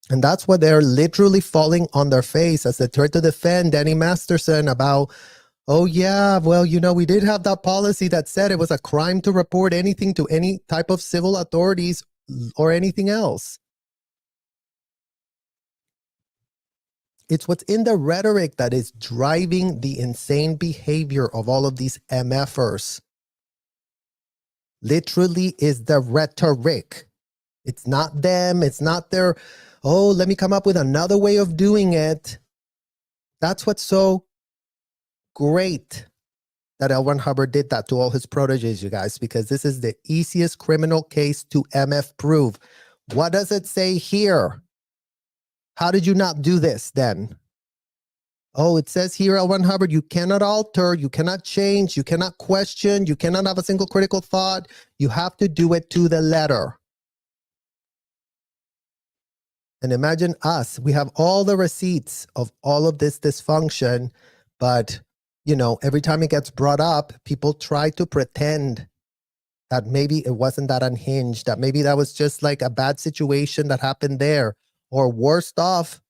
And that's what they're literally falling on their face as they try to defend Danny Masterson about, oh yeah, well, you know, we did have that policy that said it was a crime to report anything to any type of civil authorities or anything else. It's what's in the rhetoric that is driving the insane behavior of all of these MFers. Literally is the rhetoric. It's not them. It's not their, oh, let me come up with another way of doing it. That's what's so great that L. Ron Hubbard did that to all his proteges, you guys, because this is the easiest criminal case to MF prove. What does it say here? How did you not do this then? Oh, it says here, L. Ron Hubbard, you cannot alter, you cannot change, you cannot question, you cannot have a single critical thought. You have to do it to the letter. And imagine us, we have all the receipts of all of this dysfunction, but, you know, every time it gets brought up, people try to pretend that maybe it wasn't that unhinged, that maybe that was just like a bad situation that happened there. Or worst off,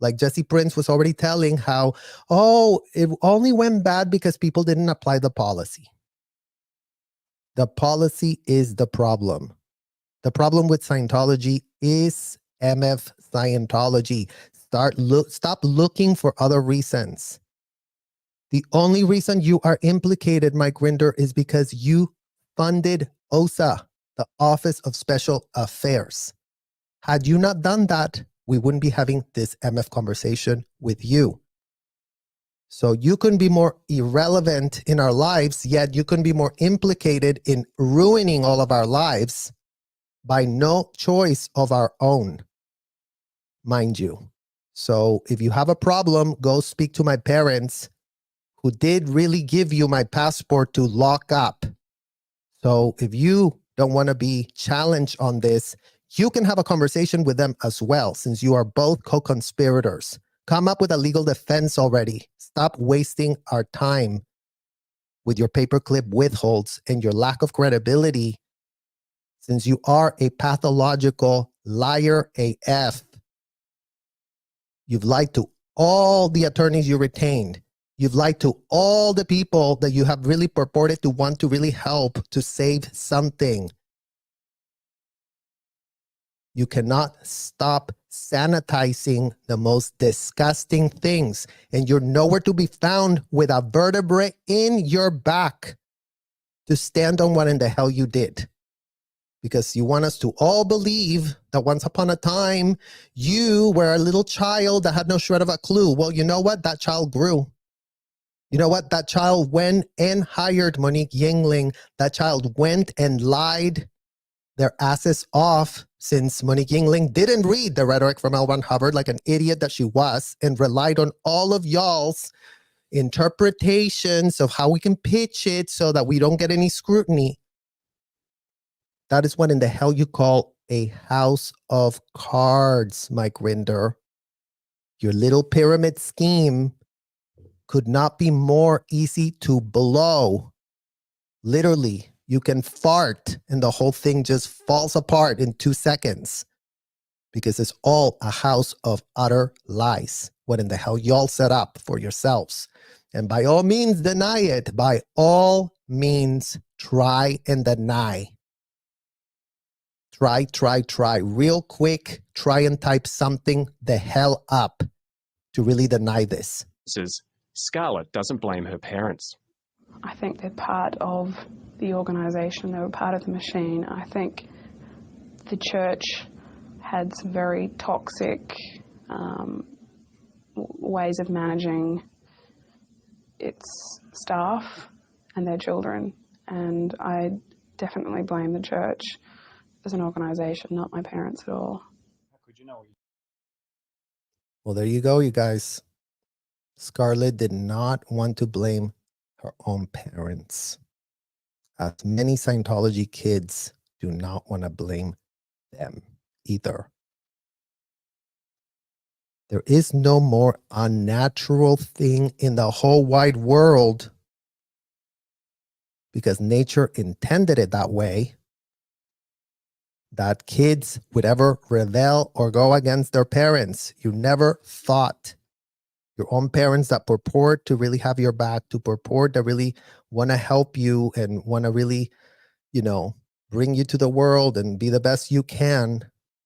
like Jesse Prince was already telling how, oh, it only went bad because people didn't apply the policy. The policy is the problem. The problem with Scientology is MF Scientology. Stop looking for other reasons. The only reason you are implicated, Mike Rinder, is because you funded OSA, the Office of Special Affairs. Had you not done that, we wouldn't be having this MF conversation with you. So you can be more irrelevant in our lives, yet you can be more implicated in ruining all of our lives by no choice of our own, mind you. So if you have a problem, go speak to my parents who did really give you my passport to lock up. So if you don't want to be challenged on this, you can have a conversation with them as well, since you are both co-conspirators. Come up with a legal defense already. Stop wasting our time with your paperclip withholds and your lack of credibility, since you are a pathological liar AF. You've lied to all the attorneys you retained. You've lied to all the people that you have really purported to want to really help to save something. You cannot stop sanitizing the most disgusting things, and you're nowhere to be found with a vertebrae in your back to stand on what in the hell you did. Because you want us to all believe that once upon a time, you were a little child that had no shred of a clue. Well, you know what? That child grew. You know what? That child went and hired Monique Yingling. That child went and lied their asses off, since Monique Yingling didn't read the rhetoric from L. Ron Hubbard like an idiot that she was, and relied on all of y'all's interpretations of how we can pitch it so that we don't get any scrutiny. That is what in the hell you call a house of cards, Mike Rinder. Your little pyramid scheme could not be more easy to blow. Literally, you can fart and the whole thing just falls apart in 2 seconds, because it's all a house of utter lies. What in the hell y'all set up for yourselves? And by all means, deny it. By all means, try and deny. Try. Real quick, try and type something the hell up to really deny this. Scarlett doesn't blame her parents. I think they're part of the organisation. They were part of the machine. I think the church had some very toxic ways of managing its staff and their children, and I definitely blame the church as an organisation, not my parents at all. How could you know? Well, there you go, you guys. Scarlett did not want to blame her own parents, as many Scientology kids do not want to blame them either. There is no more unnatural thing in the whole wide world, because nature intended it that way, that kids would ever rebel or go against their parents. You never thought your own parents that purport to really have your back, to purport that really want to help you and want to really, you know, bring you to the world and be the best you can,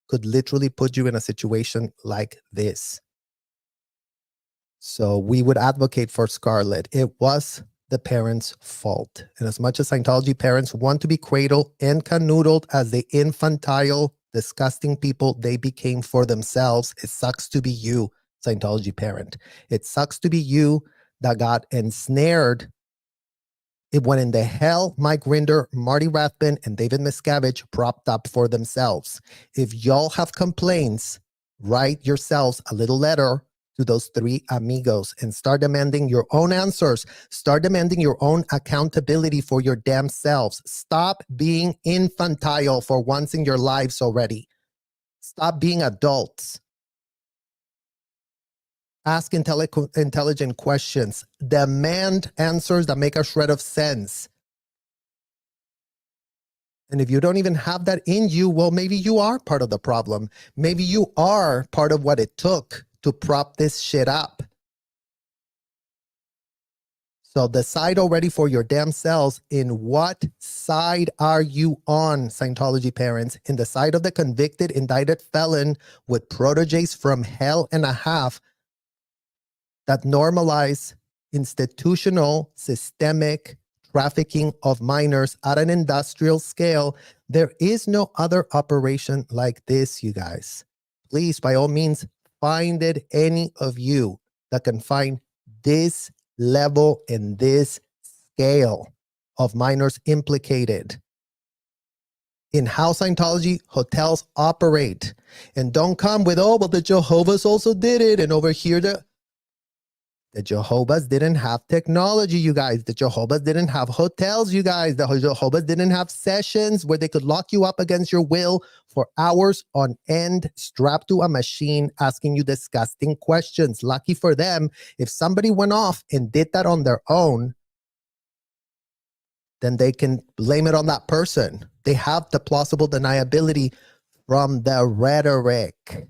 could literally put you in a situation like this. So we would advocate for Scarlett. It was the parents' fault. And as much as Scientology parents want to be cradled and canoodled as the infantile, disgusting people they became for themselves, it sucks to be you, Scientology parent. It sucks to be you that got ensnared. It went in the hell Mike Rinder, Marty Rathbun, and David Miscavige propped up for themselves. If y'all have complaints, write yourselves a little letter to those three amigos and start demanding your own answers. Start demanding your own accountability for your damn selves. Stop being infantile for once in your lives already. Stop being adults. Ask intelligent questions. Demand answers that make a shred of sense. And if you don't even have that in you, well, maybe you are part of the problem. Maybe you are part of what it took to prop this shit up. So decide already for your damn selves, in what side are you on, Scientology parents? In the side of the convicted, indicted felon with proteges from hell and a half that normalize institutional, systemic trafficking of minors at an industrial scale. There is no other operation like this, you guys. Please, by all means, find it, any of you that can find this level and this scale of minors implicated in how Scientology hotels operate. And don't come with, oh, well, the Jehovah's also did it, and over here the Jehovah's didn't have technology, you guys. The Jehovah's didn't have hotels, you guys. The Jehovah's didn't have sessions where they could lock you up against your will for hours on end, strapped to a machine, asking you disgusting questions. Lucky for them, if somebody went off and did that on their own, then they can blame it on that person. They have the plausible deniability from the rhetoric.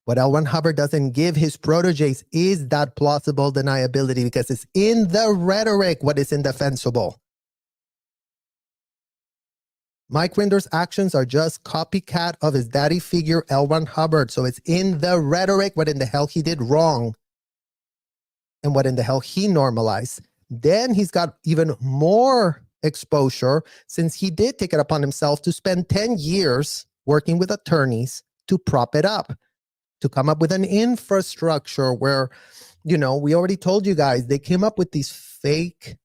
What L. Ron Hubbard doesn't give his proteges is that plausible deniability, because it's in the rhetoric what is indefensible. Mike Rinder's actions are just copycat of his daddy figure, L. Ron Hubbard. So it's in the rhetoric what in the hell he did wrong and what in the hell he normalized. Then he's got even more exposure, since he did take it upon himself to spend 10 years working with attorneys to prop it up, to come up with an infrastructure where, you know, we already told you guys, they came up with these fake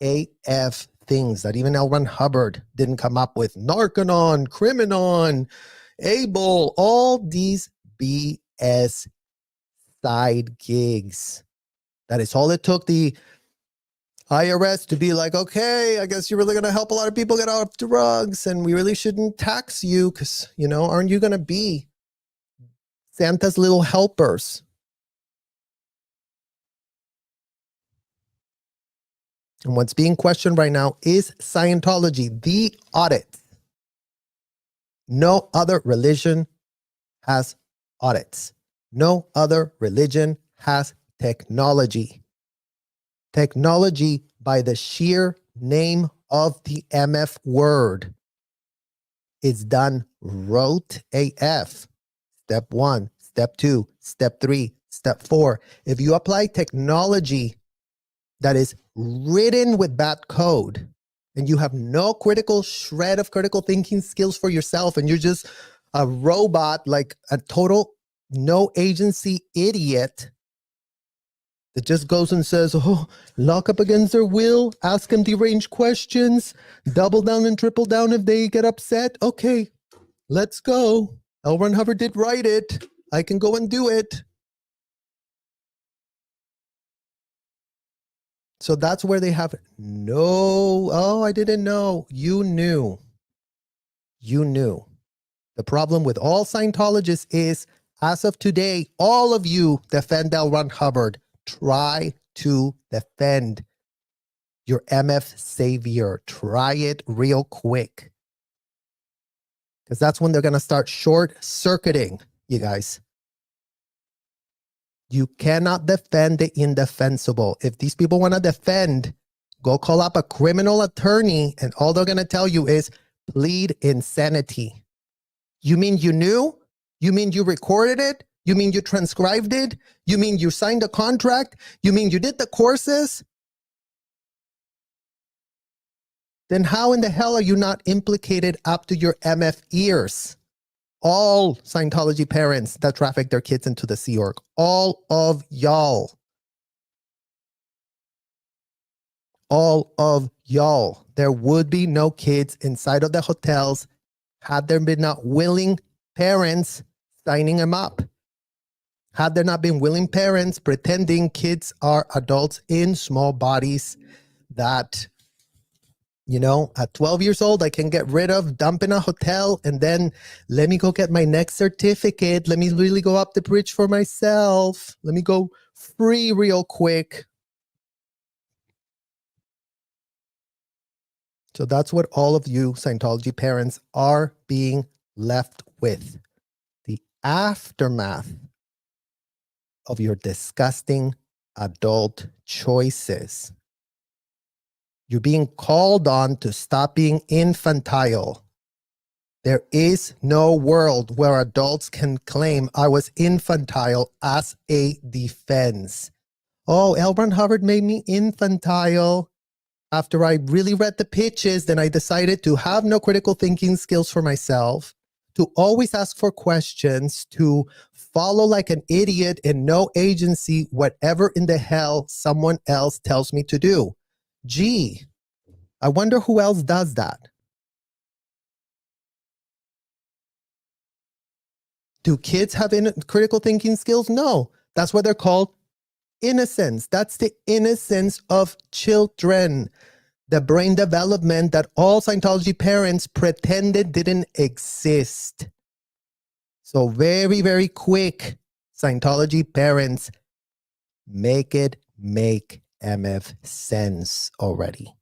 AF things that even L. Ron Hubbard didn't come up with. Narconon, Criminon, Able, all these BS side gigs. That is all it took the IRS to be like, okay, I guess you're really going to help a lot of people get off drugs, and we really shouldn't tax you because, you know, aren't you going to be Santa's little helpers? And what's being questioned right now is Scientology, the audit. No other religion has audits. No other religion has technology. Technology, by the sheer name of the MF word, is done rote AF. Step 1, step 2, step 3, step 4. If you apply technology that is written with bad code, and you have no critical shred of critical thinking skills for yourself, and you're just a robot, like a total no agency idiot that just goes and says, oh, lock up against their will, ask them deranged questions, double down and triple down if they get upset. Okay, let's go. L. Ron Hubbard did write it. I can go and do it. So that's where they have no, oh, I didn't know. You knew. You knew. The problem with all Scientologists is, as of today, all of you defend L. Ron Hubbard. Try to defend your MF savior. Try it real quick. Because that's when they're going to start short-circuiting, you guys. You cannot defend the indefensible. If these people want to defend, go call up a criminal attorney, and all they're going to tell you is plead insanity. You mean you knew? You mean you recorded it? You mean you transcribed it? You mean you signed a contract? You mean you did the courses? Then how in the hell are you not implicated up to your MF ears? all Scientology parents that traffic their kids into the Sea Org. All of y'all. All of y'all. There would be no kids inside of the hotels had there been not willing parents signing them up. Had there not been willing parents pretending kids are adults in small bodies that, you know, at 12 years old, I can get rid of, dump in a hotel, and then let me go get my next certificate. Let me really go up the bridge for myself. Let me go free real quick. So that's what all of you Scientology parents are being left with. The aftermath of your disgusting adult choices. You're being called on to stop being infantile. There is no world where adults can claim I was infantile as a defense. Oh, L. Ron Hubbard made me infantile. After I really read the pitches, then I decided to have no critical thinking skills for myself, to always ask for questions, to follow like an idiot and no agency whatever in the hell someone else tells me to do. Gee, I wonder who else does that. Do kids have critical thinking skills? No. That's what they're called, innocence. That's the innocence of children. The brain development that all Scientology parents pretended didn't exist. So very, very quick, Scientology parents, make it make MF sense already.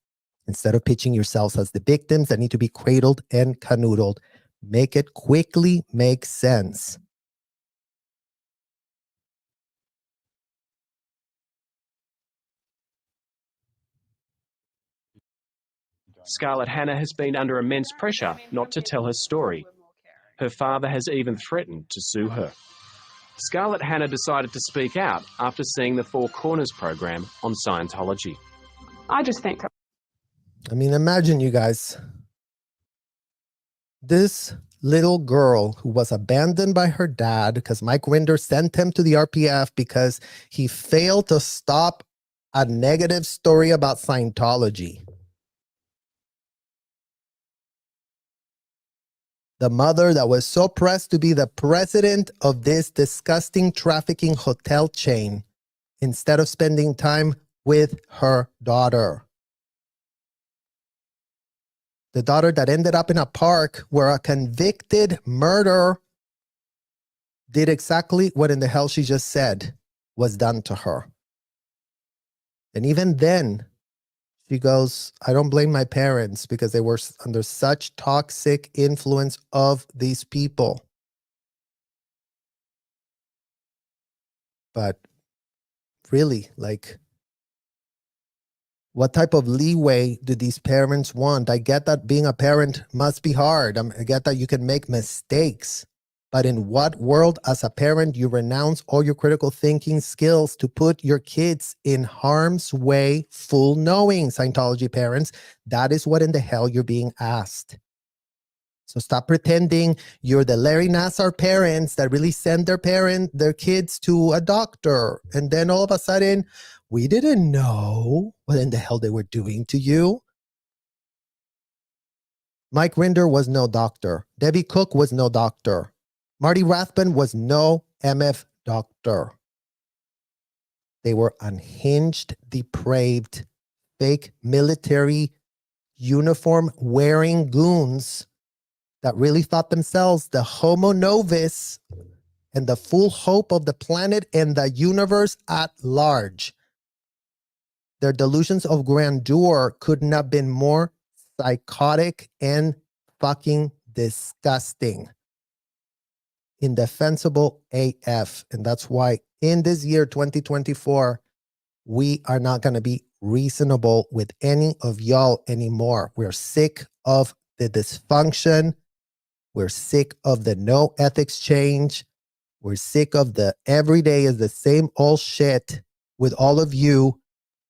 Instead of pitching yourselves as the victims that need to be cradled and canoodled, make it quickly make sense. Scarlet Hannah has been under immense pressure not to tell her story. Her father has even threatened to sue her. Scarlet Hannah decided to speak out after seeing the Four Corners program on Scientology. I just think that. I mean, imagine you guys. This little girl who was abandoned by her dad because Mike Rinder sent him to the RPF because he failed to stop a negative story about Scientology. The mother that was so pressed to be the president of this disgusting trafficking hotel chain instead of spending time with her daughter. The daughter that ended up in a park where a convicted murderer did exactly what in the hell she just said was done to her. And even then, she goes, I don't blame my parents because they were under such toxic influence of these people. But really, like, what type of leeway do these parents want? I get that being a parent must be hard. I get that you can make mistakes. But in what world, as a parent, you renounce all your critical thinking skills to put your kids in harm's way, full knowing, Scientology parents? That is what in the hell you're being asked. So stop pretending you're the Larry Nassar parents that really send their kids to a doctor. And then all of a sudden, we didn't know what in the hell they were doing to you. Mike Rinder was no doctor. Debbie Cook was no doctor. Marty Rathbun was no MF doctor. They were unhinged, depraved, fake military uniform wearing goons that really thought themselves the homo novus and the full hope of the planet and the universe at large. Their delusions of grandeur could not have been more psychotic and fucking disgusting. Indefensible AF. And that's why in this year, 2024, we are not going to be reasonable with any of y'all anymore. We're sick of the dysfunction. We're sick of the no ethics change. We're sick of the every day is the same old shit with all of you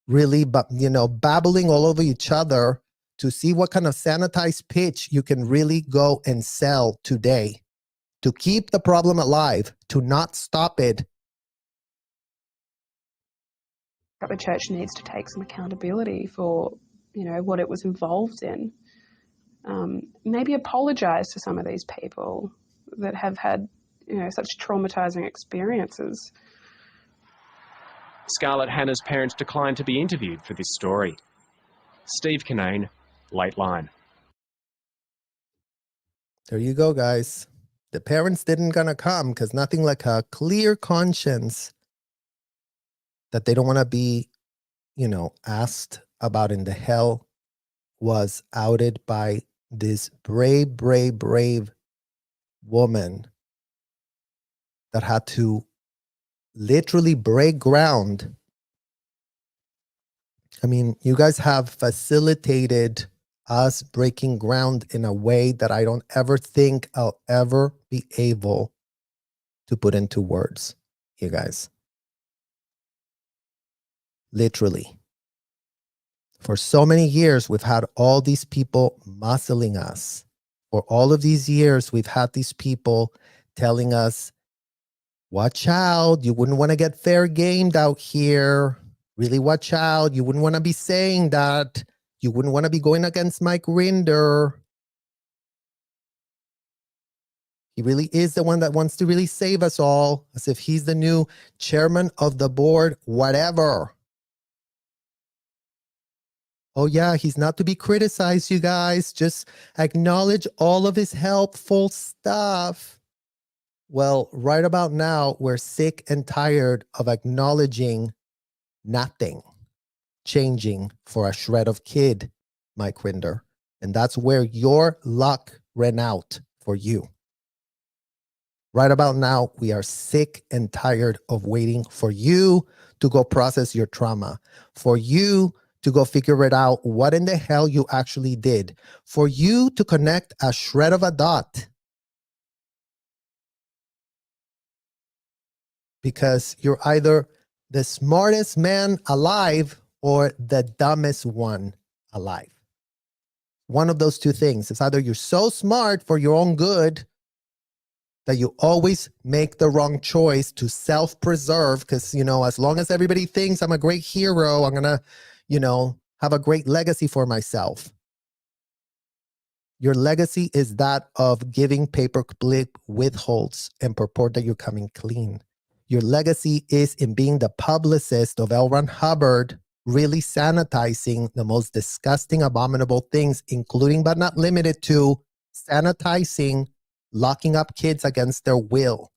really, babbling all over each other to see what kind of sanitized pitch you can really go and sell today to keep the problem alive, to not stop it. But the church needs to take some accountability for, what it was involved in. Maybe apologise to some of these people that have had, such traumatising experiences. Scarlet Hannah's parents declined to be interviewed for this story. Steve Kinane, Late Line. There you go, guys. The parents didn't gonna come because nothing like a clear conscience that they don't want to be, asked about in the hell was outed by this brave, brave, brave woman that had to literally break ground. I mean, you guys have facilitated us breaking ground in a way that I don't ever think I'll ever be able to put into words, you guys. Literally. For so many years, we've had all these people muscling us. For all of these years, we've had these people telling us, watch out, you wouldn't want to get fair gamed out here. Really watch out. You wouldn't want to be saying that. You wouldn't want to be going against Mike Rinder. He really is the one that wants to really save us all, as if he's the new chairman of the board, whatever. Oh yeah, he's not to be criticized, you guys. Just acknowledge all of his helpful stuff. Well, right about now, we're sick and tired of acknowledging nothing changing for a shred of kid, Mike Rinder. And that's where your luck ran out for you. Right about now, we are sick and tired of waiting for you to go process your trauma, for you to go figure it out what in the hell you actually did, for you to connect a shred of a dot. Because you're either the smartest man alive or the dumbest one alive. One of those two things. It's either you're so smart for your own good that you always make the wrong choice to self-preserve because, as long as everybody thinks I'm a great hero, I'm going to, have a great legacy for myself. Your legacy is that of giving paperclip withholds and purport that you're coming clean. Your legacy is in being the publicist of L. Ron Hubbard, really sanitizing the most disgusting, abominable things, including but not limited to sanitizing locking up kids against their will,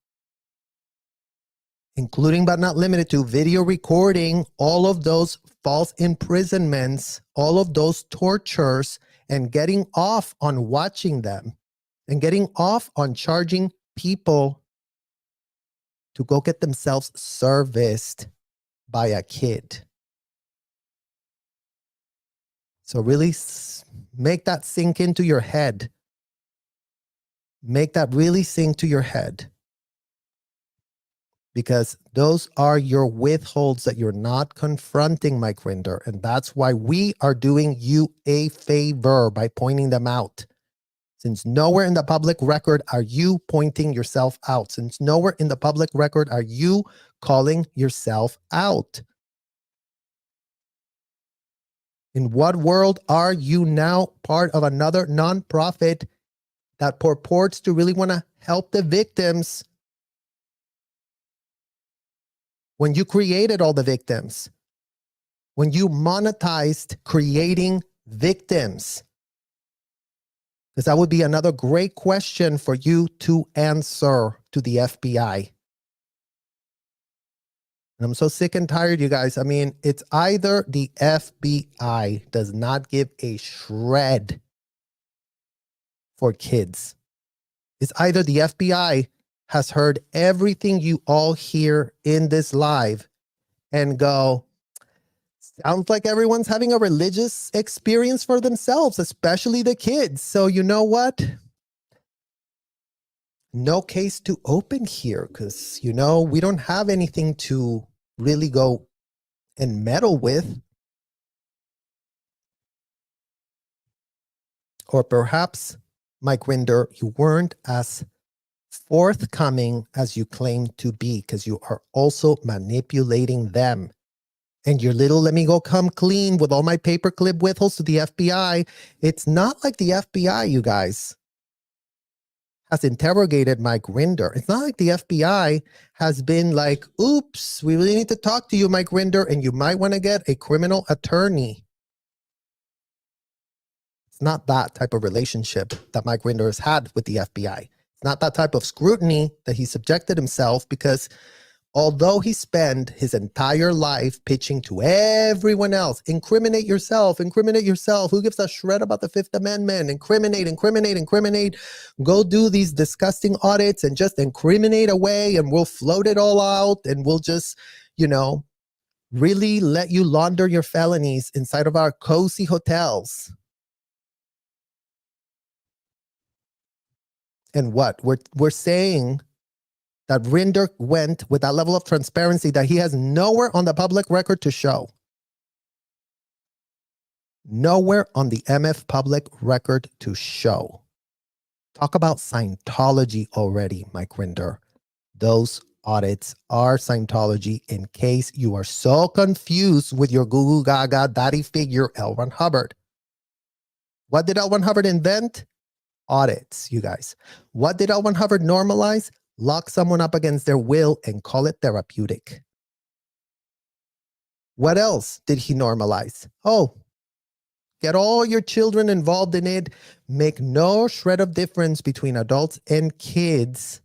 including but not limited to video recording all of those false imprisonments, all of those tortures, and getting off on watching them and getting off on charging people to go get themselves serviced by a kid. So really make that sink into your head. Make that really sink to your head. Because those are your withholds that you're not confronting, Mike Rinder. And that's why we are doing you a favor by pointing them out. Since nowhere in the public record are you pointing yourself out. Since nowhere in the public record are you calling yourself out. In what world are you now part of another nonprofit that purports to really want to help the victims when you created all the victims? When you monetized creating victims? Because that would be another great question for you to answer to the FBI. And I'm so sick and tired, you guys. I mean, it's either the FBI does not give a shred for kids. It's either the FBI has heard everything you all hear in this live and go, sounds like everyone's having a religious experience for themselves, especially the kids. So you know what? No case to open here because, we don't have anything to really go and meddle with. Or perhaps, Mike Rinder, you weren't as forthcoming as you claim to be, because you are also manipulating them. And your little let me go come clean with all my paperclip withholds to the FBI. It's not like the FBI, you guys, has interrogated Mike Rinder. It's not like the FBI has been like, oops, we really need to talk to you, Mike Rinder, and you might want to get a criminal attorney. It's not that type of relationship that Mike Rinder has had with the FBI. It's not that type of scrutiny that he subjected himself, because although he spent his entire life pitching to everyone else, incriminate yourself, who gives a shred about the Fifth Amendment, incriminate, go do these disgusting audits and just incriminate away, and we'll float it all out, and we'll just, really let you launder your felonies inside of our cozy hotels. And what? We're saying that Rinder went with that level of transparency that he has nowhere on the public record to show. Nowhere on the MF public record to show. Talk about Scientology already, Mike Rinder. Those audits are Scientology, in case you are so confused with your goo goo gaga daddy figure, L. Ron Hubbard. What did L. Ron Hubbard invent? Audits, you guys. What did L. Ron Hubbard normalize? Lock someone up against their will and call it therapeutic. What else did he normalize? Oh, get all your children involved in it. Make no shred of difference between adults and kids,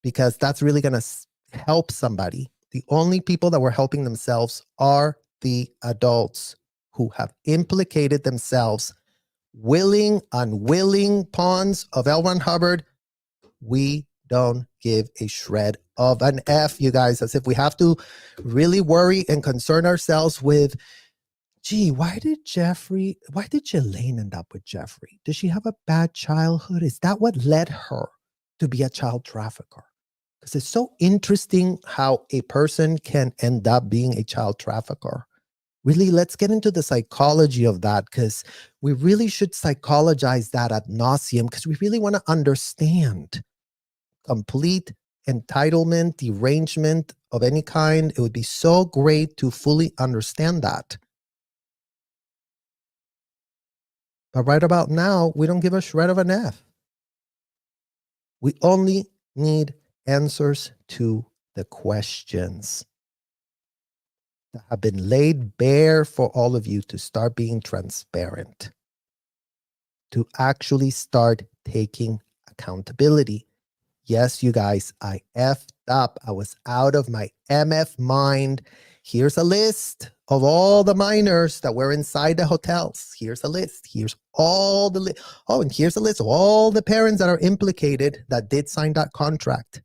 because that's really going to help somebody. The only people that were helping themselves are the adults who have implicated themselves, willing, unwilling pawns of L. Ron Hubbard. We don't give a shred of an F, you guys, as if we have to really worry and concern ourselves with, gee, why did Jelaine end up with Jeffrey? Did she have a bad childhood? Is that what led her to be a child trafficker? Because it's so interesting how a person can end up being a child trafficker. Really, let's get into the psychology of that, because we really should psychologize that ad nauseum, because we really want to understand complete entitlement, derangement of any kind. It would be so great to fully understand that. But right about now, we don't give a shred of an F. We only need answers to the questions that have been laid bare for all of you to start being transparent, to actually start taking accountability. Yes, you guys, I effed up. I was out of my MF mind. Here's a list of all the minors that were inside the hotels. Here's a list. Here's all the and here's a list of all the parents that are implicated that did sign that contract.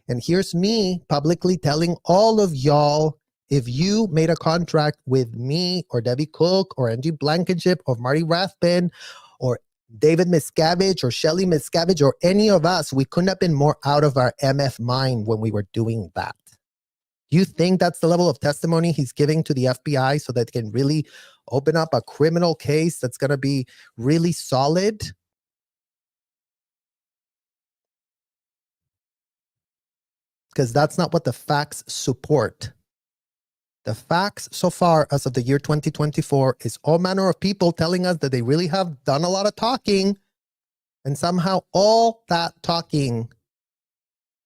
And here's me publicly telling all of y'all, if you made a contract with me or Debbie Cook or Angie Blankenship or Marty Rathbun or David Miscavige or Shelly Miscavige or any of us, we couldn't have been more out of our MF mind when we were doing that. Do you think that's the level of testimony he's giving to the FBI so that they can really open up a criminal case that's going to be really solid? Because that's not what the facts support. The facts so far as of the year 2024 is all manner of people telling us that they really have done a lot of talking, and somehow all that talking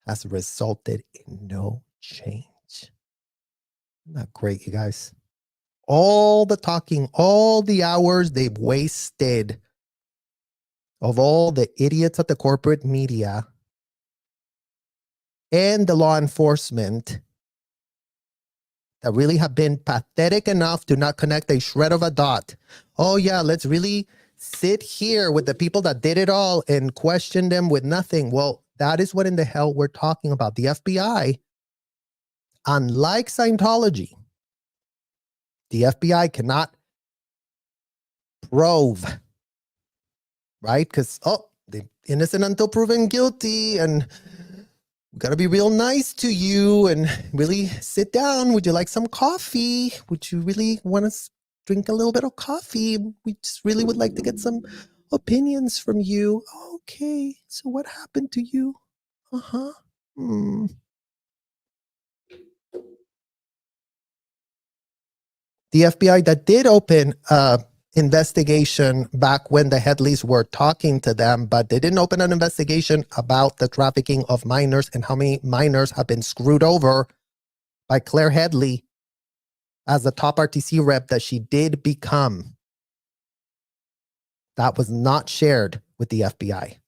has resulted in no change. Not great, you guys. All the talking, all the hours they've wasted of all the idiots at the corporate media and the law enforcement that really have been pathetic enough to not connect a shred of a dot. Oh yeah, let's really sit here with the people that did it all and question them with nothing. Well, that is what in the hell we're talking about. The FBI, unlike Scientology, the FBI cannot probe, right? Because, they're innocent until proven guilty, and we got to be real nice to you and really sit down. Would you like some coffee? Would you really want to drink a little bit of coffee? We just really would like to get some opinions from you. Okay, so what happened to you? Uh-huh. Hmm. The FBI that did open investigation back when the Headleys were talking to them, but they didn't open an investigation about the trafficking of minors and how many minors have been screwed over by Claire Headley as the top RTC rep that she did become. That was not shared with the FBI.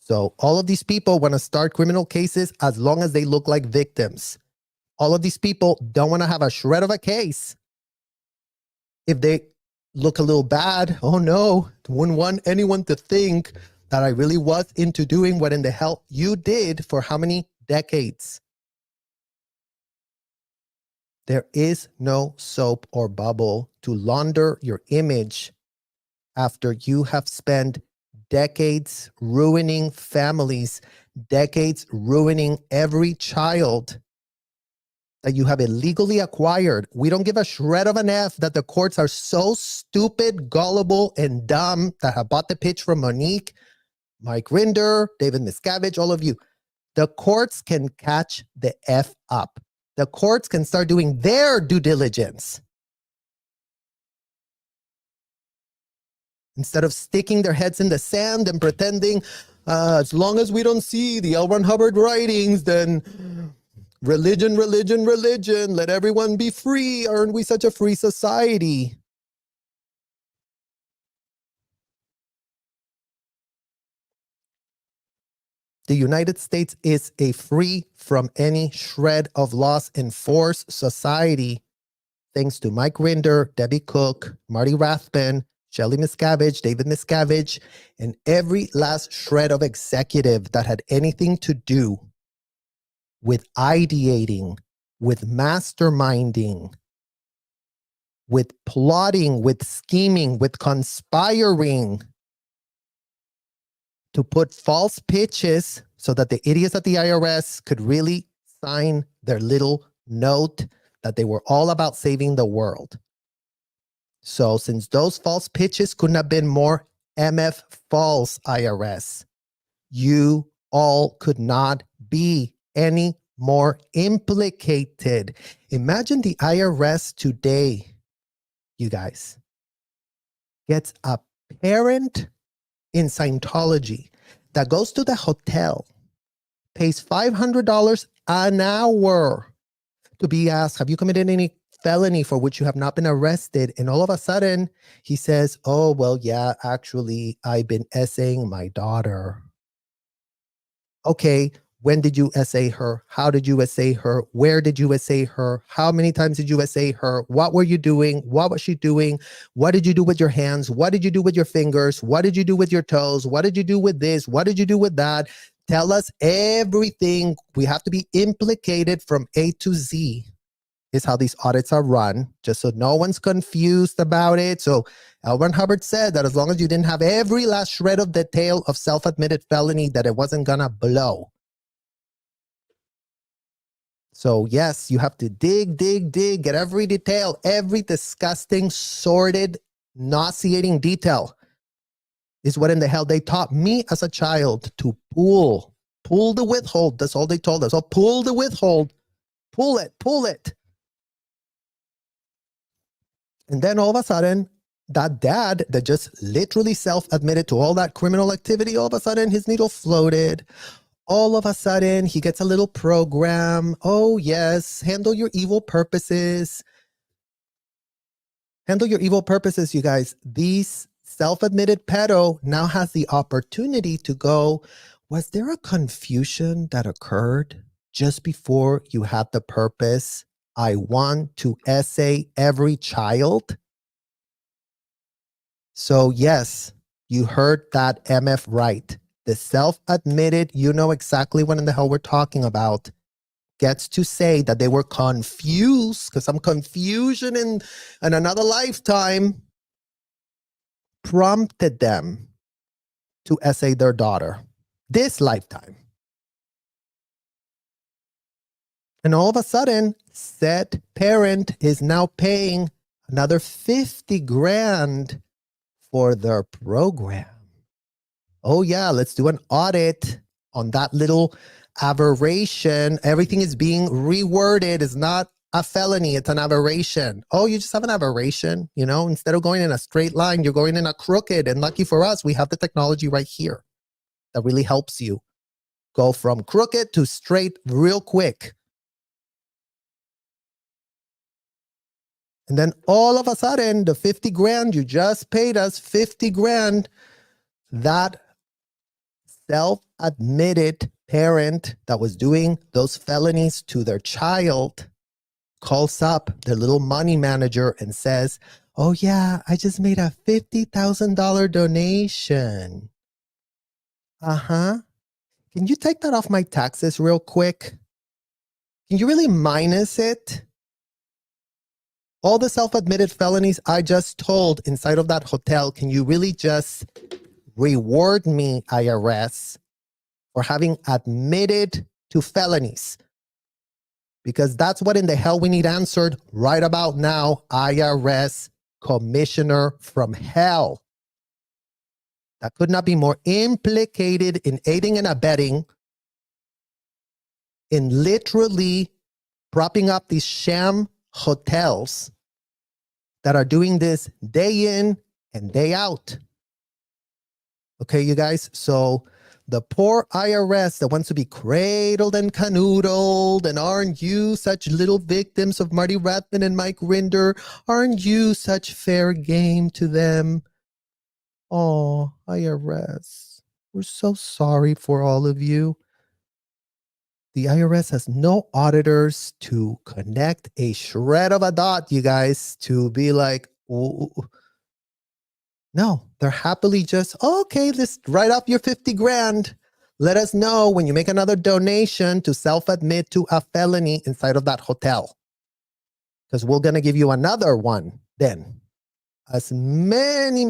So all of these people want to start criminal cases as long as they look like victims. All of these people don't want to have a shred of a case if they look a little bad. Oh no, wouldn't want anyone to think that I really was into doing what in the hell you did for how many decades. There is no soap or bubble to launder your image after you have spent decades ruining families, decades ruining every child that you have illegally acquired. We don't give a shred of an F that the courts are so stupid, gullible, and dumb that have bought the pitch from Monique, Mike Rinder, David Miscavige, all of you. The courts can catch the F up. The courts can start doing their due diligence. Instead of sticking their heads in the sand and pretending, as long as we don't see the L. Ron Hubbard writings, then religion, religion, religion, let everyone be free. Aren't we such a free society? The United States is a free from any shred of laws enforced society, thanks to Mike Rinder, Debbie Cook, Marty Rathbun, Shelley Miscavige, David Miscavige, and every last shred of executive that had anything to do with ideating, with masterminding, with plotting, with scheming, with conspiring to put false pitches so that the idiots at the IRS could really sign their little note that they were all about saving the world. So since those false pitches couldn't have been more MF false, IRS, you all could not be any more implicated. Imagine the IRS today, you guys, gets a parent in Scientology that goes to the hotel, pays $500 an hour to be asked, have you committed any felony for which you have not been arrested? And all of a sudden he says, oh, well, yeah, actually, I've been essaying my daughter. Okay, when did you essay her? How did you essay her? Where did you essay her? How many times did you essay her? What were you doing? What was she doing? What did you do with your hands? What did you do with your fingers? What did you do with your toes? What did you do with this? What did you do with that? Tell us everything. We have to be implicated from A to Z. Is how these audits are run, just so no one's confused about it. So L. Ron Hubbard said that as long as you didn't have every last shred of detail of self-admitted felony, that it wasn't gonna blow. So yes, you have to dig, get every detail, every disgusting, sordid, nauseating detail is what in the hell they taught me as a child to pull the withhold. That's all they told us. Oh, pull the withhold, pull it. And then all of a sudden, that dad that just literally self-admitted to all that criminal activity, all of a sudden his needle floated. All of a sudden he gets a little program. Oh yes, handle your evil purposes. Handle your evil purposes, you guys. These self-admitted pedo now has the opportunity to go, was there a confusion that occurred just before you had the purpose? I want to essay every child. So yes, you heard that MF right. The self-admitted, you know exactly what in the hell we're talking about, gets to say that they were confused because some confusion in another lifetime prompted them to essay their daughter this lifetime. And all of a sudden, said parent is now paying another 50 grand for their program. Oh yeah, let's do an audit on that little aberration. Everything is being reworded. It's not a felony, it's an aberration. Oh, you just have an aberration, you know, instead of going in a straight line, you're going in a crooked. And lucky for us, we have the technology right here that really helps you go from crooked to straight real quick. And then all of a sudden, the 50 grand, you just paid us 50 grand, that self-admitted parent that was doing those felonies to their child calls up their little money manager and says, oh yeah, I just made a $50,000 donation. Uh-huh. Can you take that off my taxes real quick? Can you really minus it? All the self-admitted felonies I just told inside of that hotel, can you really just reward me, IRS, for having admitted to felonies? Because that's what in the hell we need answered right about now, IRS commissioner from hell. That could not be more implicated in aiding and abetting, in literally propping up these sham hotels that are doing this day in and day out. Okay, you guys? So the poor IRS that wants to be cradled and canoodled, and aren't you such little victims of Marty Rathman and Mike Rinder? Aren't you such fair game to them? Oh, IRS, we're so sorry for all of you. The IRS has no auditors to connect a shred of a dot, you guys, to be like, ooh. No, they're happily just, okay, let's write off your 50 grand. Let us know when you make another donation to self-admit to a felony inside of that hotel. Because we're going to give you another one then. As many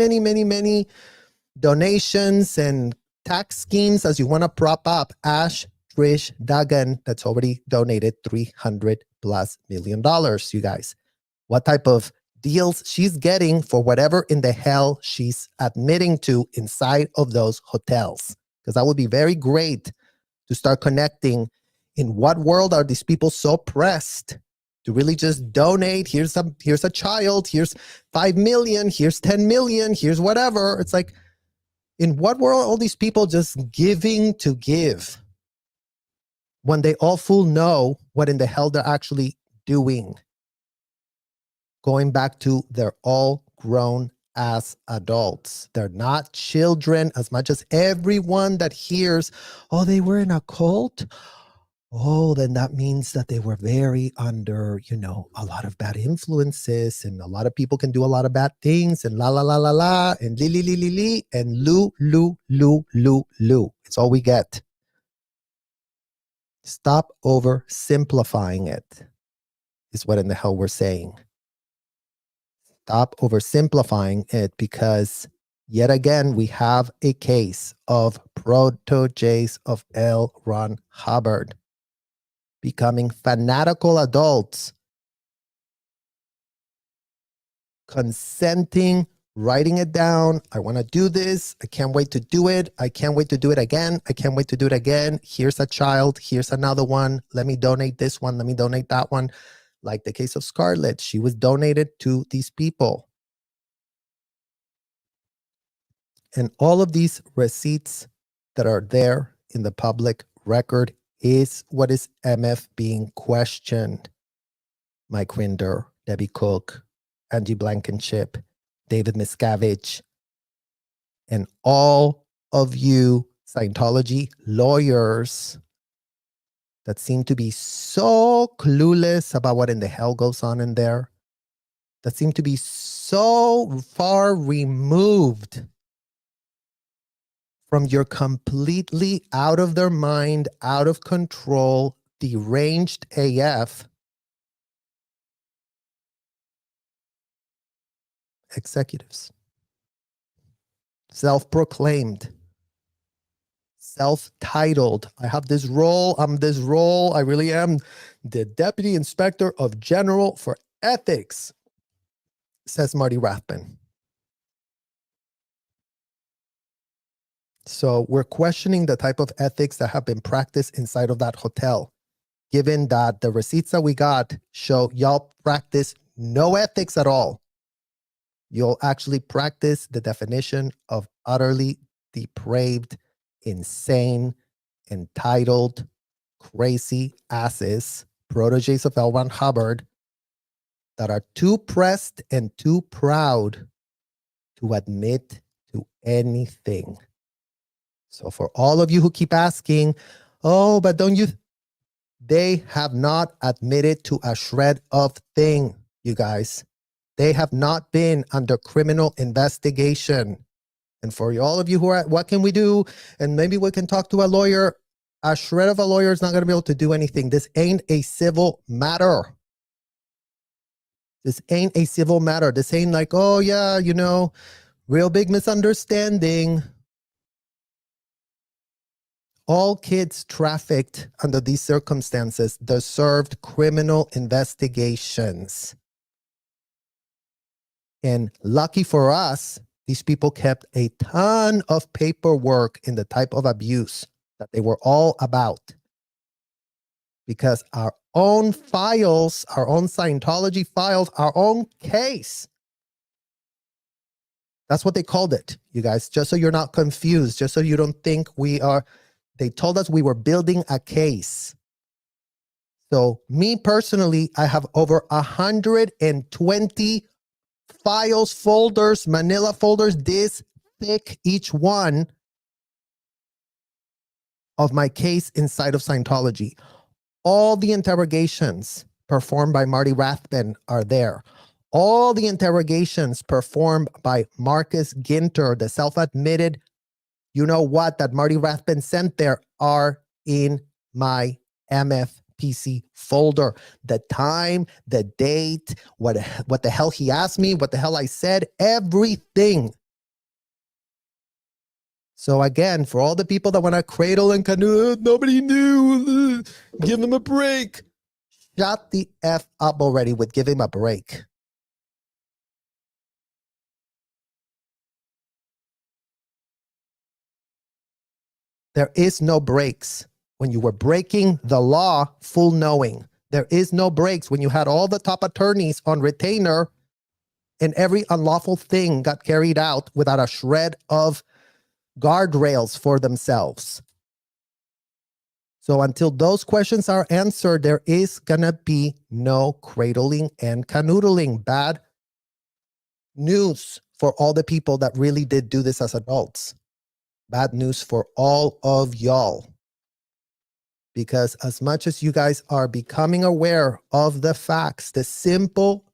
donations and tax schemes as you want to prop up. Ash Trish Duggan, that's already donated $300+ million, you guys. What type of deals she's getting for whatever in the hell she's admitting to inside of those hotels. Because that would be very great to start connecting. In what world are these people so pressed to really just donate? Here's a child, here's 5 million, here's 10 million, here's whatever. It's like, in what world are all these people just giving to give when they all full know what in the hell they're actually doing? Going back to, they're all grown as adults. They're not children, as much as everyone that hears, oh, they were in a cult. Oh, then that means that they were very under, you know, a lot of bad influences, and a lot of people can do a lot of bad things, and la la la la la, and li li li li li, and lu lu lu lu lu. It's all we get. Stop oversimplifying it, is what in the hell we're saying. Stop oversimplifying it, because yet again, we have a case of proteges of L. Ron Hubbard becoming fanatical adults, consenting, writing it down. I want to do this. I can't wait to do it. I can't wait to do it again. I can't wait to do it again. Here's a child. Here's another one. Let me donate this one. Let me donate that one. Like the case of Scarlett, she was donated to these people. And all of these receipts that are there in the public record is what is MF being questioned. Mike Rinder, Debbie Cook, Angie Blankenship, David Miscavige, and all of you Scientology lawyers that seem to be so clueless about what in the hell goes on in there, that seem to be so far removed from your completely out of their mind, out of control, deranged AF executives. Self-proclaimed. Self-titled. I have this role. I'm this role. I really am the Deputy Inspector of General for Ethics, says Marty Rathman. So we're questioning the type of ethics that have been practiced inside of that hotel, given that the receipts that we got show y'all practice no ethics at all. You'll actually practice the definition of utterly depraved, insane, entitled, crazy asses, proteges of L. Ron Hubbard, that are too pressed and too proud to admit to anything. So for all of you who keep asking, oh, but don't you... They have not admitted to a shred of thing, you guys. They have not been under criminal investigation. And for all of you who are, what can we do? And maybe we can talk to a lawyer. A shred of a lawyer is not going to be able to do anything. This ain't a civil matter. This ain't a civil matter. This ain't like, oh yeah, you know, real big misunderstanding. All kids trafficked under these circumstances deserved criminal investigations. And lucky for us, these people kept a ton of paperwork in the type of abuse that they were all about. Because our own files, our own Scientology files, our own case. That's what they called it, you guys, just so you're not confused, just so you don't think we are... They told us we were building a case. So me personally, I have over 120 files, folders, manila folders, this thick each one of my case inside of Scientology. All the interrogations performed by Marty Rathbun are there. All the interrogations performed by Marcus Ginter, the self-admitted you know what that Marty Rathbun sent there, are in my MFPC folder. The time, the date, what the hell he asked me, what the hell I said, everything. So again, for all the people that want to cradle and canoe, nobody knew, give them a break. Shut the F up already with give him a break. There is no breaks when you were breaking the law full knowing. There is no breaks when you had all the top attorneys on retainer and every unlawful thing got carried out without a shred of guardrails for themselves. So until those questions are answered, there is gonna be no cradling and canoodling. Bad news for all the people that really did do this as adults. Bad news for all of y'all. Because as much as you guys are becoming aware of the facts, the simple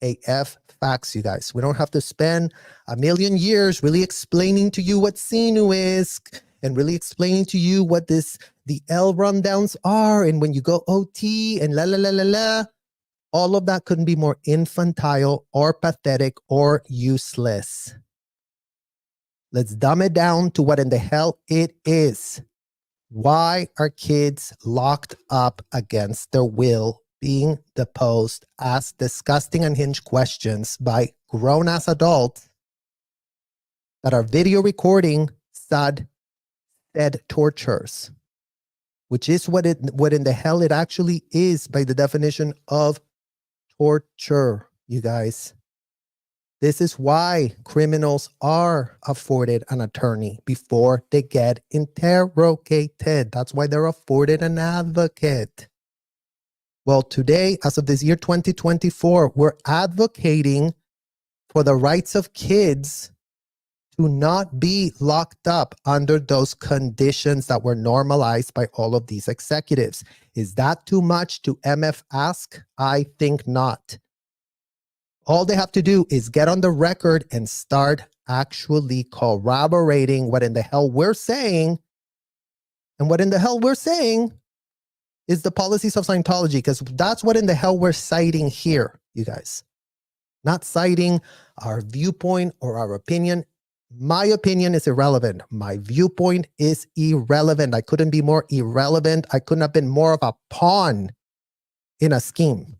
AF facts, you guys, we don't have to spend a million years really explaining to you what Sinu is and really explaining to you what the L rundowns are and when you go OT and la la la la la. All of that couldn't be more infantile or pathetic or useless. Let's dumb it down to what in the hell it is. Why are kids locked up against their will, being deposed, asked disgusting unhinged questions by grown-ass adults that are video recording said tortures, which is what in the hell it actually is by the definition of torture, you guys. This is why criminals are afforded an attorney before they get interrogated. That's why they're afforded an advocate. Well, today, as of this year 2024, we're advocating for the rights of kids to not be locked up under those conditions that were normalized by all of these executives. Is that too much to MF ask? I think not. All they have to do is get on the record and start actually corroborating what in the hell we're saying. And what in the hell we're saying is the policies of Scientology, because that's what in the hell we're citing here, you guys. Not citing our viewpoint or our opinion. My opinion is irrelevant. My viewpoint is irrelevant. I couldn't be more irrelevant. I couldn't have been more of a pawn in a scheme.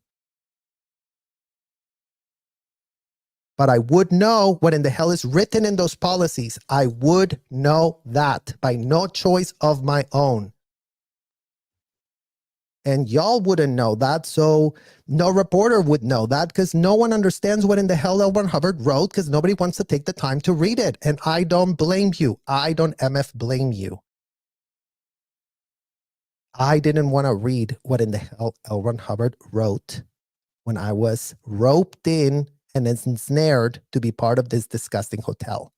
But I would know what in the hell is written in those policies. I would know that by no choice of my own. And y'all wouldn't know that, so no reporter would know that because no one understands what in the hell L. Ron Hubbard wrote because nobody wants to take the time to read it. And I don't blame you. I don't MF blame you. I didn't want to read what in the hell L. Ron Hubbard wrote when I was roped in and ensnared to be part of this disgusting hotel.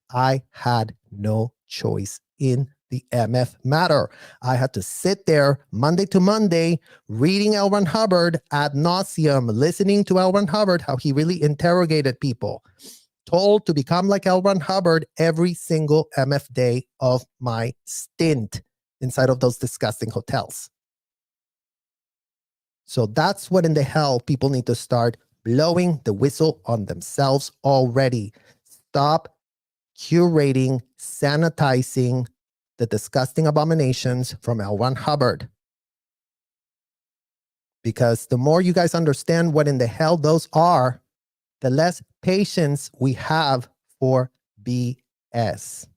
I had no choice in the MF matter. I had to sit there Monday to Monday reading L. Ron Hubbard ad nauseum, listening to L. Ron Hubbard, how he really interrogated people, told to become like L. Ron Hubbard every single MF day of my stint inside of those disgusting hotels. So that's what in the hell people need to start blowing the whistle on themselves already. Stop curating, sanitizing the disgusting abominations from L. Ron Hubbard. Because the more you guys understand what in the hell those are, the less patience we have for BS.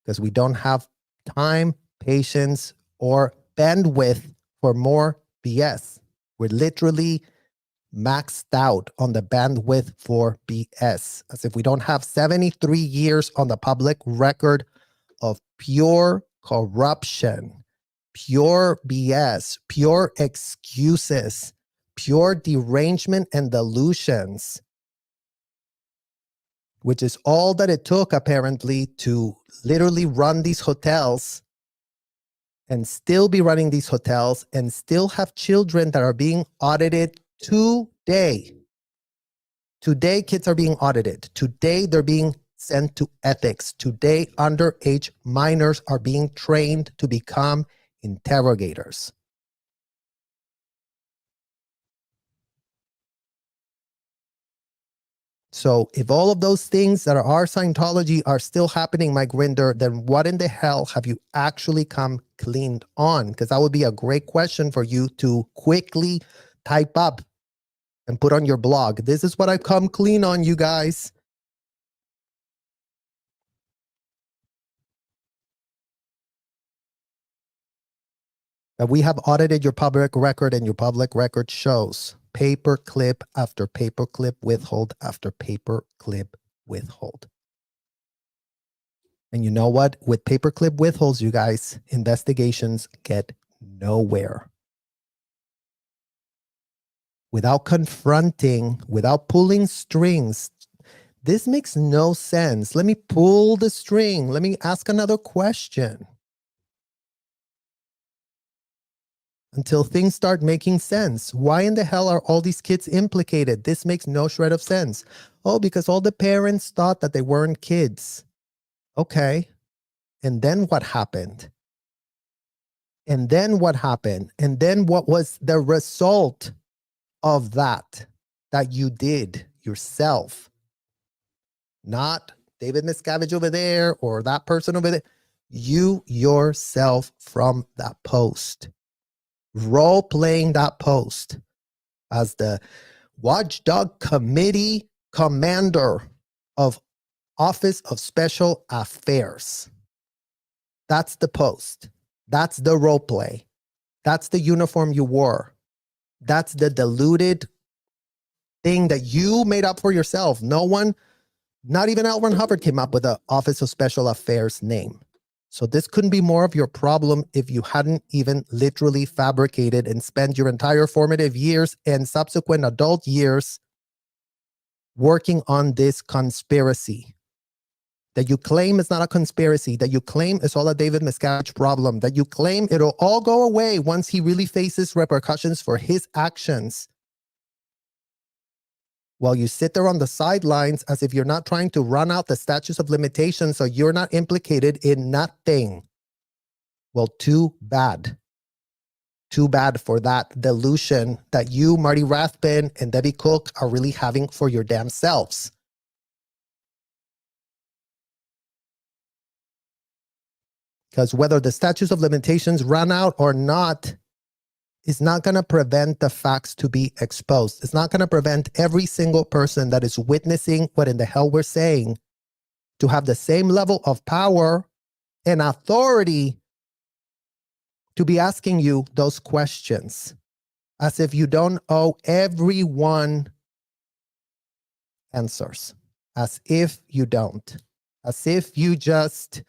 Because we don't have time, patience, or bandwidth for more BS. We're literally maxed out on the bandwidth for BS, as if we don't have 73 years on the public record of pure corruption, pure BS, pure excuses, pure derangement and delusions, which is all that it took apparently to literally run these hotels and still be running these hotels and still have children that are being audited today. Today, kids are being audited. Today, they're being sent to ethics. Today, underage minors are being trained to become interrogators. So if all of those things that are Scientology are still happening, Mike Rinder, then what in the hell have you actually come cleaned on? Because that would be a great question for you to quickly type up and put on your blog. This is what I've come clean on, you guys. That we have audited your public record, and your public record shows paper clip after paper clip withhold after paper clip withhold. And you know what? With paper clip withholds, you guys, investigations get nowhere. Without confronting, without pulling strings, this makes no sense. Let me pull the string. Let me ask another question. Until things start making sense. Why in the hell are all these kids implicated? This makes no shred of sense. Oh, because all the parents thought that they weren't kids. Okay. And then what happened? And then what happened? And then what was the result of that you did yourself? Not David Miscavige over there or that person over there. You yourself from that post. Role playing that post as the Watchdog Committee commander of Office of Special Affairs. That's the post. That's the role play. That's the uniform you wore. That's the diluted thing that you made up for yourself. No one, not even L. Ron Hubbard, came up with the Office of Special Affairs name. So this couldn't be more of your problem if you hadn't even literally fabricated and spent your entire formative years and subsequent adult years working on this conspiracy. That you claim is not a conspiracy, that you claim is all a David Miscavige problem, that you claim it'll all go away once he really faces repercussions for his actions. While you sit there on the sidelines as if you're not trying to run out the statutes of limitations so you're not implicated in nothing. Well, too bad. Too bad for that delusion that you, Marty Rathbun, and Debbie Cook are really having for your damn selves. Because whether the statutes of limitations run out or not is not going to prevent the facts to be exposed. It's not going to prevent every single person that is witnessing what in the hell we're saying to have the same level of power and authority to be asking you those questions, as if you don't owe everyone answers, as if you don't, as if you just,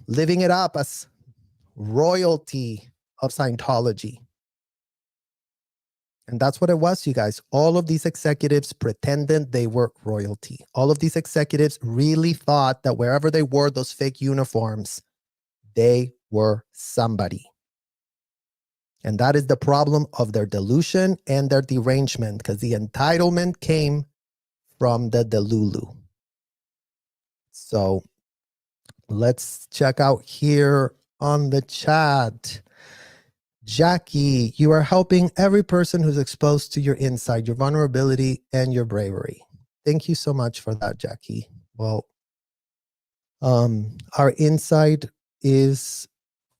living it up as royalty of Scientology. And that's what it was, you guys. All of these executives pretended they were royalty. All of these executives really thought that wherever they wore those fake uniforms, they were somebody. And that is the problem of their delusion and their derangement, because the entitlement came from the delulu. So let's check out here on the chat. Jackie, you are helping every person who's exposed to your insight, your vulnerability, and your bravery. Thank you so much for that, Jackie. Well, our insight is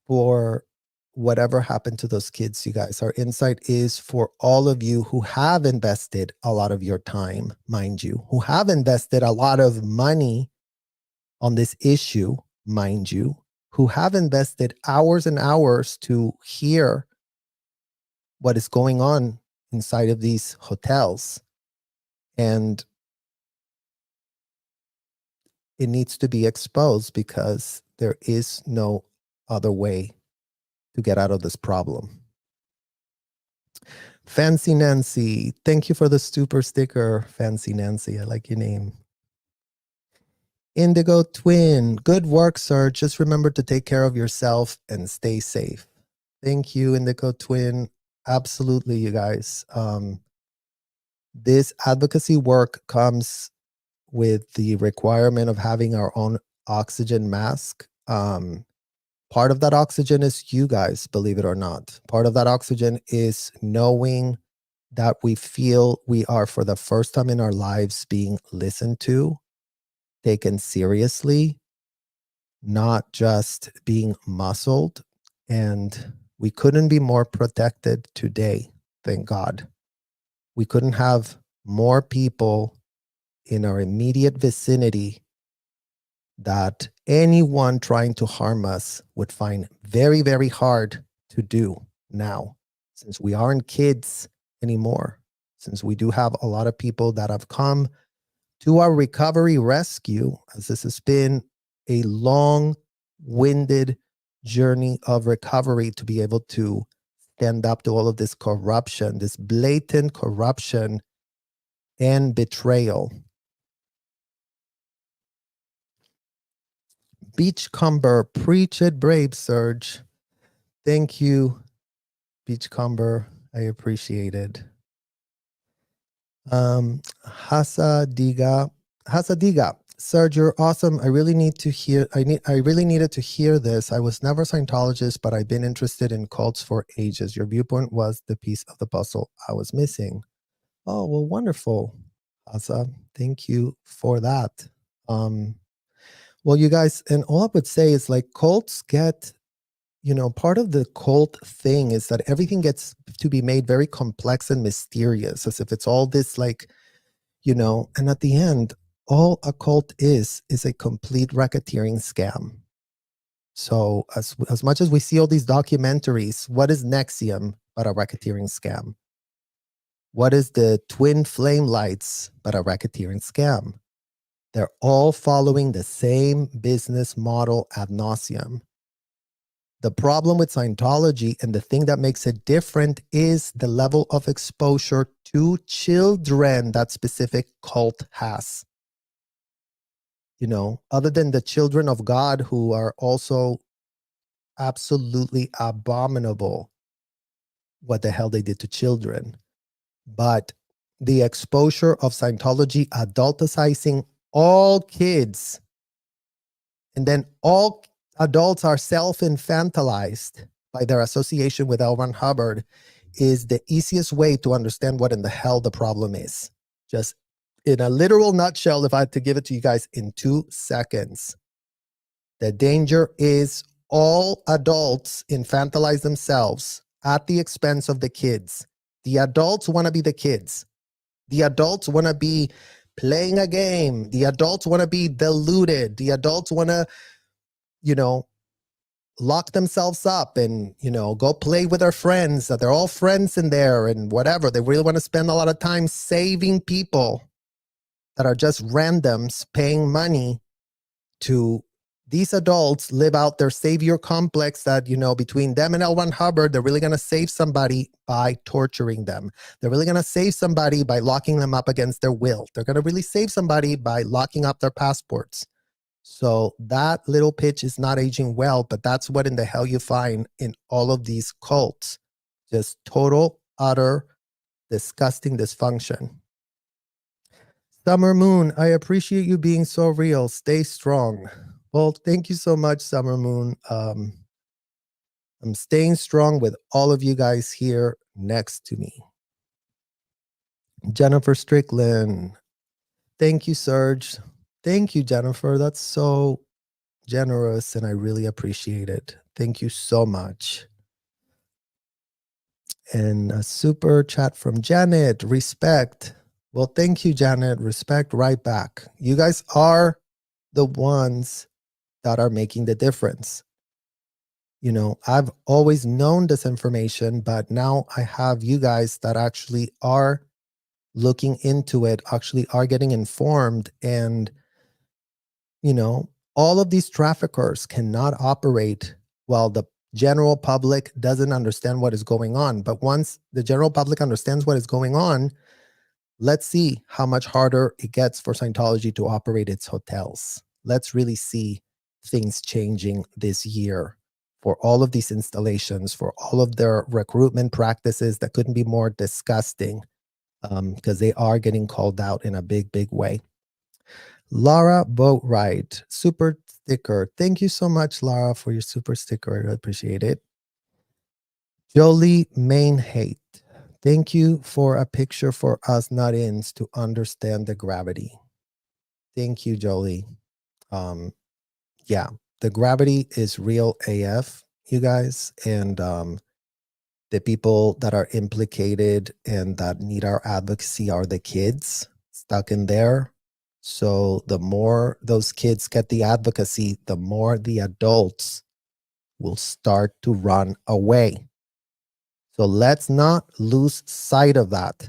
for whatever happened to those kids, you guys. Our insight is for all of you who have invested a lot of your time, mind you, who have invested a lot of money on this issue, mind you, who have invested hours and hours to hear what is going on inside of these hotels. And it needs to be exposed because there is no other way to get out of this problem. Fancy Nancy, thank you for the super sticker, Fancy Nancy. I like your name. Indigo Twin, good work, sir. Just remember to take care of yourself and stay safe. Thank you, Indigo Twin. Absolutely, you guys. This advocacy work comes with the requirement of having our own oxygen mask. Part of that oxygen is you guys, believe it or not. Part of that oxygen is knowing that we feel we are, for the first time in our lives, being listened to, taken seriously, not just being muscled. And we couldn't be more protected today, thank God. We couldn't have more people in our immediate vicinity that anyone trying to harm us would find very, very hard to do now, since we aren't kids anymore, since we do have a lot of people that have come to our recovery rescue, as this has been a long-winded journey of recovery to be able to stand up to all of this corruption, this blatant corruption and betrayal. Beachcomber, preach it, brave Surge. Thank you, Beachcomber. I appreciate it. Hasadiga, Serge, you're awesome. I really needed to hear this. I was never a Scientologist, but I've been interested in cults for ages. Your viewpoint was the piece of the puzzle I was missing. Oh, well, wonderful, Hasa. Thank you for that. Well, you guys, and all I would say is, like, cults get, part of the cult thing is that everything gets to be made very complex and mysterious, as if it's all this, like, and at the end, all a cult is a complete racketeering scam. So as much as we see all these documentaries, what is Nexium but a racketeering scam? What is the twin flame lights but a racketeering scam? They're all following the same business model ad nauseum. The problem with Scientology, and the thing that makes it different, is the level of exposure to children that specific cult has. Other than the children of God, who are also absolutely abominable, what the hell they did to children. But the exposure of Scientology adulticizing all kids, and then all adults are self-infantilized by their association with L. Ron Hubbard, is the easiest way to understand what in the hell the problem is. Just in a literal nutshell, if I had to give it to you guys in 2 seconds, the danger is all adults infantilize themselves at the expense of the kids. The adults want to be the kids. The adults want to be playing a game. The adults want to be deluded. The adults want to, lock themselves up and, go play with their friends. That they're all friends in there and whatever. They really want to spend a lot of time saving people that are just randoms paying money to these adults live out their savior complex that, between them and L. Ron Hubbard, they're really going to save somebody by torturing them. They're really going to save somebody by locking them up against their will. They're going to really save somebody by locking up their passports. So that little pitch is not aging well, but that's what in the hell you find in all of these cults. Just total, utter, disgusting dysfunction. Summer Moon, I appreciate you being so real. Stay strong. Well, thank you so much, Summer Moon. I'm staying strong with all of you guys here next to me. Jennifer Strickland. Thank you, Serge. Thank you, Jennifer. That's so generous, and I really appreciate it. Thank you so much. And a super chat from Janet. Respect. Well, thank you, Janet. Respect right back. You guys are the ones that are making the difference. I've always known this information, but now I have you guys that actually are looking into it, actually are getting informed. And, all of these traffickers cannot operate while the general public doesn't understand what is going on. But once the general public understands what is going on, let's see how much harder it gets for Scientology to operate its hotels. Let's really see things changing this year for all of these installations, for all of their recruitment practices that couldn't be more disgusting, because they are getting called out in a big, big way. Laura Boatwright, super sticker. Thank you so much, Laura, for your super sticker. I appreciate it. Jolie Mainhate. Thank you for a picture for us not-ins to understand the gravity. Thank you, Jolie. Yeah, the gravity is real AF, you guys. And the people that are implicated and that need our advocacy are the kids stuck in there. So the more those kids get the advocacy, the more the adults will start to run away. So let's not lose sight of that.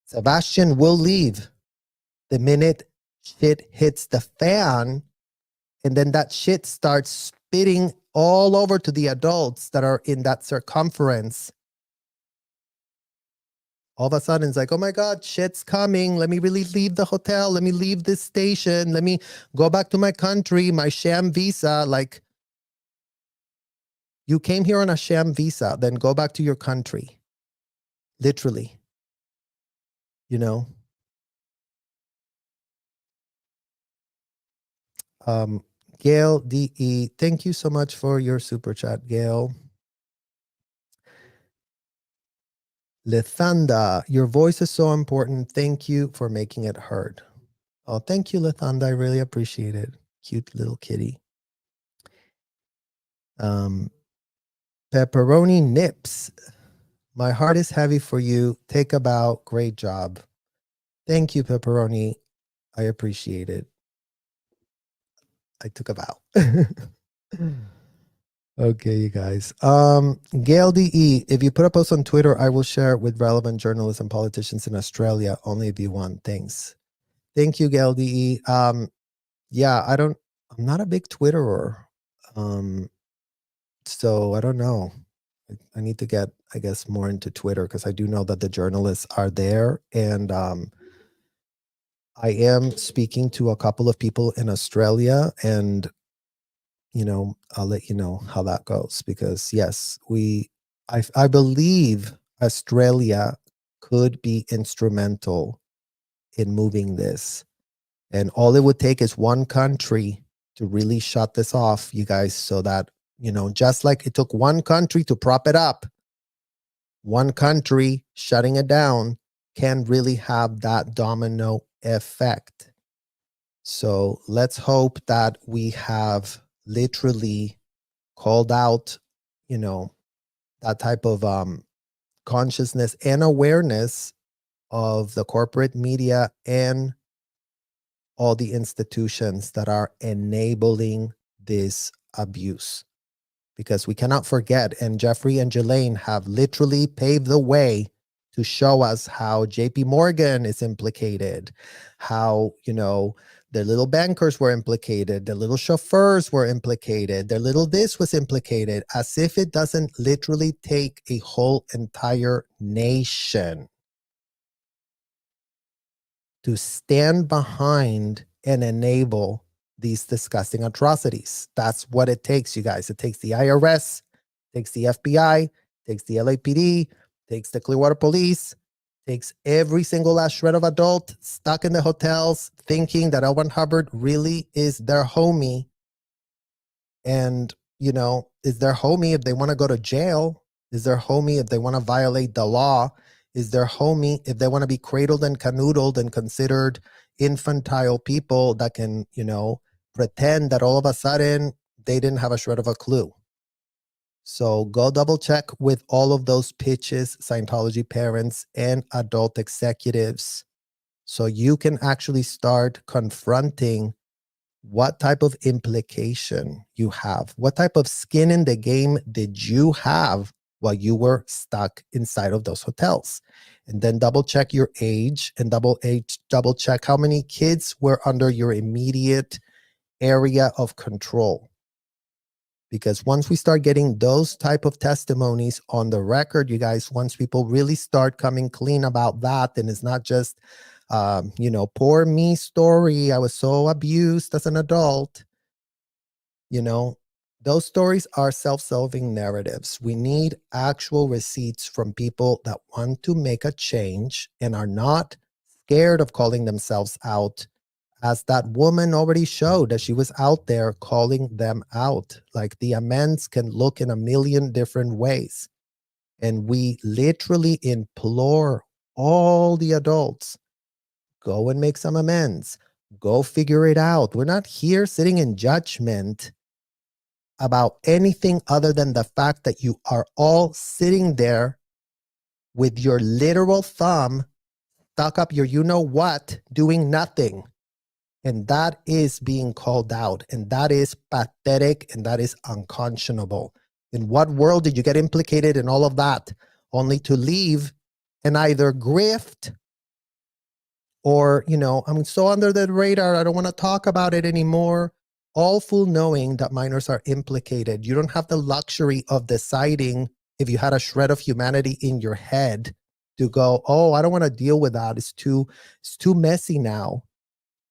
Sebastian will leave the minute shit hits the fan, and then that shit starts spitting all over to the adults that are in that circumference. All of a sudden, it's like, oh my God, shit's coming. Let me really leave the hotel. Let me leave this station. Let me go back to my country, my sham visa. Like, you came here on a sham visa, then go back to your country. Literally. Gail DE, thank you so much for your super chat, Gail. Lethanda, your voice is so important. Thank you for making it heard. Oh, thank you, Lethanda. I really appreciate it. Cute little kitty. Pepperoni Nips. My heart is heavy for you. Take a bow. Great job. Thank you, Pepperoni. I appreciate it. I took a bow. Okay, you guys. Gail DE, if you put a post on Twitter, I will share it with relevant journalists and politicians in Australia, only if you want. Thanks. Thank you, Gail DE. Yeah, I'm not a big Twitterer. So I don't know. I need to get, I guess, more into Twitter, because I do know that the journalists are there. And I am speaking to a couple of people in Australia, and I'll let you know how that goes, because yes, I believe Australia could be instrumental in moving this. And all it would take is one country to really shut this off, you guys, so that, just like it took one country to prop it up, one country shutting it down can really have that domino effect. So let's hope that we have literally called out, that type of consciousness and awareness of the corporate media and all the institutions that are enabling this abuse. Because we cannot forget, and Jeffrey and Jelaine have literally paved the way to show us how JP Morgan is implicated, how, their little bankers were implicated, their little chauffeurs were implicated, their little this was implicated, as if it doesn't literally take a whole entire nation to stand behind and enable these disgusting atrocities. That's what it takes, you guys. It takes the IRS, takes the FBI, takes the LAPD, takes the Clearwater Police, takes every single last shred of adult stuck in the hotels thinking that L. Ron Hubbard really is their homie. And, is their homie if they want to go to jail, is their homie if they want to violate the law, is their homie if they want to be cradled and canoodled and considered infantile people that can, pretend that all of a sudden they didn't have a shred of a clue. So go double check with all of those pitches, Scientology parents and adult executives, so you can actually start confronting what type of implication you have. What type of skin in the game did you have while you were stuck inside of those hotels? And then double check your age and double check how many kids were under your immediate area of control. Because once we start getting those type of testimonies on the record, you guys, once people really start coming clean about that, and it's not just, poor me story, I was so abused as an adult. Those stories are self-serving narratives. We need actual receipts from people that want to make a change and are not scared of calling themselves out, as that woman already showed that she was out there calling them out. Like, the amends can look in a million different ways. And we literally implore all the adults, go and make some amends. Go figure it out. We're not here sitting in judgment about anything other than the fact that you are all sitting there with your literal thumb stuck up your you-know-what, doing nothing. And that is being called out. And that is pathetic. And that is unconscionable. In what world did you get implicated in all of that? Only to leave and either grift or, I'm so under the radar, I don't want to talk about it anymore. All full knowing that minors are implicated. You don't have the luxury of deciding, if you had a shred of humanity in your head, to go, oh, I don't want to deal with that. It's too messy now.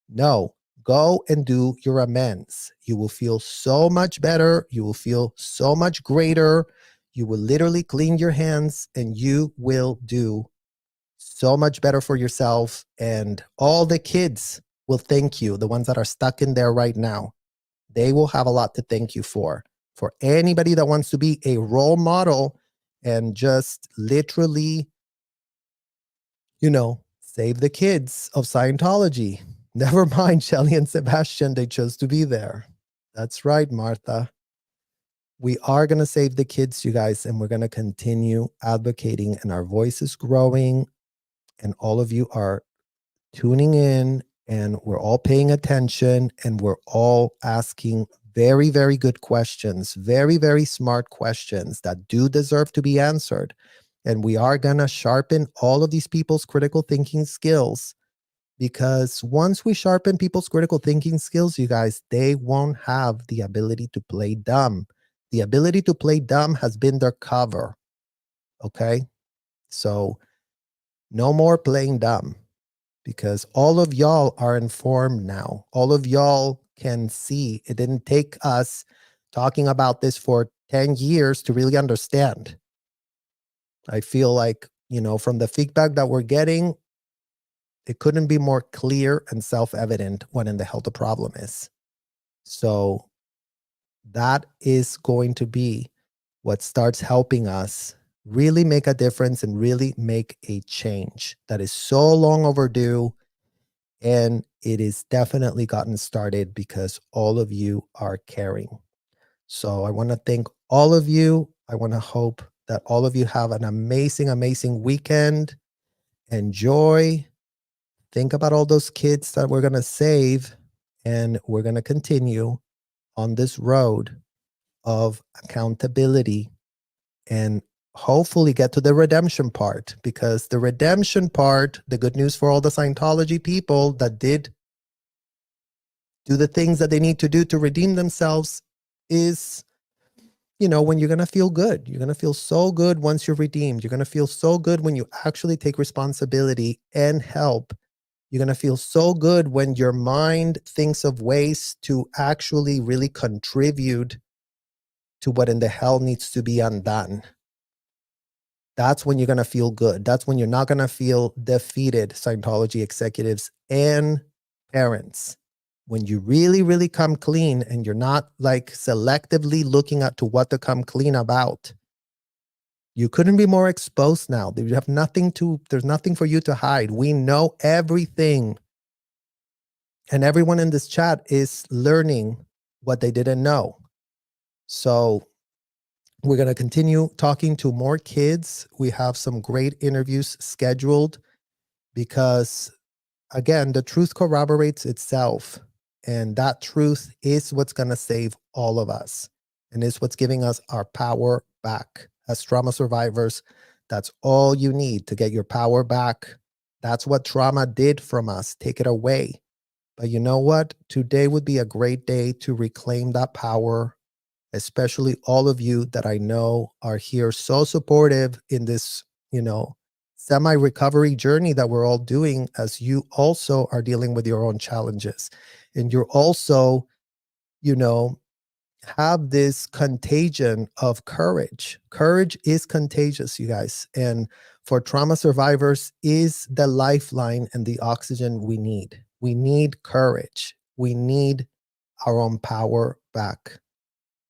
No, go and do your amends. You will feel so much better. You will feel so much greater. You will literally clean your hands, and you will do so much better for yourself. And all the kids will thank you. The ones that are stuck in there right now, they will have a lot to thank you for. For anybody that wants to be a role model and just literally, save the kids of Scientology. Never mind Shelly and Sebastian, they chose to be there. That's right, Martha. We are going to save the kids, you guys, and we're going to continue advocating, and our voice is growing, and all of you are tuning in, and we're all paying attention, and we're all asking very, very good questions, very, very smart questions that do deserve to be answered. And we are going to sharpen all of these people's critical thinking skills, because once we sharpen people's critical thinking skills, you guys, they won't have the ability to play dumb. The ability to play dumb has been their cover. Okay? So no more playing dumb, because all of y'all are informed now. All of y'all can see. It didn't take us talking about this for 10 years to really understand. I feel like, from the feedback that we're getting, it couldn't be more clear and self-evident what in the hell the problem is. So that is going to be what starts helping us really make a difference and really make a change that is so long overdue. And it is definitely gotten started because all of you are caring. So I want to thank all of you. I want to hope that all of you have an amazing, amazing weekend. Enjoy. Think about all those kids that we're going to save, and we're going to continue on this road of accountability and hopefully get to the redemption part, because the redemption part, the good news for all the Scientology people that did do the things that they need to do to redeem themselves, is, you know, when you're going to feel good. You're going to feel so good once you're redeemed. You're going to feel so good when you actually take responsibility and help. You're going to feel so good when your mind thinks of ways to actually really contribute to what in the hell needs to be undone. That's when you're going to feel good. That's when you're not going to feel defeated, Scientology executives and parents. When you really, really come clean and you're not like selectively looking at to what to come clean about. You couldn't be more exposed now. You have there's nothing for you to hide. We know everything. And everyone in this chat is learning what they didn't know. So we're going to continue talking to more kids. We have some great interviews scheduled because, again, the truth corroborates itself. And that truth is what's going to save all of us. And is what's giving us our power back. As trauma survivors, that's all you need to get your power back. That's what trauma did from us. Take it away. But you know what? Today would be a great day to reclaim that power, especially all of you that I know are here so supportive in this, you know, semi-recovery journey that we're all doing, as you also are dealing with your own challenges. And you're also, you know, have this contagion of courage. Courage is contagious, you guys. And for trauma survivors is the lifeline and the oxygen we need. We need courage. We need our own power back.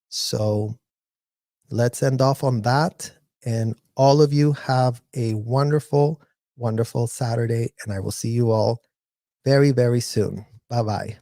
So let's end off on that. And all of you have a wonderful, wonderful Saturday. And I will see you all very, very soon. Bye-bye.